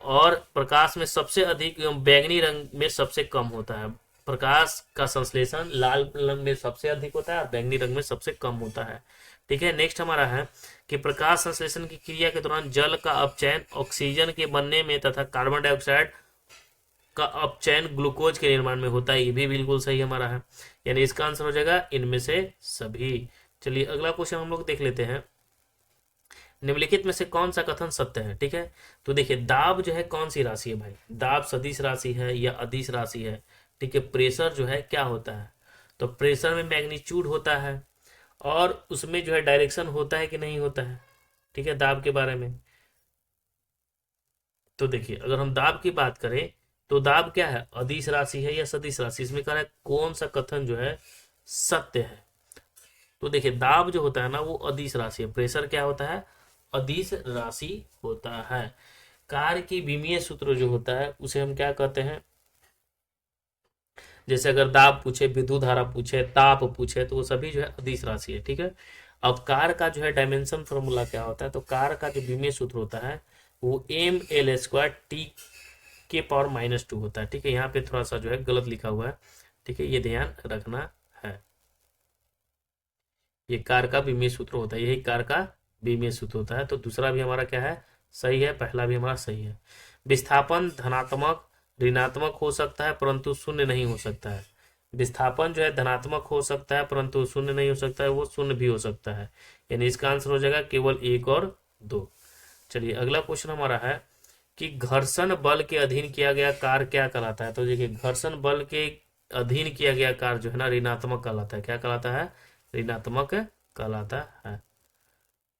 और प्रकाश में सबसे अधिक बैंगनी रंग में सबसे कम होता है। प्रकाश का संश्लेषण लाल रंग में सबसे अधिक होता है और बैंगनी रंग में सबसे कम होता है। ठीक है, नेक्स्ट हमारा है कि प्रकाश संश्लेषण की क्रिया के दौरान जल का अपचयन ऑक्सीजन के बनने में तथा कार्बन डाइऑक्साइड का अपचयन ग्लूकोज के निर्माण में होता है। ये भी बिल्कुल सही हमारा है, यानी इसका आंसर हो जाएगा इनमें से सभी। चलिए अगला क्वेश्चन हम लोग देख लेते हैं, निम्नलिखित में से कौन सा कथन सत्य है। ठीक है, तो देखिए दाब जो है कौन सी राशि है भाई, दाब सदिश राशि है या अदिश राशि है। ठीक है, प्रेशर जो है क्या होता है, तो प्रेशर में मैग्नीट्यूड होता है, और उसमें जो है डायरेक्शन होता है कि नहीं होता है, ठीक है, दाब के बारे में। तो देखिए अगर हम दाब की बात करें तो दाब क्या है, अदिश राशि है या सदिश राशि, इसमें कह रहा है कौन सा कथन जो है सत्य है। तो देखिए दाब जो होता है ना वो अदिश राशि है, प्रेशर क्या होता है, अदिश राशि होता है। कार्य की विमीय सूत्र जो होता है उसे हम क्या कहते हैं, जैसे अगर दाब पूछे, विद्युत धारा पूछे, ताप पूछे, तो वो सभी जो है अदिश राशि है, ठीक है। अब कार का जो है डायमेंशन फॉर्मूला क्या होता है, तो कार का जो विमीय सूत्र होता है वो ml² T के पावर -2 होता है, ठीक है। यहाँ पे थोड़ा सा जो है गलत लिखा हुआ है, ठीक है, ये ध्यान रखना है। ये कार का विमीय सूत्र होता है, यही कार का विमीय सूत्र होता है। तो दूसरा भी हमारा क्या है, सही है, पहला भी हमारा सही है। विस्थापन धनात्मक ऋणात्मक हो सकता है परंतु शून्य नहीं हो सकता है। विस्थापन जो है धनात्मक हो सकता है परंतु शून्य नहीं हो सकता है, वो शून्य भी हो सकता है, यानी इसका आंसर हो जाएगा केवल 1 और 2। चलिए अगला क्वेश्चन हमारा है कि घर्षण बल के अधीन किया गया कार्य क्या कहलाता है। तो देखिए घर्षण बल के अधीन किया गया कार्य जो है ना ऋणात्मक कहलाता है, क्या कहलाता है, ऋणात्मक कहलाता है।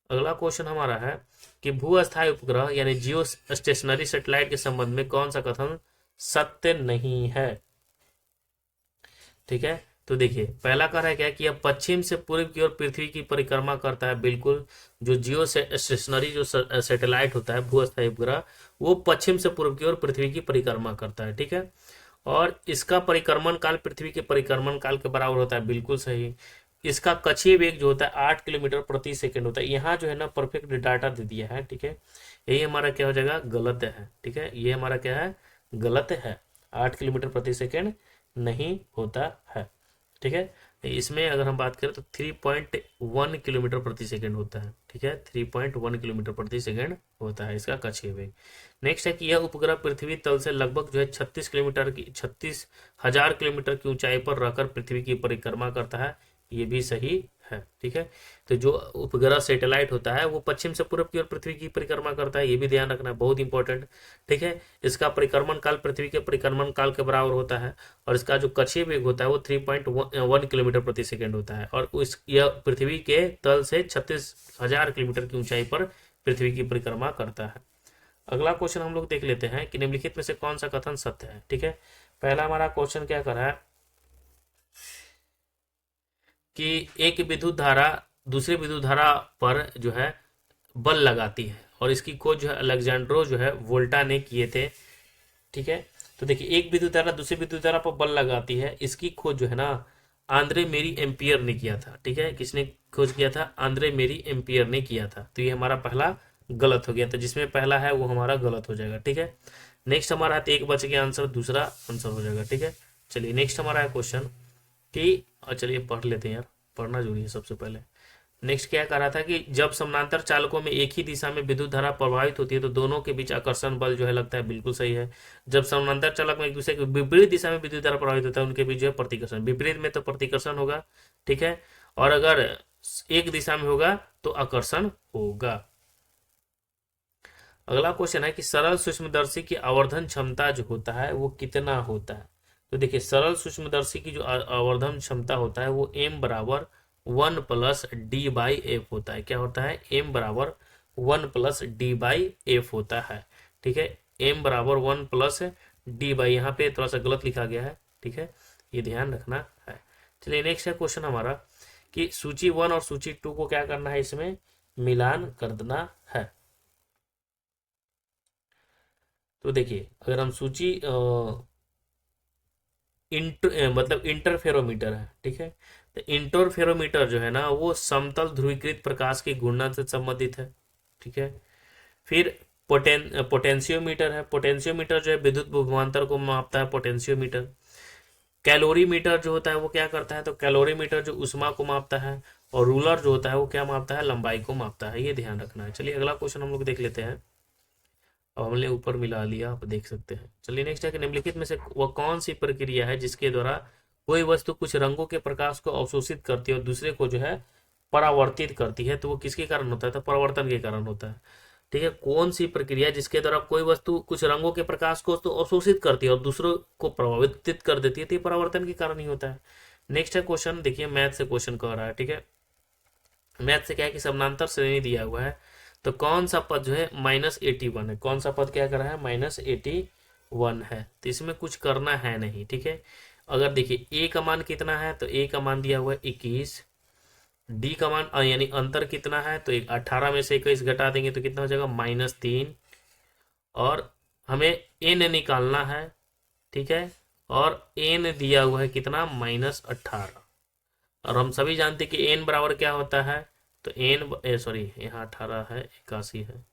अगला क्वेश्चन हमारा है कि भू-अस्थायी उपग्रह यानी जियो स्टेशनरी सैटेलाइट के संबंध में कौन सा कथन सत्य नहीं है, ठीक है। तो देखिए पहला कह रहा है क्या कि यह पश्चिम से पूर्व की ओर पृथ्वी की परिक्रमा करता है, बिल्कुल। जो जियो स्टेशनरी जो सैटेलाइट होता है भू-अस्थायी उपग्रह, वो पश्चिम से पूर्व की ओर पृथ्वी की परिक्रमा करता है, ठीक है। और इसका परिक्रमण काल पृथ्वी के परिक्रमण काल के बराबर होता है, बिल्कुल सही। इसका कक्षीय वेग जो होता है 8 किलोमीटर प्रति सेकंड होता है। यहाँ जो है ना परफेक्ट डाटा दे दिया है, ठीक है। यही हमारा क्या हो जाएगा, गलत है, ठीक है, ये हमारा क्या है, गलत है। 8 किलोमीटर प्रति सेकंड नहीं होता है, ठीक है। इसमें अगर हम बात करें तो 3.1 किलोमीटर प्रति सेकंड होता है, ठीक है, 3.1 किलोमीटर प्रति सेकंड होता है इसका कक्षीय वेग। नेक्स्ट है कि यह उपग्रह पृथ्वी तल से लगभग जो है 36,000 की ऊंचाई पर रहकर पृथ्वी की परिक्रमा करता है, ये भी सही है, ठीक है। तो जो उपग्रह सैटेलाइट होता है वो पश्चिम से पूर्व की ओर पृथ्वी की परिक्रमा करता है, ये भी ध्यान रखना है, बहुत इंपॉर्टेंट, ठीक है। इसका परिक्रमण काल पृथ्वी के परिक्रमण काल के बराबर होता है और इसका जो कक्षीय वेग होता है वो 3.1 किलोमीटर प्रति सेकंड होता है और यह पृथ्वी के तल से 36,000 किलोमीटर की ऊंचाई पर पृथ्वी की परिक्रमा करता है। अगला क्वेश्चन हम लोग देख लेते हैं कि निम्नलिखित में से कौन सा कथन सत्य है, ठीक है। पहला हमारा क्वेश्चन क्या कर रहा है कि एक विद्युत धारा दूसरे विद्युत धारा पर जो है बल लगाती है और इसकी खोज जो है अलेक्जेंड्रो जो है वोल्टा ने किए थे, ठीक है। तो देखिए एक विद्युत धारा दूसरी विद्युत धारा पर बल लगाती है, इसकी खोज जो है ना आंद्रे मेरी एम्पियर ने किया था, ठीक है। किसने खोज किया था, आंद्रे मेरी एम्पियर ने किया था। तो ये हमारा पहला गलत हो गया, तो जिसमें पहला है वो हमारा गलत हो जाएगा, ठीक है। नेक्स्ट हमारा है, एक बच गया आंसर, दूसरा आंसर हो जाएगा, ठीक है। चलिए नेक्स्ट हमारा है क्वेश्चन कि चलिए पढ़ लेते हैं यार, पढ़ना जरूरी है सबसे पहले। नेक्स्ट क्या कह रहा था कि जब समानांतर चालकों में एक ही दिशा में विद्युत धारा प्रवाहित होती है तो दोनों के बीच आकर्षण बल जो है लगता है, बिल्कुल सही है। जब समानांतर चालक में एक दूसरे के विपरीत दिशा में विद्युत धारा प्रवाहित होता है उनके बीच जो है प्रतिकर्षण, विपरीत में तो प्रतिकर्षण होगा, ठीक है, और अगर एक दिशा में होगा तो आकर्षण होगा। अगला क्वेश्चन है कि सरल सूक्ष्मदर्शी की आवर्धन क्षमता जो होता है वो कितना होता है। तो देखिए सरल सूक्ष्मदर्शी की जो आवर्धन क्षमता होता है वो m बराबर 1 प्लस डी बाई एफ होता है। क्या होता है, m बराबर 1 प्लस डी बाई एफ होता है, ठीक है। m बराबर 1 प्लस डी बाई, यहाँ पे थोड़ा सा गलत लिखा गया है, ठीक है, ये ध्यान रखना है। चलिए नेक्स्ट है क्वेश्चन हमारा कि सूची 1 और सूची 2 को क्या करना है, इसमें मिलान कर देना है। तो देखिए अगर हम सूची मतलब इंटरफेरोमीटर है, ठीक है। तो इंटरफेरोमीटर जो है ना वो समतल ध्रुवीकृत प्रकाश की घूर्णन से संबंधित है, ठीक है। फिर पोटेंशियोमीटर है, पोटेंशियोमीटर जो है विद्युत विभवांतर को मापता है, पोटेंशियोमीटर। कैलोरीमीटर जो होता है वो क्या करता है, तो कैलोरीमीटर जो ऊष्मा को मापता है और रूलर जो होता है वो क्या मापता है, लंबाई को मापता है, ये ध्यान रखना है। चलिए अगला क्वेश्चन हम लोग देख लेते हैं। अब हमने ऊपर मिला लिया, आप देख सकते हैं। चलिए नेक्स्ट है कि निम्नलिखित में से वह कौन सी प्रक्रिया है जिसके द्वारा कोई वस्तु कुछ रंगों के प्रकाश को अवशोषित करती है और दूसरे को जो है परावर्तित करती है, तो वो किसके कारण होता है, तो परावर्तन के कारण होता है, ठीक है। कौन सी प्रक्रिया जिसके द्वारा कोई वस्तु कुछ रंगों के प्रकाश को तो अवशोषित करती है और दूसरों को प्रभावित कर देती है, तो ये परावर्तन के कारण ही होता है। नेक्स्ट है क्वेश्चन, देखिए मैथ से क्वेश्चन कह रहा है, ठीक है। मैथ से क्या है कि समानांतर श्रेणी दिया हुआ है, तो कौन सा पद जो है -81 है, कौन सा पद क्या कर रहा है -81 है, तो इसमें कुछ करना है नहीं। ठीक है, अगर देखिए ए का मान कितना है, तो ए का मान दिया हुआ है 21, डी का मान यानी अंतर कितना है, तो 18 में से 21 घटा देंगे तो कितना हो जाएगा -3, और हमें एन निकालना है। ठीक है, और एन दिया हुआ है कितना -18, और हम सभी जानते हैं कि एन बराबर क्या होता है, तो एन सॉरी यहाँ 18 है, 81 है,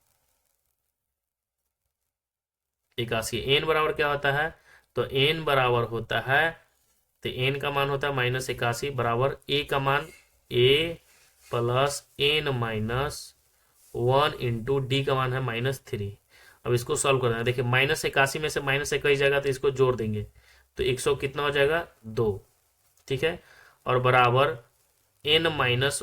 81 एन बराबर क्या होता है, तो एन बराबर होता है, तो एन का मान होता है -81 बराबर ए का मान ए प्लस एन -1 इंटू डी का मान है -3। अब इसको सॉल्व करना है, देखिए -81 में से -21 जाएगा तो इसको जोड़ देंगे, तो 100 कितना हो जाएगा 2। ठीक है, और बराबर n-1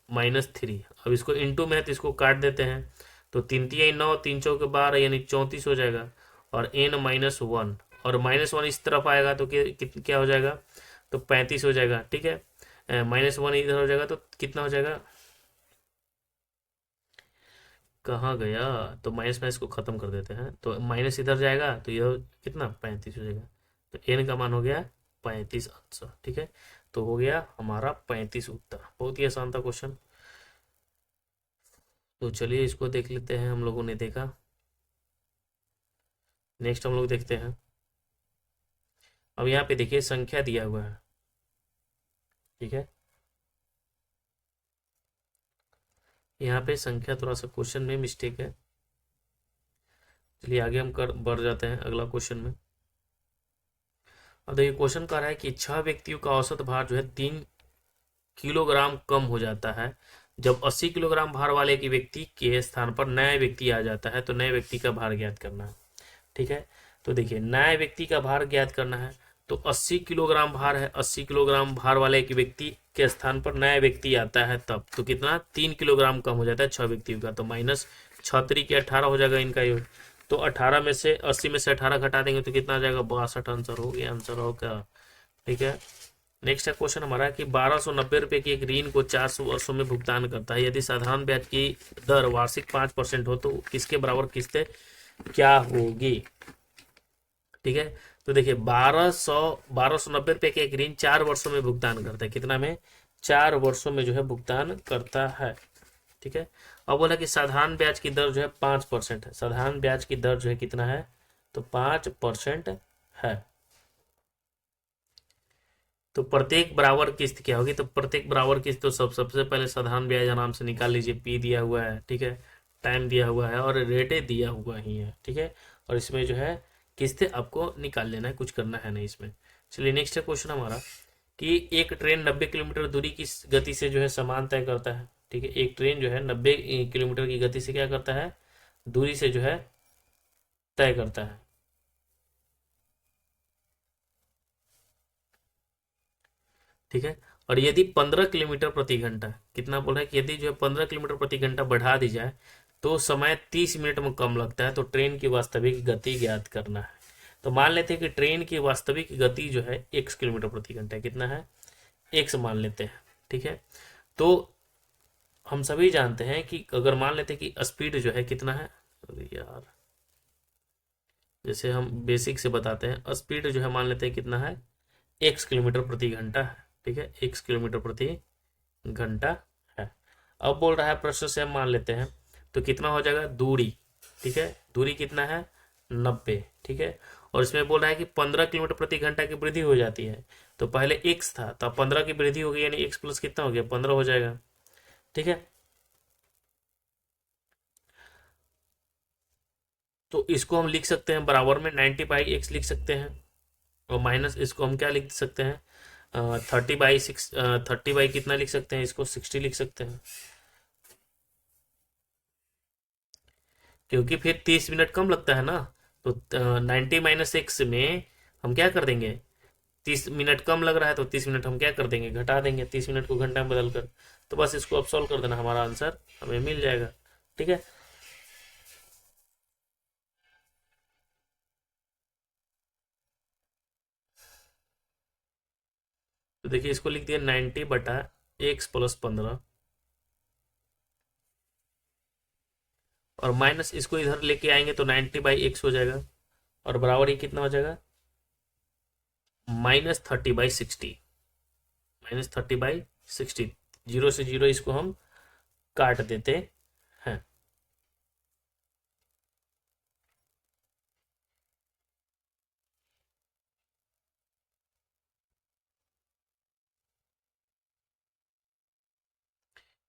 -3। अब इसको इंटू में है तो इसको काट देते हैं, तो 3×3 = 9, 3×4 = 12 यानी 34 हो जाएगा, और n-1 और -1 इस तरफ आएगा तो क्या हो जाएगा, तो 35 हो जाएगा। ठीक है, -1 इधर हो जाएगा तो कितना हो जाएगा, कहाँ गया, तो माइनस माइनस को खत्म कर देते हैं, तो माइनस इधर जाएगा तो यह कितना 35 हो जाएगा, तो एन का मान हो गया 35 आंसर। ठीक है, तो हो गया हमारा 35 उत्तर। बहुत ही आसान था क्वेश्चन। तो चलिए इसको देख लेते हैं, हम लोगों ने देखा। नेक्स्ट हम लोग देखते हैं, अब यहाँ पे देखिए संख्या दिया हुआ है। ठीक है, यहाँ पे संख्या थोड़ा सा क्वेश्चन में मिस्टेक है। चलिए आगे हम कर बढ़ जाते हैं अगला क्वेश्चन में। अब देखिए क्वेश्चन कह रहा है कि 6 व्यक्तियों का औसत भार जो है 3 किलोग्राम कम हो जाता है जब 80 किलोग्राम भार वाले के व्यक्ति के स्थान पर नया व्यक्ति आ जाता है, तो नए व्यक्ति का भार ज्ञात करना है। ठीक है, तो देखिए नए व्यक्ति का भार ज्ञात करना है, तो 80 किलोग्राम भार है, 80 किलोग्राम भार वाले के व्यक्ति के स्थान पर नया व्यक्ति आता है तब, तो कितना 3 किलोग्राम कम हो जाता है 6 व्यक्तियों का, तो -6×3 = 18 हो जाएगा इनका योग। तो 18 में से 80 में से 18 घटा देंगे तो कितना आ जाएगा 62, आंसर हो गया, आंसर हो क्या। ठीक है, नेक्स्ट है क्वेश्चन हमारा कि 1290 रुपए की एक ऋण को 400 वर्षों में भुगतान करता है, यदि साधारण ब्याज की दर वार्षिक 5% हो तो किसके बराबर किस्तें क्या होगी। ठीक है, तो देखिए 1290 रुपए के एक ऋण 4 वर्षों में भुगतान करता है, कितना में 4 वर्षों में जो है भुगतान करता है। ठीक है, अब बोला कि साधारण ब्याज की दर जो है 5% है, साधारण ब्याज की दर जो है कितना है, तो 5% है, तो प्रत्येक बराबर किस्त क्या होगी, तो प्रत्येक बराबर किस्त तो सबसे पहले साधारण ब्याज आराम से निकाल लीजिए, पी दिया हुआ है। ठीक है, टाइम दिया हुआ है और रेटे दिया हुआ ही है। ठीक है, और इसमें जो है किस्तें आपको निकाल लेना है, कुछ करना है नहीं इसमें। चलिए नेक्स्ट है क्वेश्चन हमारा कि एक ट्रेन 90 किलोमीटर दूरी की गति से जो है सामान तय करता है। ठीक है, एक ट्रेन जो है 90 किलोमीटर की गति से क्या करता है, दूरी से जो है तय करता है। ठीक है, और यदि 15 किलोमीटर प्रति घंटा, कितना बोल रहा है कि यदि जो है 15 किलोमीटर प्रति घंटा बढ़ा दी जाए तो समय 30 मिनट में कम लगता है, तो ट्रेन की वास्तविक गति ज्ञात करना है। तो मान लेते हैं कि ट्रेन की वास्तविक गति जो है x किलोमीटर प्रति घंटा है, कितना है x मान लेते हैं। ठीक है, तो हम सभी जानते हैं कि अगर मान लेते हैं कि स्पीड जो है कितना है, अरे यार जैसे हम बेसिक से बताते हैं, स्पीड जो है मान लेते हैं कितना है x किलोमीटर प्रति घंटा है। ठीक है, x किलोमीटर प्रति घंटा है। अब बोल रहा है प्रश्न से हम मान लेते हैं, तो कितना हो जाएगा दूरी। ठीक है, दूरी कितना है 90। ठीक है, और इसमें बोल रहा है कि 15 किलोमीटर प्रति घंटा की वृद्धि हो जाती है, तो पहले x था तो 15 की वृद्धि हो गई, यानी x प्लस कितना हो गया 15 हो जाएगा। ठीक है, तो इसको हम लिख सकते हैं बराबर में 90/x लिख सकते हैं, और माइनस इसको हम क्या लिख सकते हैं 30/6, 30 बाई कितना लिख सकते हैं, इसको 60 लिख सकते हैं, क्योंकि फिर 30 मिनट कम लगता है ना। तो 90 - x में हम क्या कर देंगे, 30 मिनट कम लग रहा है तो 30 मिनट हम क्या कर देंगे घटा देंगे, 30 मिनट को घंटा में बदल कर, तो बस इसको अब सॉल्व कर देना, हमारा आंसर हमें मिल जाएगा। ठीक है, तो देखिए इसको लिख दिया 90/x + 15, और माइनस इसको इधर लेके आएंगे तो 90/x हो जाएगा, और बराबर ये कितना हो जाएगा, -30/60। -30/60, जीरो से जीरो इसको हम काट देते हैं।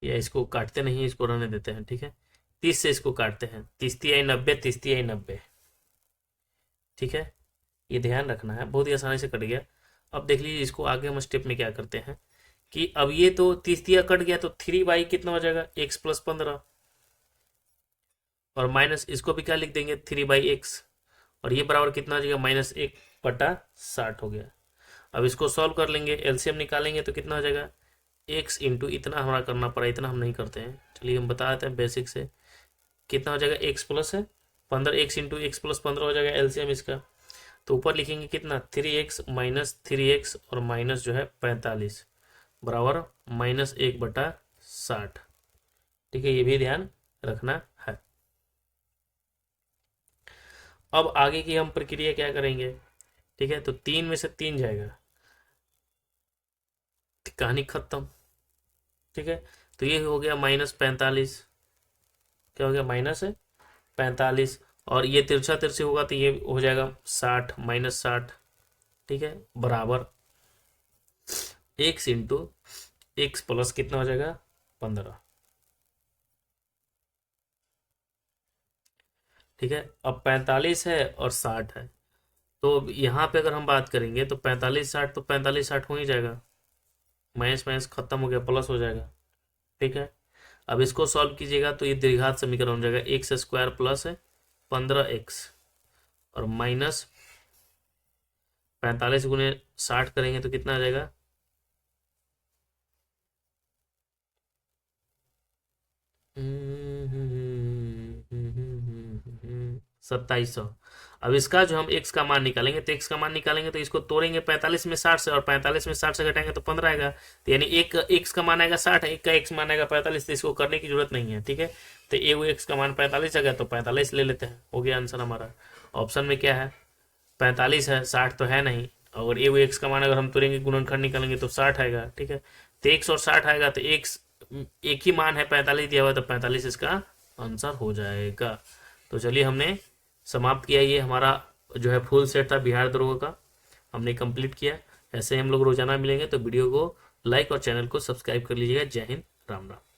या इसको काटते नहीं, इसको रहने देते हैं, ठीक है। 30 से इसको काटते हैं, 30×90, 30×90, ठीक है। ये ध्यान रखना है, बहुत ही आसानी से कट गया। अब देख लीजिए इसको आगे हम स्टेप में क्या करते हैं कि अब ये तो 30 कट गया, तो 3 कितना हो जाएगा, x+15, और माइनस इसको भी क्या लिख देंगे, 3/x, और ये बराबर कितना हो जाएगा, -1/60 हो गया। अब इसको सॉल्व कर लेंगे, एलसीएम निकालेंगे तो कितना हो जाएगा, x इंटू इतना हमारा करना पड़ा, इतना हम नहीं करते हैं, चलिए हम बता देते हैं बेसिक से। कितना हो जाएगा, x प्लस है 15, x इंटू x+15 हो जाएगा एलसीएम इसका। तो ऊपर लिखेंगे कितना, 3x माइनस 3x और माइनस जो है 45 बराबर -1/60, ठीक है। ये भी ध्यान रखना है। अब आगे की हम प्रक्रिया क्या करेंगे, ठीक है। तो 3 में से 3 जाएगा, कहानी खत्म, ठीक है। तो ये हो गया -45, क्या हो गया, -45, और ये तिरछा तिरछी होगा तो ये हो जाएगा 60 -60, ठीक है, बराबर x इंटू एक्स प्लस कितना हो जाएगा, 15, ठीक है। अब 45 है और 60 है, तो यहाँ पे अगर हम बात करेंगे तो 45 60, तो 45 60 हो ही जाएगा, माइनस माइनस खत्म हो गया, प्लस हो जाएगा, ठीक है। अब इसको सॉल्व कीजिएगा तो ये द्विघात समीकरण हो जाएगा, x² प्लस 15x और माइनस 45×60 करेंगे तो कितना आ जाएगा, 2700। अब इसका जो हम x का मान निकालेंगे, तो x का मान निकालेंगे तो इसको तोड़ेंगे 45 में 60 से, और 45 में 60 से घटाएंगे तो 15 आएगा, तो यानी एक x का मान आएगा 60, एक का x मान आएगा 45, तो इसको करने की जरूरत नहीं है, ठीक है। तो ए वो x का मान 45 आ गया, तो 45 ले लेते हैं, हो गया आंसर हमारा। ऑप्शन में क्या है, 45 है, 60 तो है नहीं, और ए वो x का मान अगर हम तोड़ेंगे गुणनखंड निकालेंगे तो 60 आएगा, ठीक है। तो x और 60 आएगा, तो x एक ही मान है, 45 दिया हुआ है, तो 45 इसका आंसर हो जाएगा। तो चलिए हमने समाप्त किया, ये हमारा जो है फुल सेट था बिहार दरोगा का, हमने कंप्लीट किया। ऐसे हम लोग रोजाना मिलेंगे, तो वीडियो को लाइक और चैनल को सब्सक्राइब कर लीजिएगा। जय हिंद, राम राम।